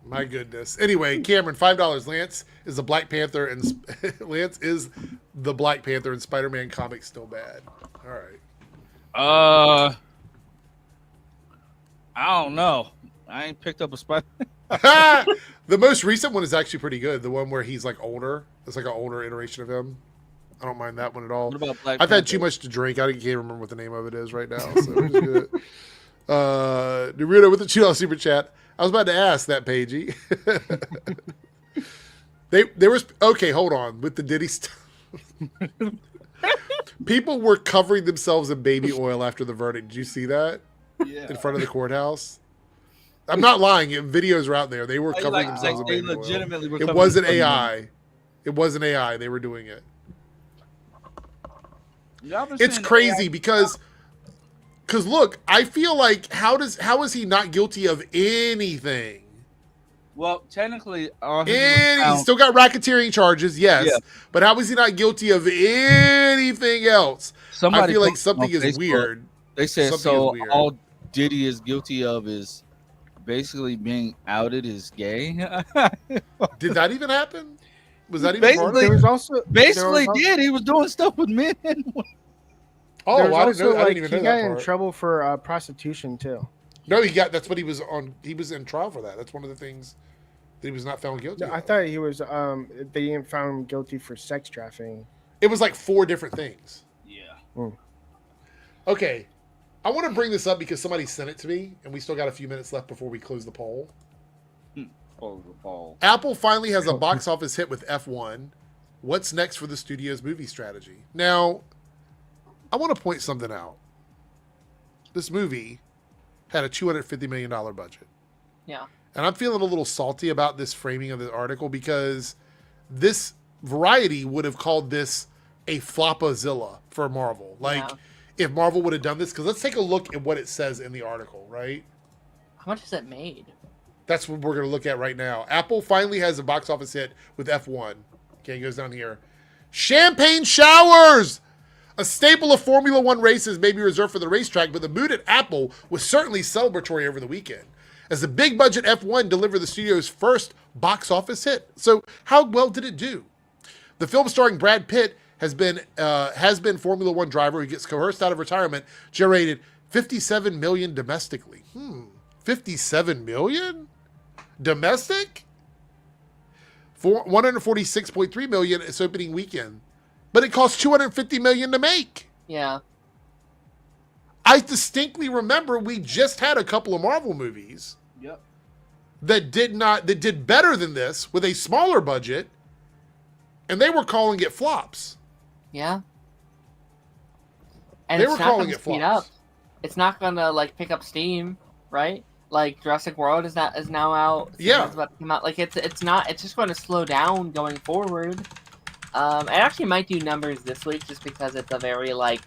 My goodness. Anyway, Cameron, $5. Lance is the Black Panther, and Lance is the Black Panther, and Spider-Man comics still bad. All right.
I don't know. I ain't picked up a Spider.
The most recent one is actually pretty good. The one where he's like older. It's like an older iteration of him. I don't mind that one at all.
What about Black
I've
Panther?
had too much to drink. I can't remember what the name of it is right now. So we'll just do it. Naruto with the $2 super chat. I was about to ask that, Paigey. There was okay. Hold on with the Diddy stuff. People were covering themselves in baby oil after the verdict. Did you see that?
Yeah.
In front of the courthouse. I'm not lying. Videos are out there. They were covering themselves in
they
baby
legitimately
oil.
were
It
covering
wasn't
themselves
AI. It wasn't AI. They were doing it.
Y'all been
It's
saying
crazy
AI
because look, I feel like how is he not guilty of anything?
Well, technically,
He's still got racketeering charges, yes.
Yeah.
But how is he not guilty of anything else? I feel like something is weird.
They said
Something
so.
is weird.
All Diddy is guilty of is basically being outed as gay.
Did that even happen? Was that even part of
Basically-
it?
There was also
Basically,
there was
did he was doing stuff with men?
Oh,
there was
I
also,
didn't even know
he got
that
in
part.
trouble for prostitution too.
No, he got. That's what he was on. He was in trial for that. That's one of the things that he was not found guilty.
No, I
of.
thought he was. They didn't found him guilty for sex trafficking.
It was like 4 different things.
Yeah.
Okay, I want to bring this up because somebody sent it to me, and we still got a few minutes left before we close the poll. Apple finally has a box office hit with F1. What's next for the studio's movie strategy? Now, I want to point something out. This movie had a $250 million budget.
Yeah.
And I'm feeling a little salty about this framing of the article because this Variety would have called this a flopazilla for Marvel. Like, if Marvel would have done this, because let's take a look at what it says in the article, right?
How much is it made?
That's what we're going to look at right now. Apple finally has a box office hit with F1. Okay, it goes down here. Champagne showers! A staple of Formula One races may be reserved for the racetrack, but the mood at Apple was certainly celebratory over the weekend, as the big budget F1 delivered the studio's first box office hit. So how well did it do? The film starring Brad Pitt has been Formula One driver who gets coerced out of retirement, generated $57 million domestically. 57 million? Domestic? For $146.3 million its opening weekend. But it cost $250 million to make.
Yeah.
I distinctly remember we just had a couple of Marvel movies that did better than this with a smaller budget, and they were calling it flops.
Yeah. And
They
it's
were
not
calling
gonna
it
speed
flops.
up. It's not gonna like pick up steam, right? Like Jurassic World is now out.
Yeah.
It's about to come out. Like it's just going to slow down going forward. It actually might do numbers this week just because it's a very like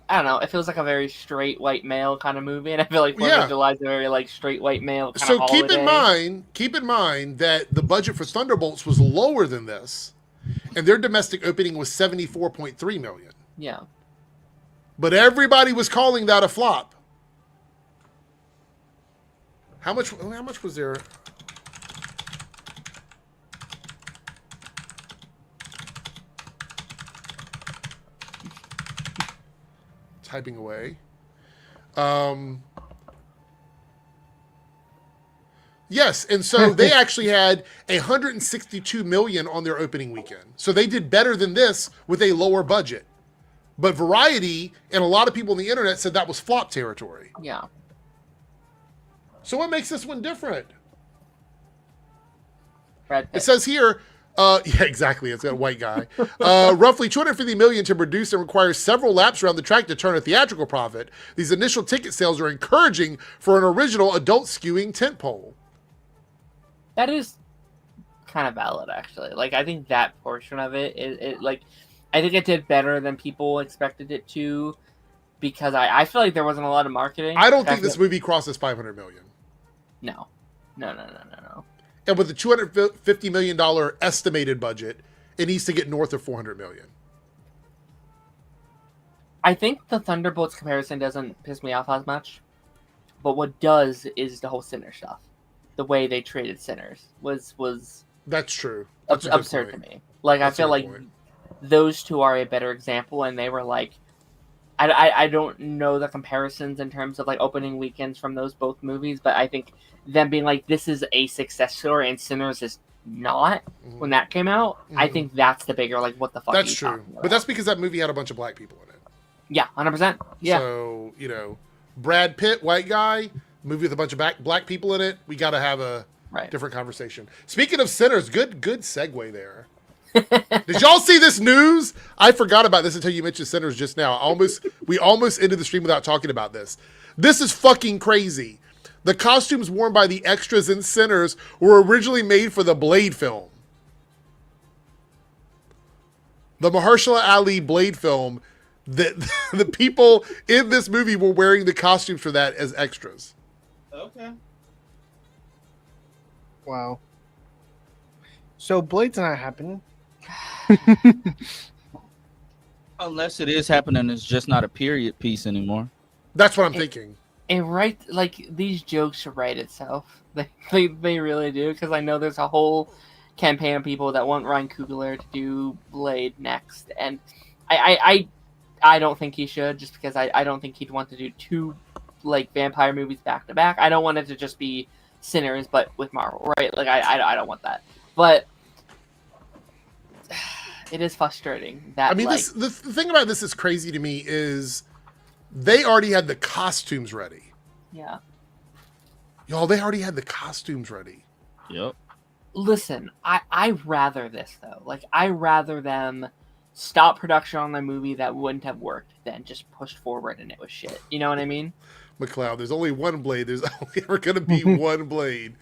I don't know. It feels like a very straight white male kind of movie, and I feel like 4th of July is a very like straight white male kind of holiday.
keep in mind that the budget for Thunderbolts was lower than this, and their domestic opening was $74.3 million.
Yeah.
But everybody was calling that a flop. How much was there? Typing away. Yes, and so they actually had $162 million on their opening weekend. So they did better than this with a lower budget. But Variety and a lot of people on the internet said that was flop territory.
Yeah.
So what makes this one different?
Brad Pitt.
It says here, yeah, exactly. It's got a white guy. Roughly $250 million to produce and requires several laps around the track to turn a theatrical profit. These initial ticket sales are encouraging for an original adult skewing tentpole.
That is kind of valid, actually. Like, I think that portion of it like, I think it did better than people expected it to, because I feel like there wasn't a lot of marketing.
I don't think this movie crosses $500 million.
No.
And with the $250 million estimated budget, it needs to get north of $400 million.
I think the Thunderbolts comparison doesn't piss me off as much, but what does is the whole Sinner stuff. The way they treated Sinners was
that's true. That's
absurd to me. Like, I feel like those two are a better example, and they were like, I don't know the comparisons in terms of like opening weekends from those both movies, but I think them being like, this is a success story and Sinners is not, when that came out, I think that's the bigger like, what the fuck.
That's true, but that's because that movie had a bunch of black people in it.
Yeah, 100%. Yeah.
So Brad Pitt, white guy, movie with a bunch of black people in it. We got to have a different conversation. Speaking of Sinners, good segue there. Did y'all see this news? I forgot about this until you mentioned Sinners just now. We almost ended the stream without talking about this. This is fucking crazy. The costumes worn by the extras in Sinners were originally made for the Blade film. The Mahershala Ali Blade film. The people in this movie were wearing the costumes for that as extras.
Okay.
Wow. So Blade's not happening.
Unless it is happening, it's just not a period piece anymore.
That's what I'm thinking.
And right, like these jokes write itself. They really do, because I know there's a whole campaign of people that want Ryan Coogler to do Blade next, and I don't think he should, just because I don't think he'd want to do two like vampire movies back to back. I don't want it to just be Sinners, but with Marvel, right? Like I don't want that, but it is frustrating that.
I mean,
like,
the thing about this is crazy to me is they already had the costumes ready.
Yeah.
Y'all, they already had the costumes ready.
Yep.
Listen, I rather this though. Like I rather them stop production on the movie that wouldn't have worked than just push forward and it was shit. You know what I mean?
McLeod, there's only one Blade. There's only ever going to be one Blade.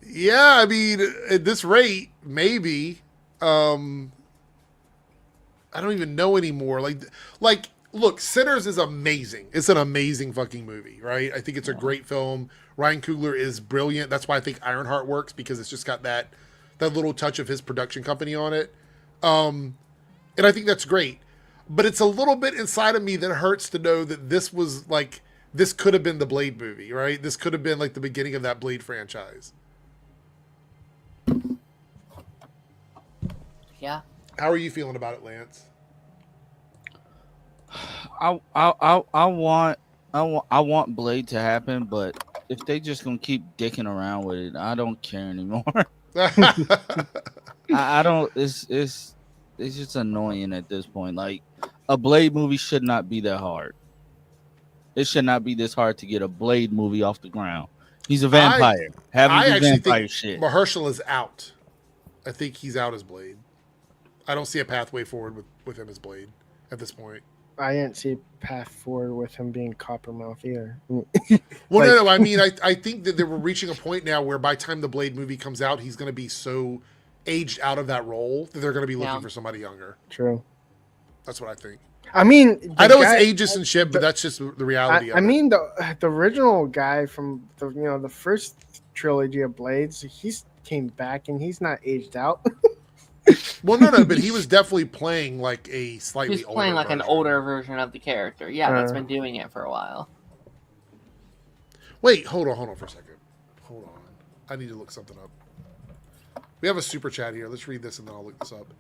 Yeah, I mean, at this rate, maybe. I don't even know anymore. Like, look, Sinners is amazing. It's an amazing fucking movie, right? I think it's a great film. Ryan Coogler is brilliant. That's why I think Ironheart works, because it's just got that little touch of his production company on it. And I think that's great. But it's a little bit inside of me that hurts to know that this was like, this could have been the Blade movie, right? This could have been like the beginning of that Blade franchise.
Yeah.
How are you feeling about it, Lance?
I want Blade to happen, but if they just gonna keep dicking around with it, I don't care anymore. I don't. It's just annoying at this point. Like, a Blade movie should not be that hard. It should not be this hard to get a Blade movie off the ground. He's a vampire.
I actually
vampire
think
shit.
Mahershala is out. I think he's out as Blade. I don't see a pathway forward with him as Blade at this point.
I didn't see a path forward with him being Coppermouth either.
Well, no. I mean, I think that they were reaching a point now where by the time the Blade movie comes out, he's going to be so aged out of that role that they're going to be looking for somebody younger.
True.
That's what I think.
I mean,
I know it's ageist and shit, but that's just the reality of it.
I mean, the original guy from the first trilogy of Blades, he's came back and he's not aged out.
Well, no, but he was definitely playing like a slightly older.
He's playing like
version.
an older version of the character. Yeah, that's been doing it for a while.
Wait, hold on for a second. Hold on. I need to look something up. We have a super chat here. Let's read this and then I'll look this up.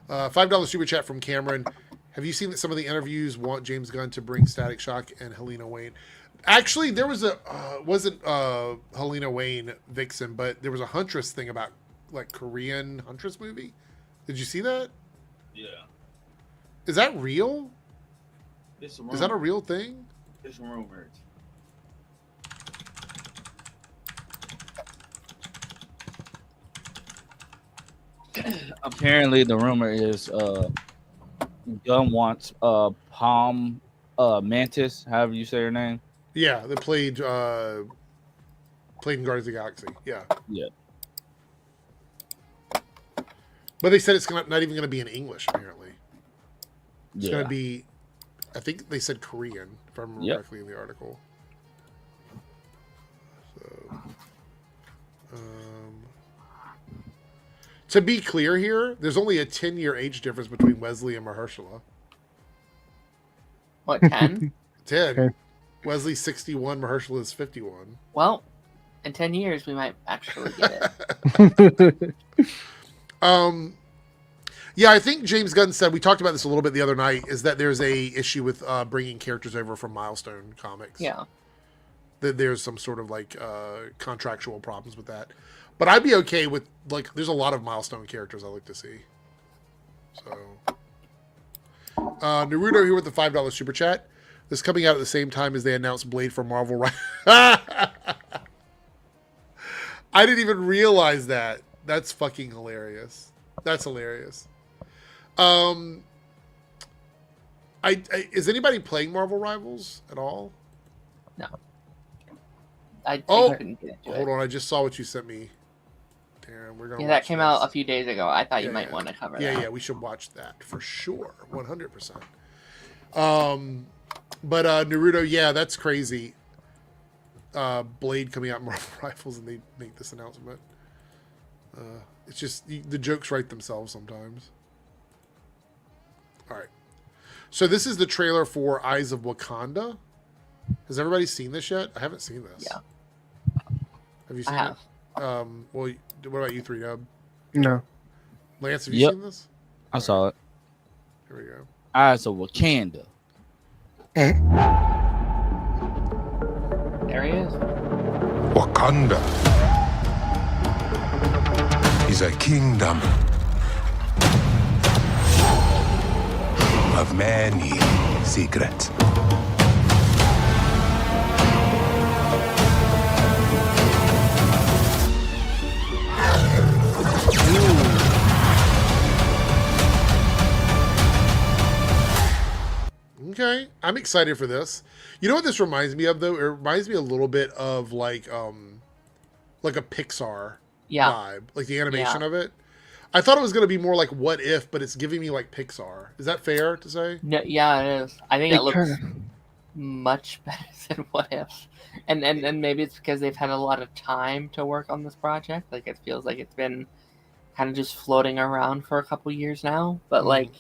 $5 super chat from Cameron. Have you seen that some of the interviews want James Gunn to bring Static Shock and Helena Wayne? Actually, there was wasn't Helena Wayne Vixen, but there was a Huntress thing about like Korean Huntress movie. Did you see that?
Yeah.
Is that real?
Is
that a real thing?
It's rumored. Apparently, the rumor is Gunn wants Palm Mantis, however you say her name.
Yeah, they played in Guardians of the Galaxy. Yeah.
Yeah.
But they said it's not even going to be in English, apparently. It's going to be, I think they said Korean, if I remember correctly in the article. So, to be clear here, there's only a 10-year age difference between Wesley and Mahershala.
What, 10?
10.
Okay.
Wesley's 61, Mahershala is 51.
Well, in 10 years, we might actually get it.
Yeah, I think James Gunn said, we talked about this a little bit the other night, is that there's a issue with bringing characters over from Milestone Comics.
Yeah.
That there's some sort of like contractual problems with that. But I'd be okay with, like, there's a lot of Milestone characters I like to see. So, Naruto here with the $5 super chat. This is coming out at the same time as they announced Blade for Marvel. I didn't even realize that. That's fucking hilarious. That's hilarious. Is anybody playing Marvel Rivals at all?
No. I couldn't get into it.
Hold on, I just saw what you sent me. Damn, we're gonna.
Yeah, that came out a few days ago. I thought you might want to cover that.
Yeah, we should watch that for sure, 100%. But Naruto, yeah, that's crazy. Blade coming out in Marvel Rivals and they make this announcement. It's just the jokes write themselves sometimes. All right. So this is the trailer for Eyes of Wakanda. Has everybody seen this yet? I haven't seen this.
Yeah.
Have you seen
I have.
it? Well, what about you three, Dub?
No.
Lance, have you seen this?
I saw it.
Here we go.
Eyes of Wakanda.
There he is.
Wakanda is a kingdom of many secrets.
Okay, I'm excited for this. You know what this reminds me of, though? It reminds me a little bit of like a Pixar vibe, like the animation of it. I thought it was going to be more like What If, but it's giving me like Pixar. Is that fair to say?
No, yeah, it is. I think it looks much better than What If, and maybe it's because they've had a lot of time to work on this project. Like it feels like it's been kind of just floating around for a couple years now. But like,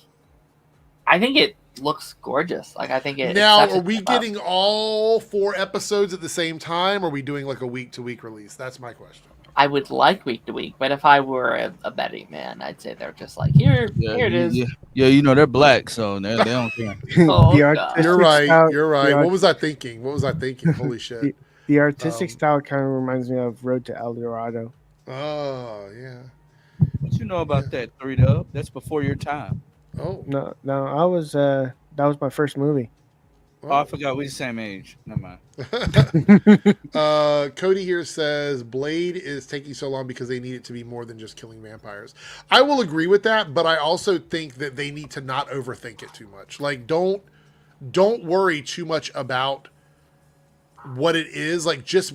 I think it looks gorgeous. Like I think it.
Now, are we getting all 4 episodes at the same time? Or are we doing like a week-to-week release? That's my question.
I would like week to week, but if I were a betting man, I'd say they're just like here it is.
Yeah, you know they're black, so they don't care.
You're right. You're right. What was I thinking? Holy shit!
The artistic style kind of reminds me of Road to El Dorado.
Oh yeah.
What you know about that, 3Dub? That's before your time.
Oh
no, I was that was my first movie.
Oh, I forgot we're the same age. Never mind.
Cody here says Blade is taking so long because they need it to be more than just killing vampires. I will agree with that, but I also think that they need to not overthink it too much. Like don't worry too much about what it is. Like just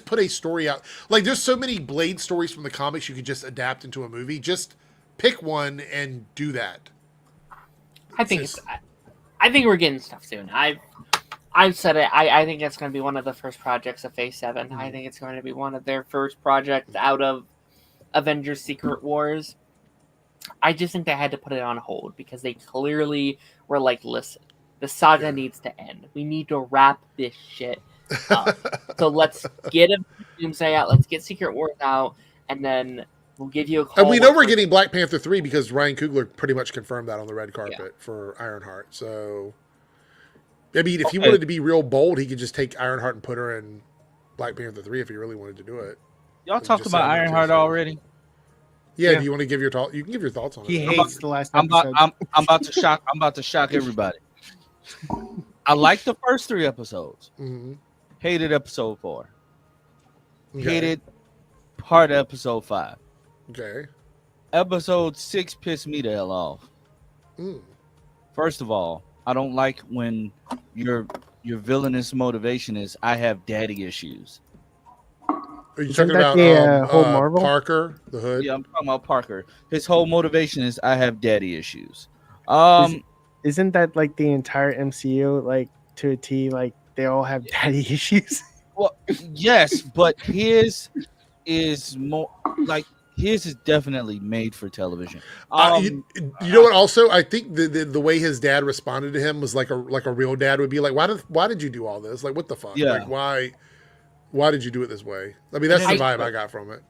put a story out. Like there's so many Blade stories from the comics you could just adapt into a movie. Just pick one and do that.
I think we're getting stuff soon. I've said it. I think it's going to be one of the first projects of Phase 7. I think it's going to be one of their first projects out of Avengers Secret Wars. I just think they had to put it on hold because they clearly were like, listen, the saga needs to end. We need to wrap this shit up. So let's get a Doomsday out. Let's get Secret Wars out. And then we'll give you a call.
And we know we're getting Black Panther 3 because Ryan Coogler pretty much confirmed that on the red carpet for Ironheart. So, I mean, if he wanted to be real bold, he could just take Ironheart and put her in Black Panther 3 if he really wanted to do it.
Y'all talked about Ironheart already?
Yeah, do you want to give your thoughts? You can give your thoughts on it.
He hates the last episode.
I'm about to shock everybody. I liked the first 3 episodes.
Mm-hmm.
Hated episode 4.
Okay.
Hated part of episode 5.
Okay.
Episode 6 pissed me the hell off. First of all, I don't like when your villainous motivation is I have daddy issues.
Are you talking about
whole Marvel?
Parker, the Hood?
Yeah, I'm talking about Parker. His whole motivation is I have daddy issues.
Isn't that like the entire MCU, like to a T? Like they all have daddy issues.
Well, yes, but his is more like his is definitely made for television.
You know what? Also, I think the way his dad responded to him was like a real dad would be like, why did you do all this? Like, what the fuck?
Yeah.
Like, why did you do it this way? I mean, that's the vibe I got from it.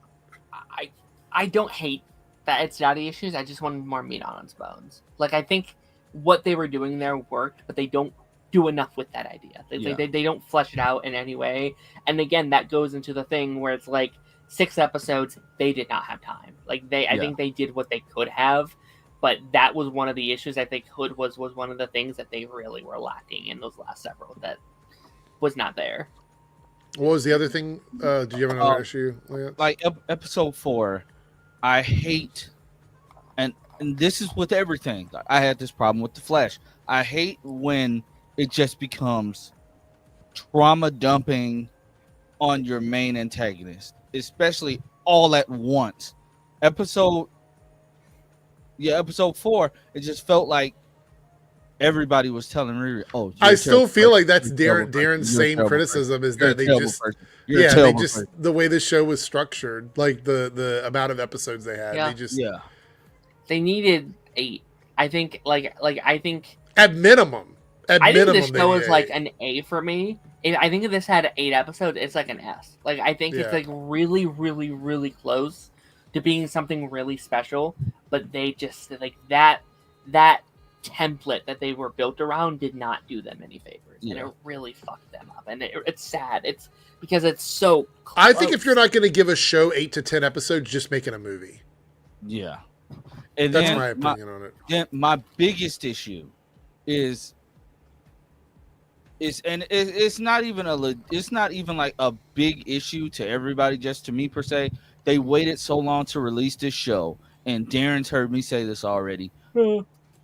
I don't hate that it's daddy issues. I just wanted more meat on its bones. Like, I think what they were doing there worked, but they don't do enough with that idea. They don't flesh it out in any way. And again, that goes into the thing where it's like 6 episodes, they did not have time. Like I think they did what they could have, but that was one of the issues. I think Hood was one of the things that they really were lacking in those last several that was not there.
What was the other thing? Did you have another issue, Lance?
Like episode 4, I hate, and this is with everything. I had this problem with the Flash. I hate when it just becomes trauma dumping on your main antagonist, especially all at once. Episode 4, it just felt like everybody was telling Riri, "Oh,
I still feel like that's Darren's same criticism is that they just the way the show was structured, like the amount of episodes they had, they needed 8.
I think
At minimum.
I think this
they
show
need
is
A.
like an A for me. I think if this had 8 episodes, it's like an S. Like I think it's like really, really, really close to being something really special. But they just like that template that they were built around did not do them any favors, and it really fucked them up. And it's sad. It's because it's so close.
I think if you're not going to give a show 8 to 10 episodes, just make it a movie.
Yeah, and
that's my opinion on it.
Then my biggest issue is and it's not even like a big issue to everybody, just to me per se. They waited so long to release this show, and Darren's heard me say this already.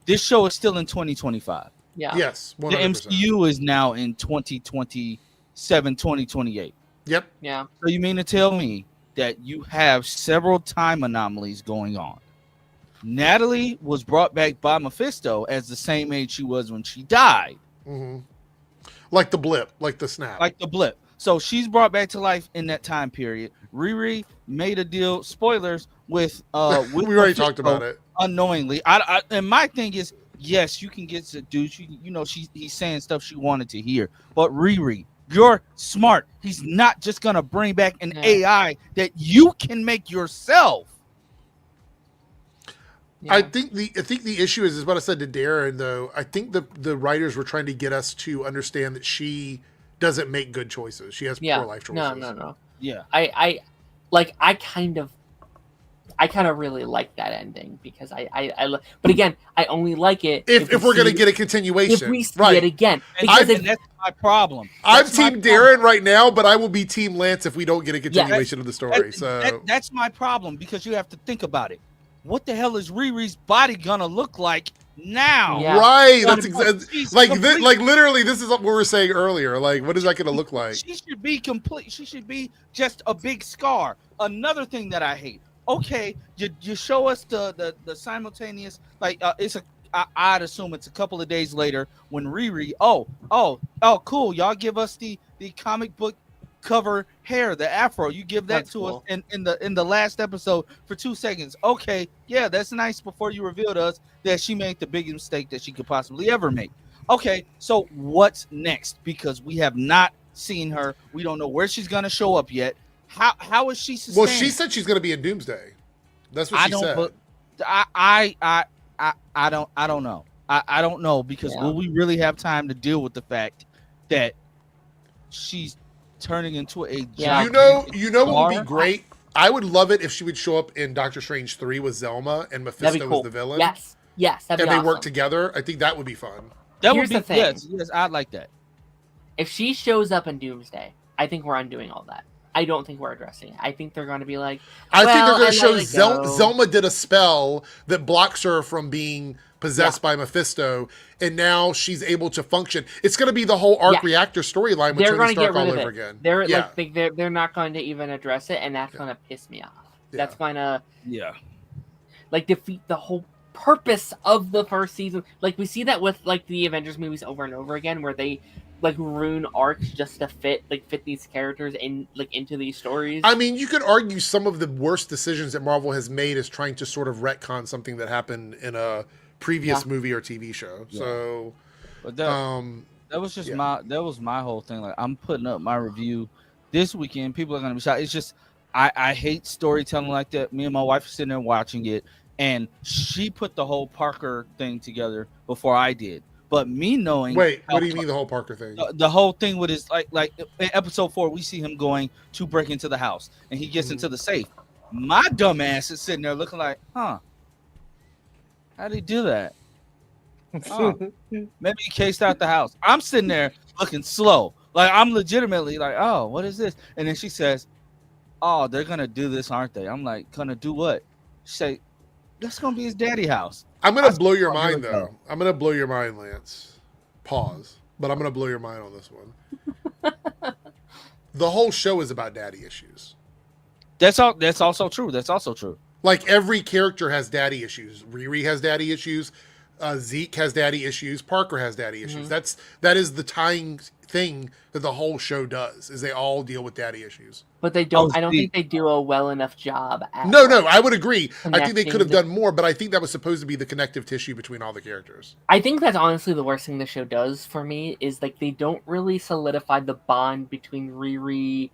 This show is still in 2025.
Yeah.
Yes. 100%.
The MCU is now in 2027, 2028.
Yep.
Yeah.
So you mean to tell me that you have several time anomalies going on? Natalie was brought back by Mephisto as the same age she was when she died.
Mm-hmm. Like the blip, like the snap.
Like the blip. So she's brought back to life in that time period. Riri made a deal, spoilers, with
we already talked about it.
Unknowingly. And my thing is, yes, you can get seduced. You know, he's saying stuff she wanted to hear. But Riri, you're smart. He's not just gonna bring back an AI that you can make yourself.
Yeah. I think the issue is what I said to Darren, though. I think the writers were trying to get us to understand that she doesn't make good choices. She has poor life choices.
No.
Yeah.
I kind of really like that ending because but again, I only like it
if we're going to get a continuation.
If we see it again.
Because that's my problem.
I'm Team Darren right now, but I will be Team Lance if we don't get a continuation of the story.
That's my problem, because you have to think about it. What the hell is Riri's body gonna look like now?
Yeah. Right. That's exactly like literally. This is what we were saying earlier. Like, what is that going to look like?
She should be complete. She should be just a big scar. Another thing that I hate. Okay, you show us the simultaneous, like I'd assume it's a couple of days later when Riri. Oh, cool. Y'all give us the comic book cover hair, the afro. You give that to us in the last episode for 2 seconds. Okay, yeah, that's nice. Before you revealed us that she made the biggest mistake that she could possibly ever make. Okay, so what's next? Because we have not seen her. We don't know where she's gonna show up yet. How is she sustained?
Well, she said she's gonna be in Doomsday. That's what she said.
I don't know. I don't know, because will we really have time to deal with the fact that she's turning into a giant?
You know what would be great? I would love it if she would show up in Doctor Strange 3 with Zelma and Mephisto was the villain.
Yes, that'd be
they
awesome.
work together. I think that would be fun.
Here's the thing.
Yes, I'd like that.
If she shows up in Doomsday, I think we're undoing all that. I don't think we're addressing it. I think they're going to be like,
I think they're going to show Zelma did a spell that blocks her from being possessed by Mephisto, and now she's able to function. It's going to be the whole arc reactor storyline with Tony Stark all over again.
They're not going to even address it, and that's going to piss me off. That's going to defeat the whole purpose of the first season. Like, we see that with like the Avengers movies over and over again, where they like ruin arcs just to fit these characters in into these stories.
I mean, you could argue some of the worst decisions that Marvel has made is trying to sort of retcon something that happened in a previous movie or TV show. So,
but that was just my whole thing. Like, I'm putting up my review this weekend. People are gonna be shocked. It's just I hate storytelling like that. Me and my wife are sitting there watching it, and she put the whole Parker thing together before I did. But me knowing,
what do you mean the whole Parker thing?
The whole thing with his like in episode 4, we see him going to break into the house, and he gets into the safe. My dumb ass is sitting there looking like, how'd he do that? Maybe he cased out the house. I'm sitting there looking slow, like I'm legitimately like, oh, what is this? And then she says, oh, they're gonna do this, aren't they? I'm like, gonna do what? She say, that's gonna be his daddy house.
I'm going to blow your mind, though. I'm going to blow your mind, Lance. Pause. But I'm going to blow your mind on this one. The whole show is about daddy issues.
That's also true. That's also true.
Like, every character has daddy issues. Riri has daddy issues. Zeke has daddy issues. Parker has daddy issues. That is the tying thing that the whole show does. Is they all deal with daddy issues.
But they don't. I don't think they do a well enough job. At
No, I would agree. I think they
connecting
could have done more, but I think that was supposed to be the connective tissue between all the characters.
I think that's honestly the worst thing the show does for me is like they don't really solidify the bond between Riri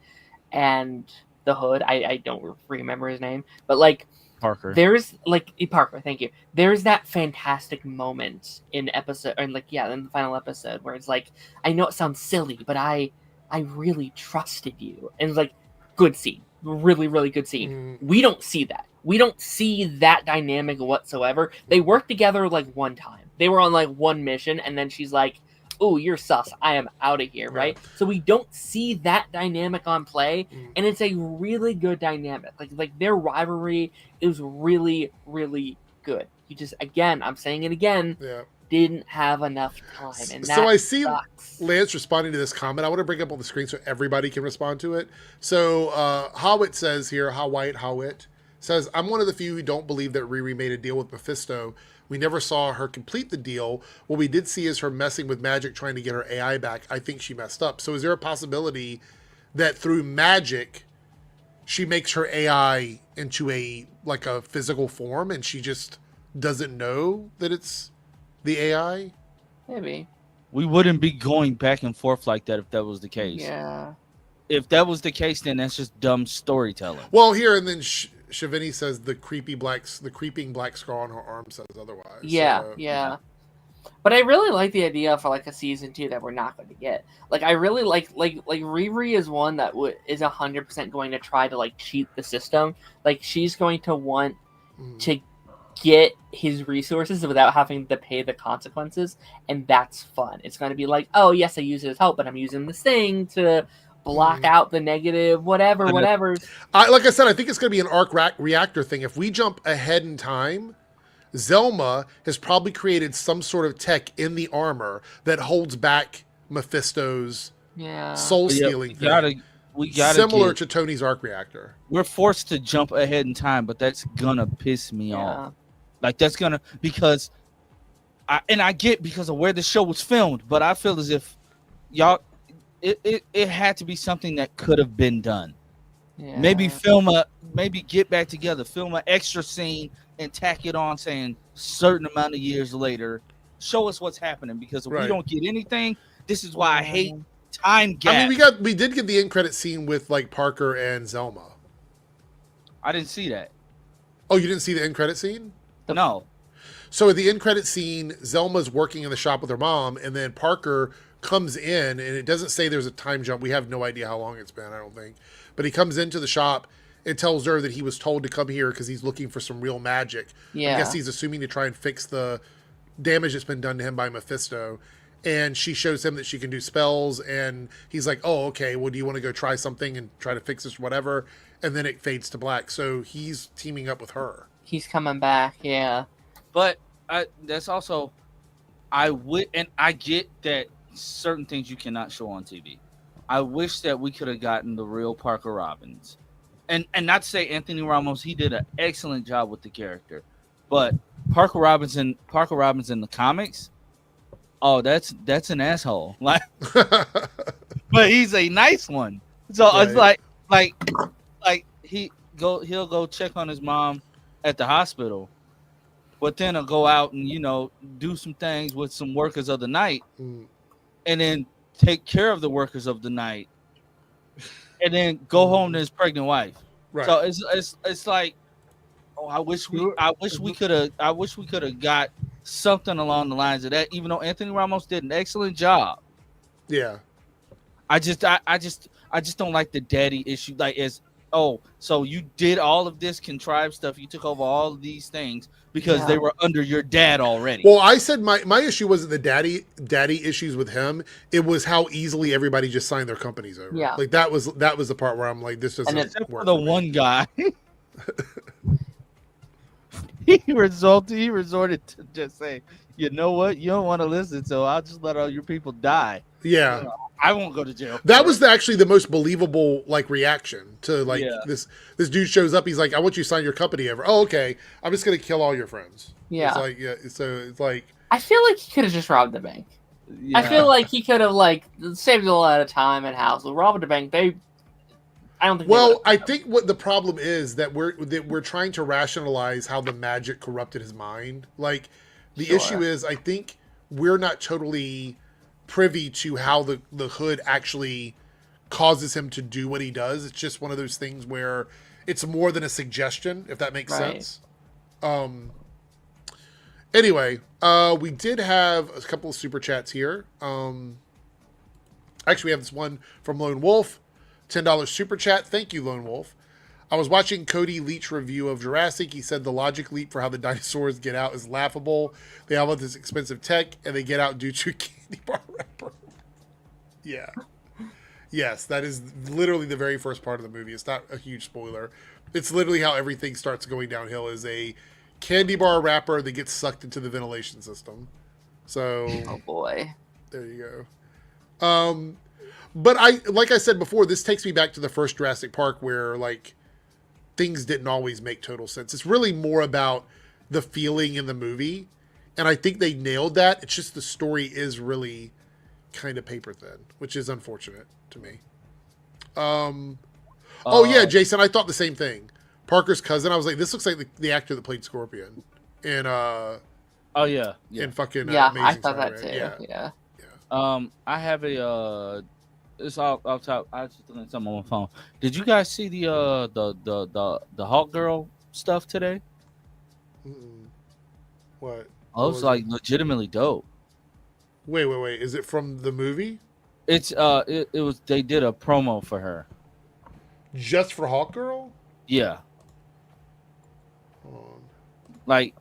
and the Hood. I don't remember his name, but like
Parker.
There's like Parker. Thank you. There's that fantastic moment in episode, and like in the final episode where it's like, I know it sounds silly, but I really trusted you, and it's like, good scene, really really good scene. We don't see that. We don't see that dynamic whatsoever. They worked together like one time. They were on like one mission, and then she's like, "Oh, you're sus. I am out of here." Right? So we don't see that dynamic on play, and it's a really good dynamic. Like their rivalry is really, really good. You just, again, I'm saying it again, didn't have enough time. And that
so I see
sucks.
Lance responding to this comment. I want to bring up on the screen so everybody can respond to it. So Howitt says here, Howitt says, I'm one of the few who don't believe that Riri made a deal with Mephisto. We never saw her complete the deal. What we did see is her messing with magic, trying to get her AI back. I think she messed up. So is there a possibility that through magic, she makes her AI into a physical form and she just doesn't know that it's the AI?
Maybe.
We wouldn't be going back and forth like that if that was the case.
Yeah.
If that was the case, then that's just dumb storytelling.
Well, here, and then Shavini says the creeping black scar on her arm says otherwise.
Yeah,
so,
yeah. But I really like the idea for like a season 2 that we're not going to get. Like I really like Riri is one that is 100% going to try to like cheat the system. Like she's going to want to get his resources without having to pay the consequences, and that's fun. It's going to be like, oh yes, I use it as help, but I'm using this thing to block out the negative whatever.
Like I said, I think it's going to be an arc reactor thing. If we jump ahead in time, Zelma has probably created some sort of tech in the armor that holds back Mephisto's soul stealing thing.
We gotta
similar to Tony's arc reactor.
We're forced to jump ahead in time, but that's gonna piss me off. Like that's gonna, because I get because of where the show was filmed, but I feel as if it had to be something that could have been done. Yeah. Maybe get back together, film an extra scene and tack it on saying certain amount of years later, show us what's happening, because if we don't get anything, this is why I hate time gap.
I mean, we did get the end credit scene with like Parker and Zelma.
I didn't see that.
Oh, you didn't see the end credit scene?
No.
So at the end credit scene, Zelma's working in the shop with her mom, and then Parker comes in, and it doesn't say there's a time jump. We have no idea how long it's been, I don't think. But he comes into the shop and tells her that he was told to come here because he's looking for some real magic. Yeah. I guess he's assuming to try and fix the damage that's been done to him by Mephisto. And she shows him that she can do spells, and he's like, oh, okay, well, do you want to go try something and try to fix this or whatever? And then it fades to black. So he's teaming up with her.
He's coming back, yeah.
But that's also, I get that certain things you cannot show on TV. I wish that we could have gotten the real Parker Robbins. And not to say Anthony Ramos, he did an excellent job with the character. But Parker Robbins in the comics, oh, that's an asshole. Like, but he's a nice one. So it's like he'll go check on his mom at the hospital, but then he'll go out and do some things with some workers of the night, and then take care of the workers of the night, and then go home to his pregnant wife. Right. So it's like, oh, I wish we could have got something along the lines of that. Even though Anthony Ramos did an excellent job. Yeah. I just don't like the daddy issue. Like, so you did all of this contrived stuff. You took over all of these things because they were under your dad already.
Well, I said my issue wasn't the daddy issues with him. It was how easily everybody just signed their companies over. Yeah. Like that was the part where I'm like, this doesn't work.
Except for the one guy. he resorted to just say, you know what? You don't want to listen, so I'll just let all your people die.
Yeah.
I won't go to jail.
That was actually the most believable like reaction to like
Yeah.
this dude shows up. He's like, I want you to sign your company over. Oh, okay. I'm just gonna kill all your friends.
Yeah.
It's like so it's like
I feel like he could have just robbed the bank. I feel like he could have like saved a lot of time and hassle. Robbing the bank, I don't think.
Well, I think what the problem is that we're trying to rationalize how the magic corrupted his mind. Like the issue is, I think we're not totally privy to how the hood actually causes him to do what he does. It's just one of those things where it's more than a suggestion, if that makes sense. Anyway, we did have a couple of super chats here. Actually, we have this one from Lone Wolf, $10 super chat. Thank you, Lone Wolf. I was watching Cody Leach review of Jurassic. He said the logic leap for how the dinosaurs get out is laughable. They have all this expensive tech, and they get out due to candy bar wrapper. Yeah. Yes, that is literally the very first part of the movie. It's not a huge spoiler. It's literally how everything starts going downhill is a candy bar wrapper that gets sucked into the ventilation system. So,
oh boy,
there you go. But like I said before, this takes me back to the first Jurassic Park where like things didn't always make total sense. It's really more about the feeling in the movie, and I think they nailed that. It's just the story is really kind of paper thin, which is unfortunate to me. Oh yeah, Jason, I thought the same thing. Parker's cousin. I was like, this looks like the actor that played Scorpion in
oh yeah,
in fucking
Amazing
I
thought
Spider-Man.
that too. Yeah.
I have a it's all off top. I was just looking at something on my phone. Did you guys see the Hawk Girl stuff today?
What?
Oh, it's like legitimately dope.
Wait. Is it from the movie?
It's it was they did a promo for her.
Just for Hawk Girl?
Yeah.
Hold on.
Like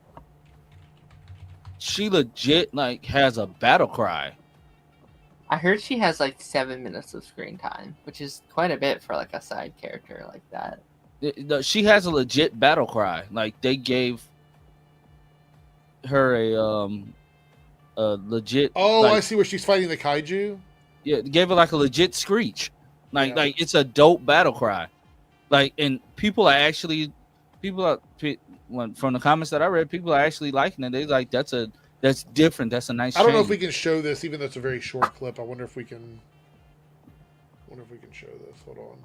she legit like has a battle cry.
I heard she has like 7 minutes of screen time, which is quite a bit for like a side character like that.
She has a legit battle cry. Like they gave her a legit.
Oh,
like,
I see where she's fighting the kaiju.
Yeah, gave her like a legit screech. Like it's a dope battle cry. Like, and people are from the comments that I read, people are actually liking it. They like that's different. That's a nice.
I don't know
change.
if we can show this, even though it's a very short clip. I wonder if we can. Show this. Hold on.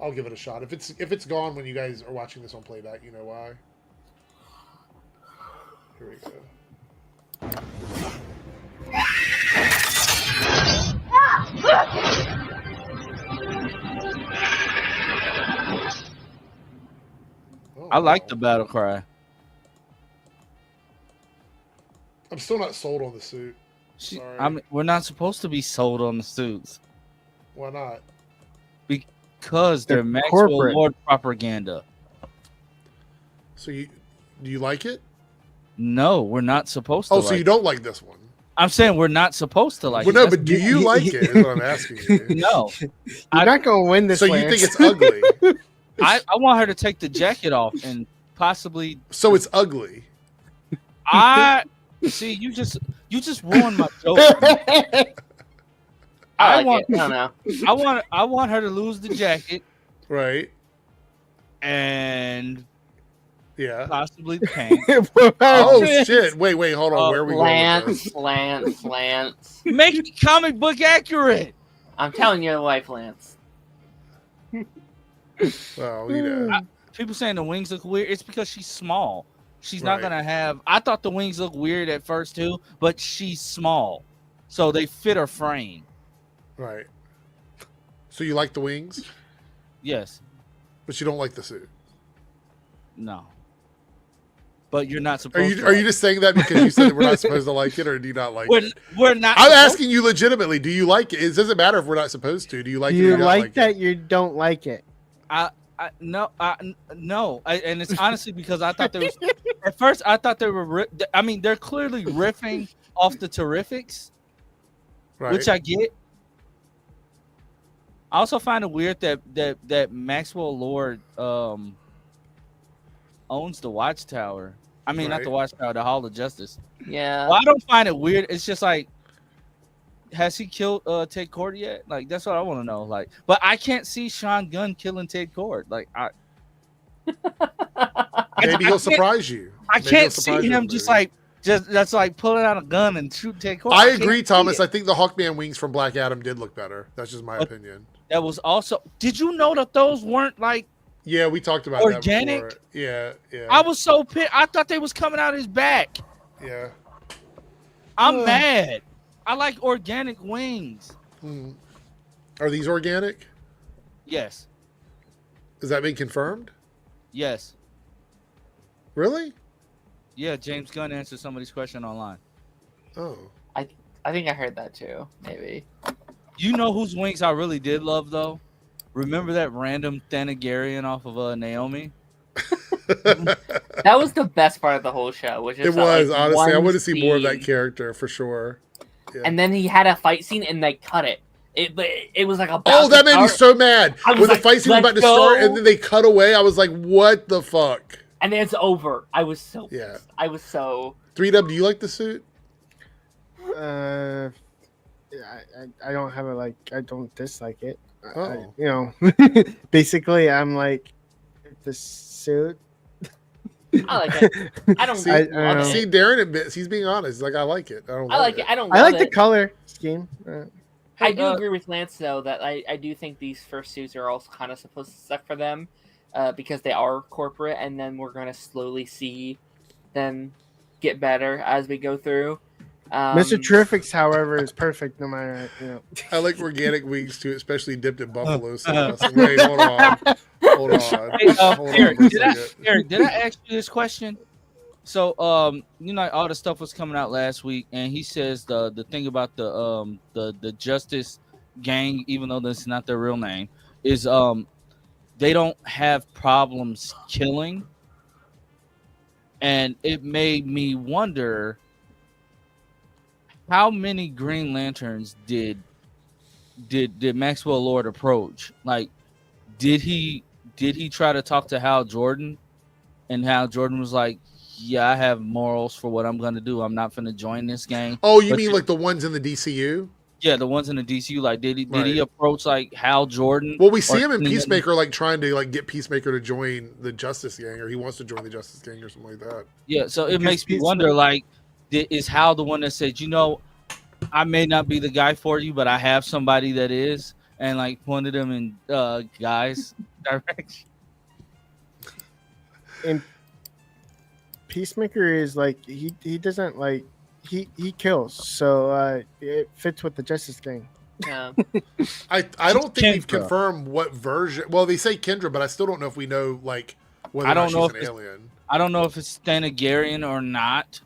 I'll give it a shot. If it's gone when you guys are watching this on playback, you know why. Here we go.
I like the battle cry.
I'm still not sold on the suit. Sorry.
We're not supposed to be sold on the suits.
Why not?
Because they're Maxwell
corporate.
Lord propaganda.
So do you like it?
No, we're not supposed to.
Oh, so you don't like this one?
I'm saying we're not supposed to like.
Well,
it.
no, but do you like it? Is what I'm asking you.
No,
you're not gonna win this.
So you think it's ugly?
I want her to take the jacket off and possibly.
So it's ugly.
I see. You just ruined my joke. I want her to lose the jacket,
right?
And
yeah,
possibly the pants.
Oh shit! Wait, hold on. Where are we
Lance?
Make it comic book accurate.
I'm telling your wife, Lance.
Well, you know,
people saying the wings look weird. It's because she's small. She's not gonna have. I thought the wings looked weird at first too, but she's small, so they fit her frame.
Right. So you like the wings?
Yes.
But you don't like the suit?
No. But you're not supposed to.
Are you just saying that because you said that we're not supposed to like it, or do you not like it?
We're not.
I'm asking you legitimately. Do you like it? It doesn't matter if we're not supposed to. Do you like it? Or
You
not
like that?
it?
You don't like it?
No. And it's honestly because I thought there was. At first, I thought they were. I mean, they're clearly riffing off the Terrifics,
right.
which I get. I also find it weird that Maxwell Lord owns the Watchtower. I mean, not the Watchtower, the Hall of Justice.
Yeah.
Well, I don't find it weird. It's just like has he killed Ted Cord yet? Like that's what I want to know. Like, but I can't see Sean Gunn killing Ted Cord. Like
Maybe he'll surprise you.
I
Maybe
can't
he'll
see
surprise you in
him
the
just
movie.
like that's like pulling out a gun and shoot Ted Cord.
I
can't
agree,
see
Thomas.
it.
I think the Hawkman wings from Black Adam did look better. That's just my opinion.
That was also. Did you know that those weren't like
Yeah, we talked about
organic?
that before. Yeah, yeah.
I was so pissed. I thought they was coming out of his back.
Yeah.
I'm mad. I like organic wings.
Are these organic?
Yes.
Has that been confirmed?
Yes.
Really?
Yeah, James Gunn answered somebody's question online.
Oh.
I think I heard that too. Maybe.
You know whose wings I really did love though? Remember that random Thanagarian off of Naomi?
That was the best part of the whole show. Which is
It was,
like,
honestly. I
one
want to see more of that
scene,
character for sure. Yeah.
And then he had a fight scene and they cut it. It was like a.
Oh, that made me so mad.
I was
When
like,
the fight scene was about to
"Let's
start
go."
and then they cut away, I was like, what the fuck?
And then it's over. I was so.
Yeah.
Pissed. I was so.
3W, do you like the suit?
I don't have I don't dislike it.
Oh.
You know, basically, I'm like the suit.
I like it. I don't.
See,
love it.
see, Darren admits he's being honest. He's like, I like it. I don't.
I
love
like it. I don't.
I
love
like the
it.
color scheme.
I do agree with Lance though that I do think these first suits are also kind of supposed to suck for them, because they are corporate, and then we're gonna slowly see them get better as we go through.
Mr. Terrific's, however, is perfect no matter.
I like organic wings too, especially dipped in buffalo sauce. Wait, hold on. Hold on.
Hey,
Hold
Eric,
on for a second.
Eric, did I ask you this question? So, you know, all the stuff was coming out last week, and he says the thing about the Justice Gang, even though that's not their real name, is they don't have problems killing, and it made me wonder how many Green Lanterns did Maxwell Lord approach? Like, did he try to talk to Hal Jordan, and Hal Jordan was like, yeah, I have morals for what I'm gonna do. I'm not gonna join this gang.
Oh, you mean like the ones in the DCU?
Yeah, the ones in the DCU. Like, did he approach like Hal Jordan?
Well, we see him in
anyone?
Peacemaker, like trying to like get Peacemaker to join the Justice Gang, or he wants to join the Justice Gang, or something like that.
Yeah, so it makes me wonder, like, is Hal the one that said, you know, I may not be the guy for you, but I have somebody that is, and like pointed him in guys' direction.
And Peacemaker is like he doesn't like he kills, so it fits with the Justice Gang.
Yeah.
I don't think we've
Kendra.
confirmed what version. Well, they say Kendra, but I still don't know if we know like whether
I
or
don't
not
know
she's
if
an
it's-
alien.
I don't know if it's Thanagarian or not.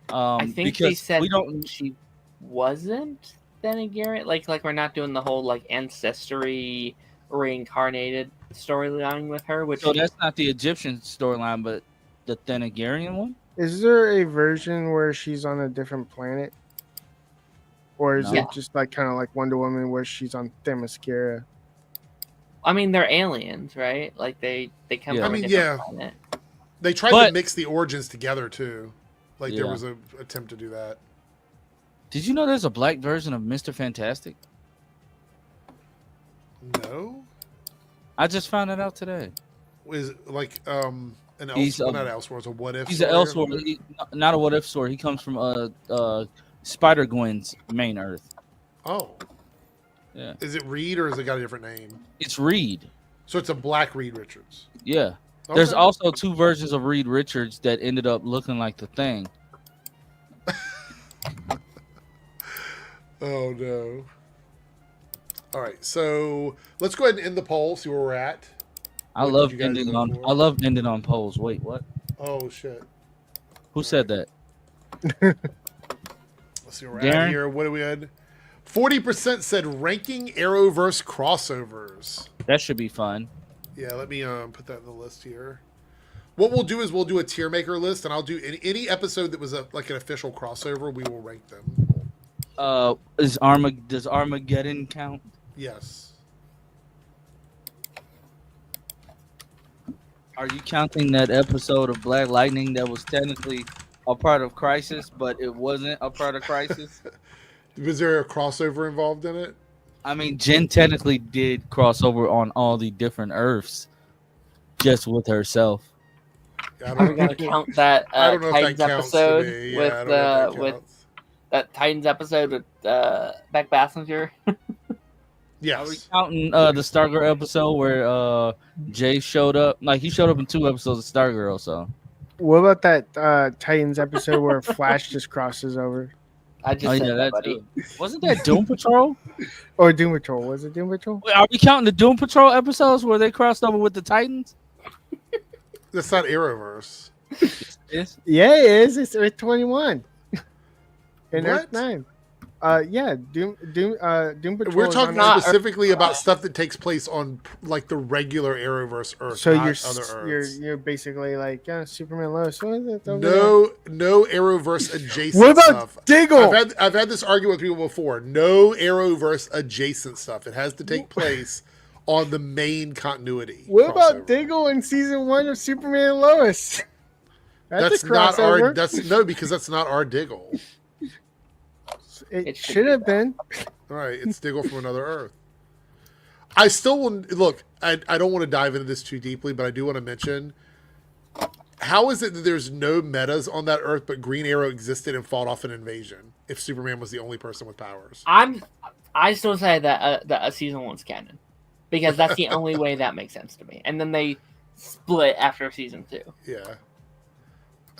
I think
because
they said
we don't.
she wasn't Thanagarian. Like we're not doing the whole like ancestry reincarnated storyline with her, which
So that's not the Egyptian storyline, but the Thanagarian one.
Is there a version where she's on a different planet, or is
No.
it just like kind of like Wonder Woman where she's on Themyscira?
I mean they're aliens, right? Like they come
Yeah.
from
I mean,
a different
yeah.
planet.
They tried to
But-
mix the origins together too. Like there
Yeah.
was a attempt to do that.
Did you know there's a black version of Mr. Fantastic?
No,
I just found it out today.
is it like an
He's,
Elseworld, not Elseworld, it's a what if.
He's an
story?
Elseworld, not a what if story. He comes from Spider Gwen's main Earth.
Oh,
Yeah,
is it Reed or has it got a different name?
it's Reed.
So it's a black Reed Richards.
Yeah, there's
Okay.
also two versions of Reed Richards that ended up looking like the Thing.
Oh no. All right, so let's go ahead and end the poll. See where we're at.
I
What
love
did you guys
ending
vote
on.
for?
I love ending on polls. Wait, what?
Oh shit.
Who said that?
Let's see where we're at
Darren?
here. What do we had? 40% said ranking Arrowverse crossovers.
That should be fun.
Yeah, let me put that in the list here. What we'll do is we'll do a tier maker list, and I'll do any episode that was like an official crossover. We will rank them.
Does Armageddon count?
Yes.
Are you counting that episode of Black Lightning that was technically a part of Crisis, but it wasn't a part of Crisis?
Was there a crossover involved in it?
I mean, Jen technically did cross over on all the different Earths, just with herself.
I
Are we gonna count that
I don't know if
Titans
that counts to
episode
me. Yeah, I don't know if that
with
counts.
that Titans episode with Beck Bassinger?
Yes.
Are we counting the Stargirl episode where Jay showed up? Like, he showed up in 2 episodes of Stargirl, so.
What about that Titans episode where Flash just crosses over?
I just said that, buddy.
too. Wasn't that Doom Patrol?
Or Doom Patrol? Was it Doom Patrol?
Wait, are we counting the Doom Patrol episodes where they crossed over with the Titans?
That's not Arrowverse.
Yes.
Yeah, it is. It's Earth 21. And
What?
Earth 9. Yeah, Doom Patrol.
We're
is
talking
on Earth.
specifically about stuff that takes place on like the regular Arrowverse Earth,
So
not
you're
other
you're
Earths.
you're basically like Superman Lois. What is it over
No Arrowverse adjacent
What about
stuff.
Diggle?
I've had this argument with people before. No Arrowverse adjacent stuff. It has to take place on the main continuity.
What
crossover.
about Diggle in season 1 of Superman and Lois? That's a
not our.
crossover.
Because that's not our Diggle.
It should have been.
All right, it's Diggle from another Earth. I still want look. I don't want to dive into this too deeply, but I do want to mention how is it that there's no metas on that Earth, but Green Arrow existed and fought off an invasion? If Superman was the only person with powers,
I still say that that season 1's canon because that's the only way that makes sense to me. And then they split after season 2.
Yeah.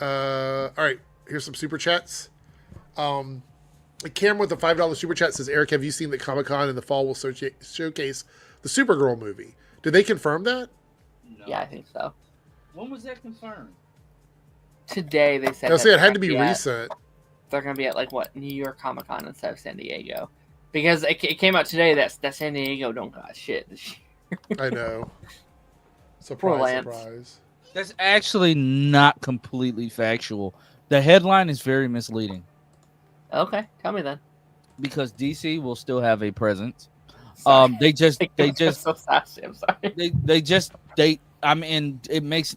All right. Here's some super chats. Cameron with a $5 super chat says, Eric, have you seen that Comic-Con in the fall will showcase the Supergirl movie? Did they confirm that?
No.
Yeah, I think so.
When was that confirmed?
Today they said.
I say it had to
they're
be
gonna at-
recent.
They're going to be at New York Comic Con instead of San Diego, because it came out today that San Diego don't got shit this year.
I know.
Poor
Surprise,
Lance.
surprise.
That's actually not completely factual. The headline is very misleading
Okay, tell me then.
because DC will still have a presence.
Sorry.
They just
so sassy. I'm sorry.
I mean,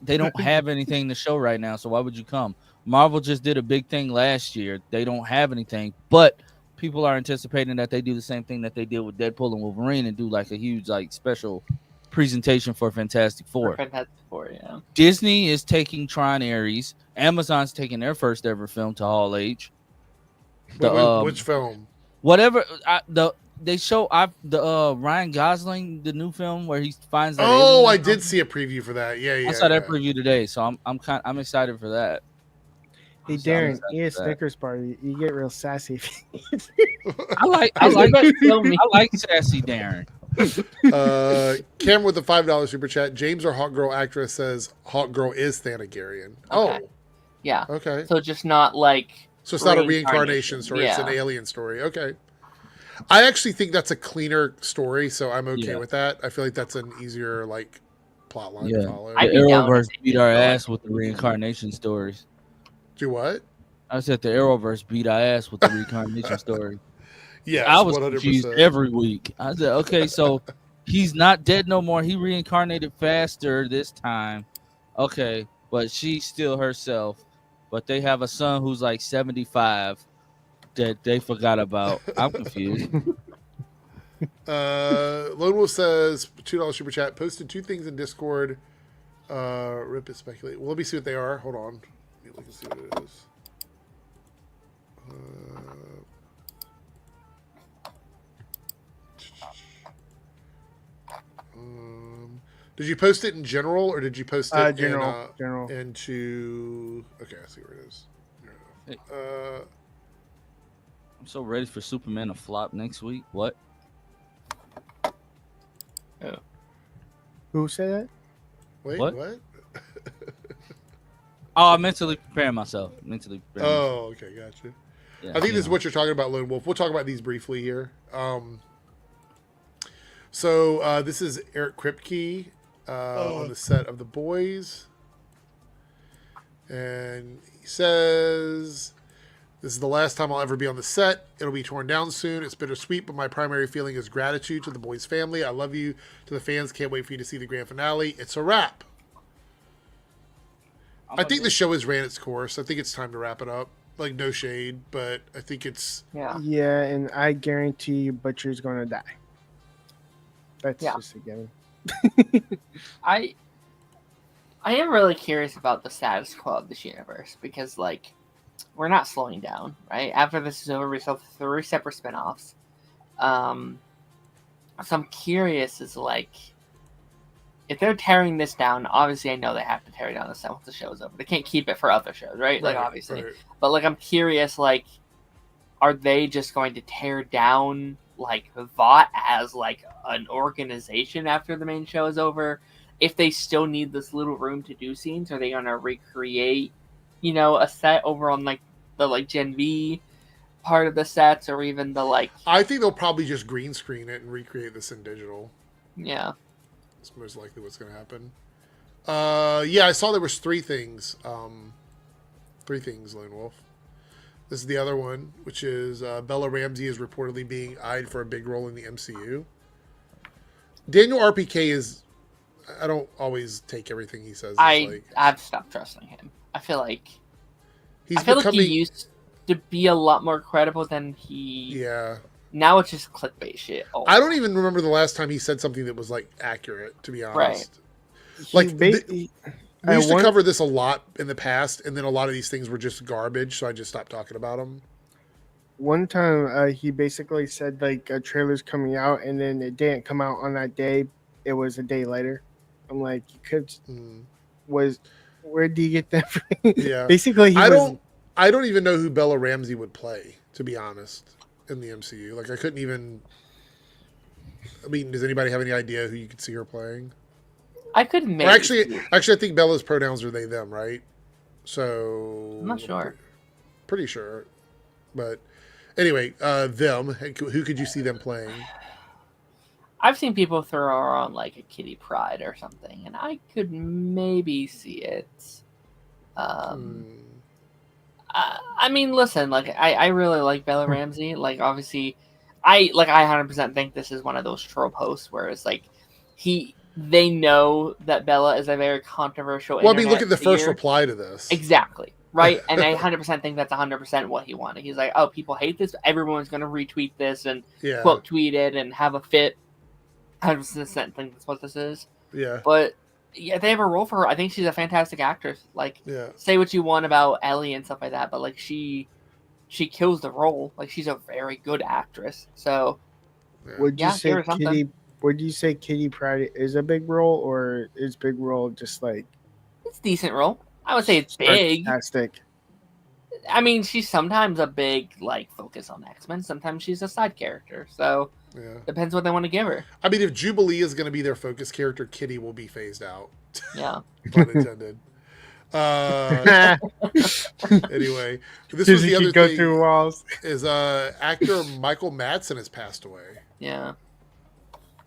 they don't have anything to show right now, so why would you come? Marvel just did a big thing last year. They don't have anything, but people are anticipating that they do the same thing that they did with Deadpool and Wolverine and do like a huge special presentation for Fantastic Four.
Fantastic Four, yeah.
Disney is taking Tron Ares. Amazon's taking their first ever film to Hall H.
Which film?
Whatever they show Ryan Gosling, the new film where he finds that
Oh,
alien
I
or
did
something.
see a preview for that. Yeah.
I saw that preview today, so I'm excited for that.
Hey
So I'm
Darren,
excited
eat a
for that.
Snickers bar. You get real sassy.
I like sassy Darren.
Cameron with the $5 super chat. James, our Hawk Girl actress, says Hawk Girl is Thanagarian.
Okay.
Oh,
Yeah.
okay.
So just not like.
So it's not a reincarnation story. It's an
Yeah.
alien story. Okay. I actually think that's a cleaner story, so I'm okay
Yeah.
with that. I feel like that's an easier plot line
Yeah.
to follow.
I'd
The
be down
Arrowverse
to
beat
see
our
it.
ass with the reincarnation stories.
Do what?
I said the Arrowverse beat our ass with the reincarnation story.
Yes,
I was
100%.
confused every week. I said, okay, so he's not dead no more. He reincarnated faster this time. Okay, but she's still herself. But they have a son who's like 75 that they forgot about. I'm confused.
Lone Wolf says $2 super chat. Posted 2 things in Discord. Rip it speculate. Well, let me see what they are. Hold on. Let me look and see what it is. Did you post it in general, or did you post it
General.
into? Okay, I see where it is.
I'm so ready for Superman to flop next week. What?
Who said that?
Wait,
What?
what?
Oh, I'm mentally preparing myself.
Oh, okay, gotcha.
Yeah,
I think this is what you're talking about, Lone Wolf. We'll talk about these briefly here. So this is Eric Kripke on the set of The Boys. And he says, this is the last time I'll ever be on the set. It'll be torn down soon. It's bittersweet, but my primary feeling is gratitude to The Boys family. I love you. To the fans, can't wait for you to see the grand finale. It's a wrap. I think the show has ran its course. I think it's time to wrap it up. Like no shade, but I think it's
Yeah, and I guarantee you Butcher's gonna die. That's just a given.
I am really curious about the status quo of this universe because, like, we're not slowing down, right? After this is over, we still have 3 separate spinoffs. So I'm curious, is like, if they're tearing this down, obviously I know they have to tear down the set once the show's over. They can't keep it for other shows, right? Like, obviously.
Right.
But, like, I'm curious, like, are they just going to tear down, like, VOT as, like, an organization after the main show is over? If they still need this little room to do scenes, are they going to recreate, you know, a set over on, like, the, like, Gen V part of the sets, or even the, like...
I think they'll probably just green screen it and recreate this in digital.
Yeah.
That's most likely what's going to happen. Yeah, I saw there was 3 things. 3 things, Lone Wolf. This is the other one, which is Bella Ramsey is reportedly being eyed for a big role in the MCU. Daniel RPK is... I don't always take everything he says.
I've stopped trusting him. I feel like... he used to be a lot more credible than he...
Yeah.
Now it's just clickbait shit.
I don't even remember the last time he said something that was, like, accurate, to be honest.
Right.
Like, we used to cover this a lot in the past, and then a lot of these things were just garbage, so I just stopped talking about them.
One time, he basically said, like, a trailer's coming out, and then it didn't come out on that day. It was a day later. I'm like, you could... Where do you get that from?
Yeah.
Basically,
I don't even know who Bella Ramsey would play, to be honest, in the MCU. Like, I couldn't even... I mean, does anybody have any idea who you could see her playing?
I could maybe...
Or actually, I think Bella's pronouns are they, them, right? So...
I'm not sure.
Pretty sure. But anyway, them. Who could you see them playing?
I've seen people throw around, like, a Kitty Pryde or something, and I could maybe see it. I mean, listen, like, I really like Bella Ramsey. Like, obviously, I 100% think this is one of those trope hosts where it's like, they know that Bella is a very controversial.
Well, I mean, look at the first reply to this.
Exactly. Right? And I 100% think that's 100% what he wanted. He's like, oh, people hate this. Everyone's going to retweet this and quote tweet it and have a fit. 100% think that's what this is.
Yeah.
But yeah, they have a role for her. I think she's a fantastic actress. Like, say what you want about Ellie and stuff like that, but like she kills the role. Like, she's a very good actress. So
would you say Kitty Pryde is a big role, or is big role just like
it's a decent role? I would say it's big.
Fantastic.
I mean, she's sometimes a big like focus on X-Men. Sometimes she's a side character. So depends what they want to give her.
I mean, if Jubilee is going to be their focus character, Kitty will be phased out.
Yeah.
Pun intended. Anyway, this was the other thing.
Through walls.
Is actor Michael Madsen has passed away.
Yeah.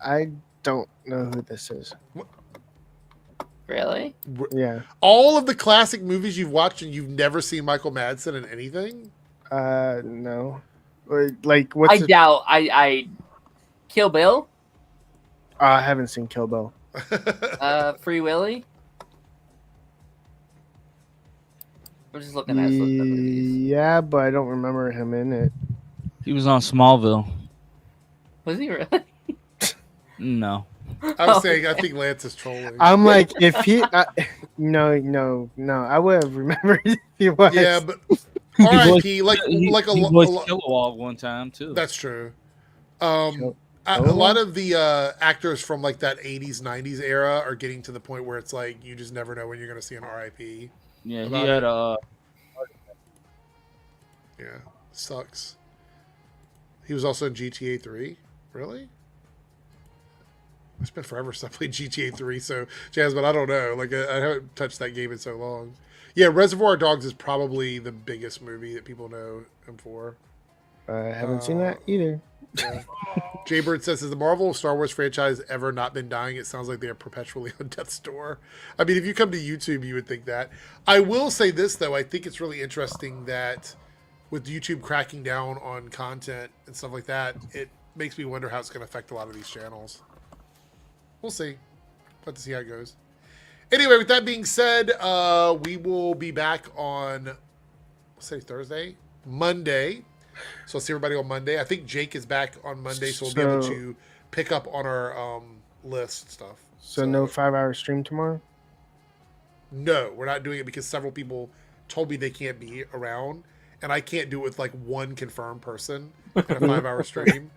I don't know who this is.
Really?
Yeah.
All of the classic movies you've watched and you've never seen Michael Madsen in anything?
No. Like, what's
I doubt. I Kill Bill?
I haven't seen Kill Bill.
Free Willy? I'm just looking at movies.
Yeah, but I don't remember him in it.
He was on Smallville.
Was he really?
No.
I was saying, I think Lance is trolling.
I'm like, if he... no. I would have remembered if he was.
Yeah, but... R.I.P. Like
he voiced Kilowog one time, too.
That's true. A lot of the actors from like that 80s, 90s era are getting to the point where it's like, you just never know when you're going to see an R.I.P.
Yeah, he had
Yeah, sucks. He was also in GTA 3. Really? It's been forever since I played GTA 3, so Jasmine, I don't know. Like, I haven't touched that game in so long. Yeah, Reservoir Dogs is probably the biggest movie that people know him for.
I haven't seen that either.
Yeah. Jaybird says, has the Marvel Star Wars franchise ever not been dying? It sounds like they are perpetually on death's door. I mean, if you come to YouTube, you would think that. I will say this, though. I think it's really interesting that with YouTube cracking down on content and stuff like that, it makes me wonder how it's going to affect a lot of these channels. We'll see. We'll have to see how it goes. Anyway, with that being said, we will be back on say Thursday, Monday. So I'll see everybody on Monday. I think Jake is back on Monday, so we'll be able to pick up on our list stuff.
So no 5-hour stream tomorrow?
No, we're not doing it because several people told me they can't be around, and I can't do it with like one confirmed person in a 5-hour stream.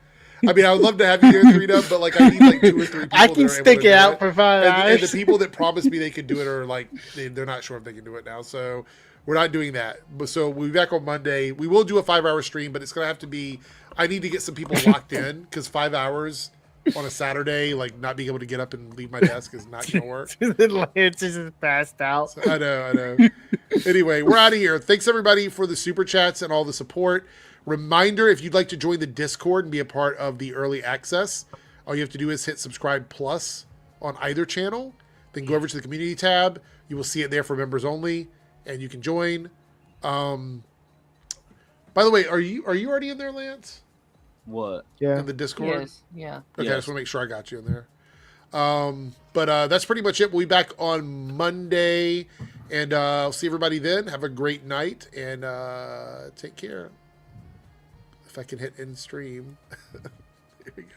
I mean, I would love to have you here, Three-Dub, but like I need like 2 or 3 people.
I can stick it out for 5 hours.
And the people that promised me they could do it are like they're not sure if they can do it now. So we're not doing that. But so we'll be back on Monday. We will do a 5-hour stream, but it's gonna have to be. I need to get some people locked in because 5 hours on a Saturday, like not being able to get up and leave my desk is not gonna work.
It's just passed out.
So, I know. Anyway, we're out of here. Thanks everybody for the super chats and all the support. Reminder, if you'd like to join the Discord and be a part of the early access, all you have to do is hit subscribe plus on either channel. Then go over to the community tab. You will see it there for members only, and you can join. By the way, are you already in there, Lance?
What?
Yeah.
In the Discord?
Yes. Yeah.
Okay, I just want to make sure I got you in there. But that's pretty much it. We'll be back on Monday, and I'll see everybody then. Have a great night, and take care. If I can hit end stream. Here we go.